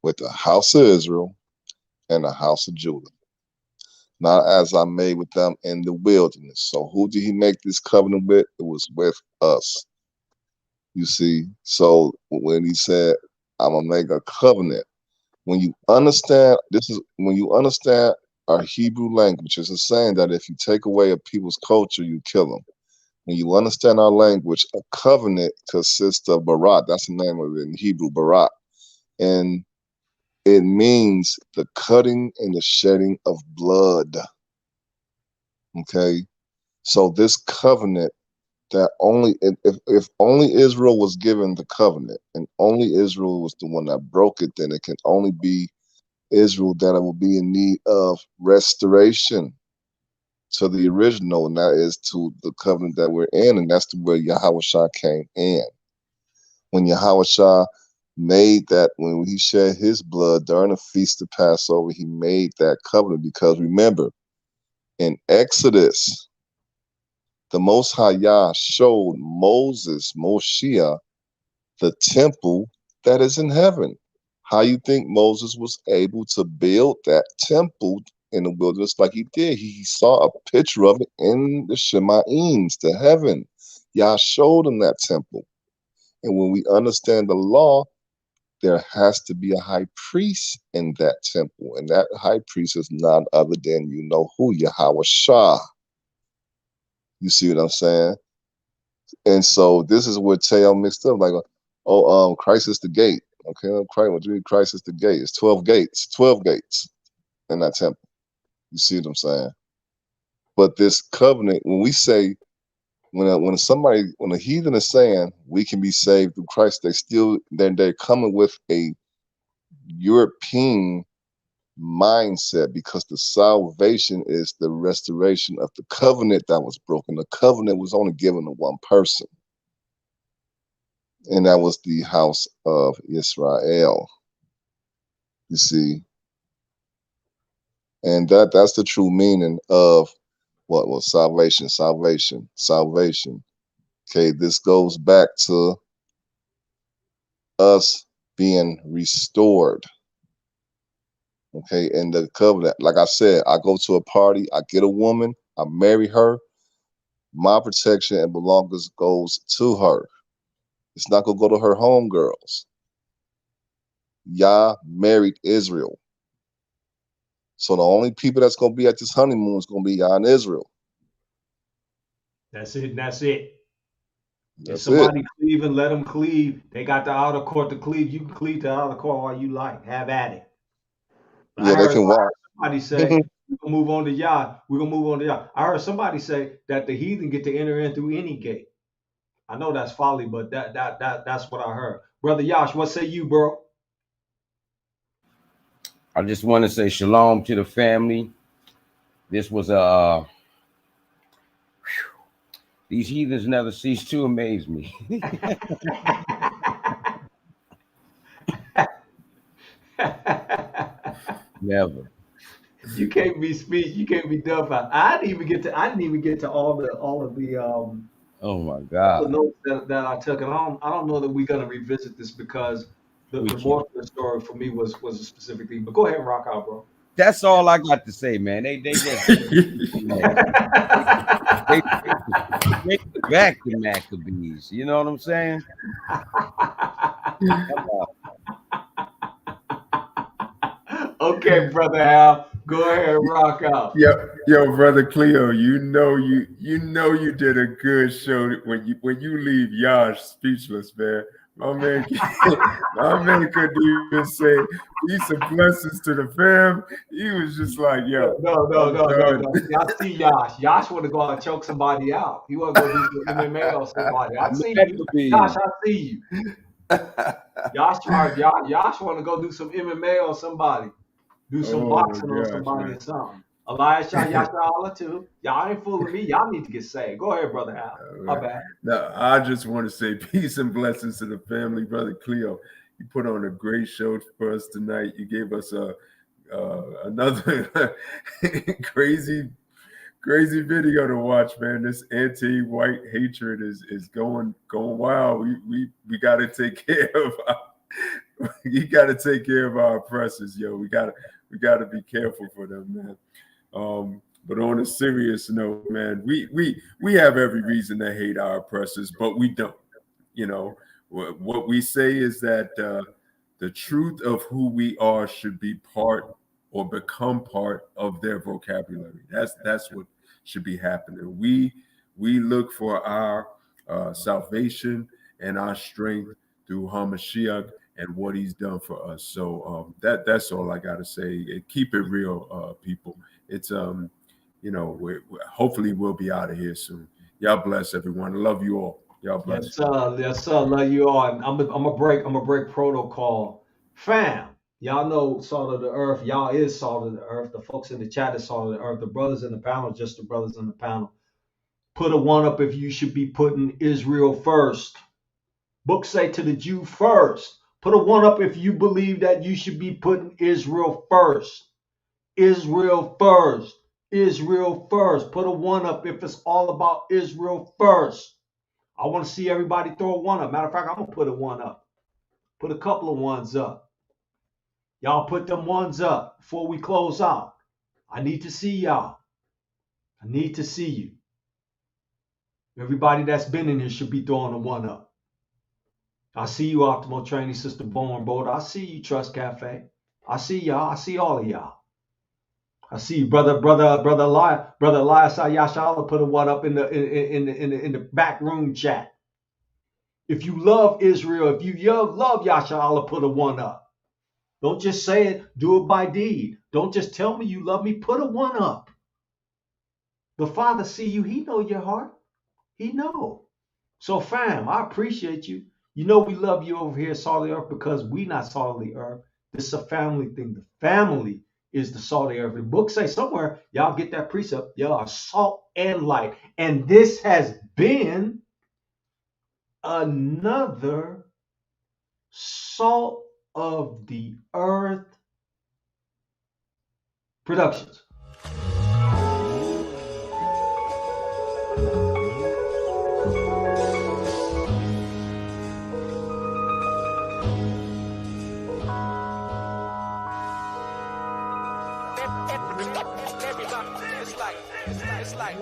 with the house of Israel and the house of Judah, not as I made with them in the wilderness. So who did he make this covenant with? It was with us. You see, so when he said, I'm gonna make a covenant, when you understand our Hebrew language, it's a saying that if you take away a people's culture, you kill them. When you understand our language, a covenant consists of barat. That's the name of it in Hebrew, barat. And it means the cutting and the shedding of blood. Okay. So this covenant that if only Israel was given the covenant and only Israel was the one that broke it, then it can only be Israel that will be in need of restoration to the original, and that is to the covenant that we're in, and that's where Yahweh Shah came in. When Yahweh Shah made that, when he shed his blood during the feast of Passover, he made that covenant because remember, in Exodus, the Most High Yah showed Moses, Moshiach, the temple that is in heaven. How you think Moses was able to build that temple in the wilderness like he did? He saw a picture of it in the Shemaims, the heaven. Yah showed him that temple. And when we understand the law, there has to be a high priest in that temple. And that high priest is none other than who, Yahweh Shah. You see what I'm saying? And so this is where Teo mixed up, like, Christ is the gate. Okay, Christ is the gate. It's 12 gates, 12 gates in that temple. You see what I'm saying? But this covenant, when we say, when a heathen is saying we can be saved through Christ, they're coming with a European mindset, because the salvation is the restoration of the covenant that was broken. The covenant was only given to one person, and that was the house of Israel. You see, and that's the true meaning of what was salvation. Okay, this goes back to us being restored. Okay, and the covenant, like I said, I go to a party, I get a woman, I marry her, my protection and belongings goes to her. It's not gonna go to her homegirls. Yah married Israel. So the only people that's gonna be at this honeymoon is gonna be Yah and Israel. That's it. That's it. If That's it. somebody cleaving, let them cleave. They got the outer court to cleave. You can cleave to the outer court all you like. Have at it. I Yeah, they heard can watch. somebody say, we're gonna move on to Yah. We're gonna move on to Yah. I heard somebody say that the heathen get to enter in through any gate. I know that's folly, but that's what I heard. Brother Yash, what say you, bro? I just want to say shalom to the family. This was these heathens never cease to amaze me. Never. You can't be speech. You can't be dumbfounded. I didn't even get to all of the Oh my The God. notes that I took, and I don't know that we're gonna revisit this because We the can't. moral of the story for me was a specific thing. But go ahead and rock out, bro. That's all I got to say, man. They just they bring back the Maccabees. You know what I'm saying? Okay, brother Al, go ahead and rock out. Yo, brother Cleo, you did a good show when you leave Yash speechless, man. My man, my man couldn't even say peace and blessings to the fam. He was just like, yo, I'm done. No. See, I see Yash. Yash want to go out and choke somebody out. He want to go do some MMA or somebody. I see you, Yash. Maccabees. I see you. Yash want to go do some MMA or somebody. Do some Oh my boxing on gosh, somebody man. or something. Elias Yashala too. Y'all ain't fooling me. Y'all need to get saved. Go ahead, brother Al. My bad. Now, I just want to say peace and blessings to the family, brother Cleo. You put on a great show for us tonight. You gave us another crazy video to watch, man. This anti-white hatred is going wild. We got to take care of you got to take care of our oppressors, yo. We got to be careful for them, man. But on a serious note, man, we have every reason to hate our oppressors, but we don't. You know, what we say is that the truth of who we are should be part or become part of their vocabulary. That's what should be happening. We look for our salvation and our strength through Hamashiach and what he's done for us. So that's all I got to say. Keep it real, people. It's hopefully we'll be out of here soon. Y'all bless everyone. Love you all. Y'all bless. Yes, sir. Yes, sir. Love you all. And I'm a break protocol. Fam, y'all know salt of the earth. Y'all is salt of the earth. The folks in the chat is salt of the earth. The brothers in the panel, just the brothers in the panel. Put a one up if you should be putting Israel first. Books say to the Jew first. Put a one up if you believe that you should be putting Israel first. Israel first. Israel first. Put a one up if it's all about Israel first. I want to see everybody throw a one up. Matter of fact, I'm going to put a one up. Put a couple of ones up. Y'all put them ones up before we close out. I need to see y'all. I need to see you. Everybody that's been in here should be throwing a one up. I see you, Optimal Training, Sister Born Bold. I see you, Trust Cafe. I see y'all. I see all of y'all. I see you, brother Elias Yashala put a one up in the back room chat. If you love Israel, if you love Yashala, put a one up. Don't just say it, do it by deed. Don't just tell me you love me, put a one up. The Father see you, he know your heart. He know. So fam, I appreciate you. You know we love you over here, Salt of the Earth, because we not Salt of the Earth. This is a family thing. The family is the salt of the earth. The book say somewhere, y'all get that precept. Y'all are salt and light. And this has been another Salt of the Earth Productions. It's like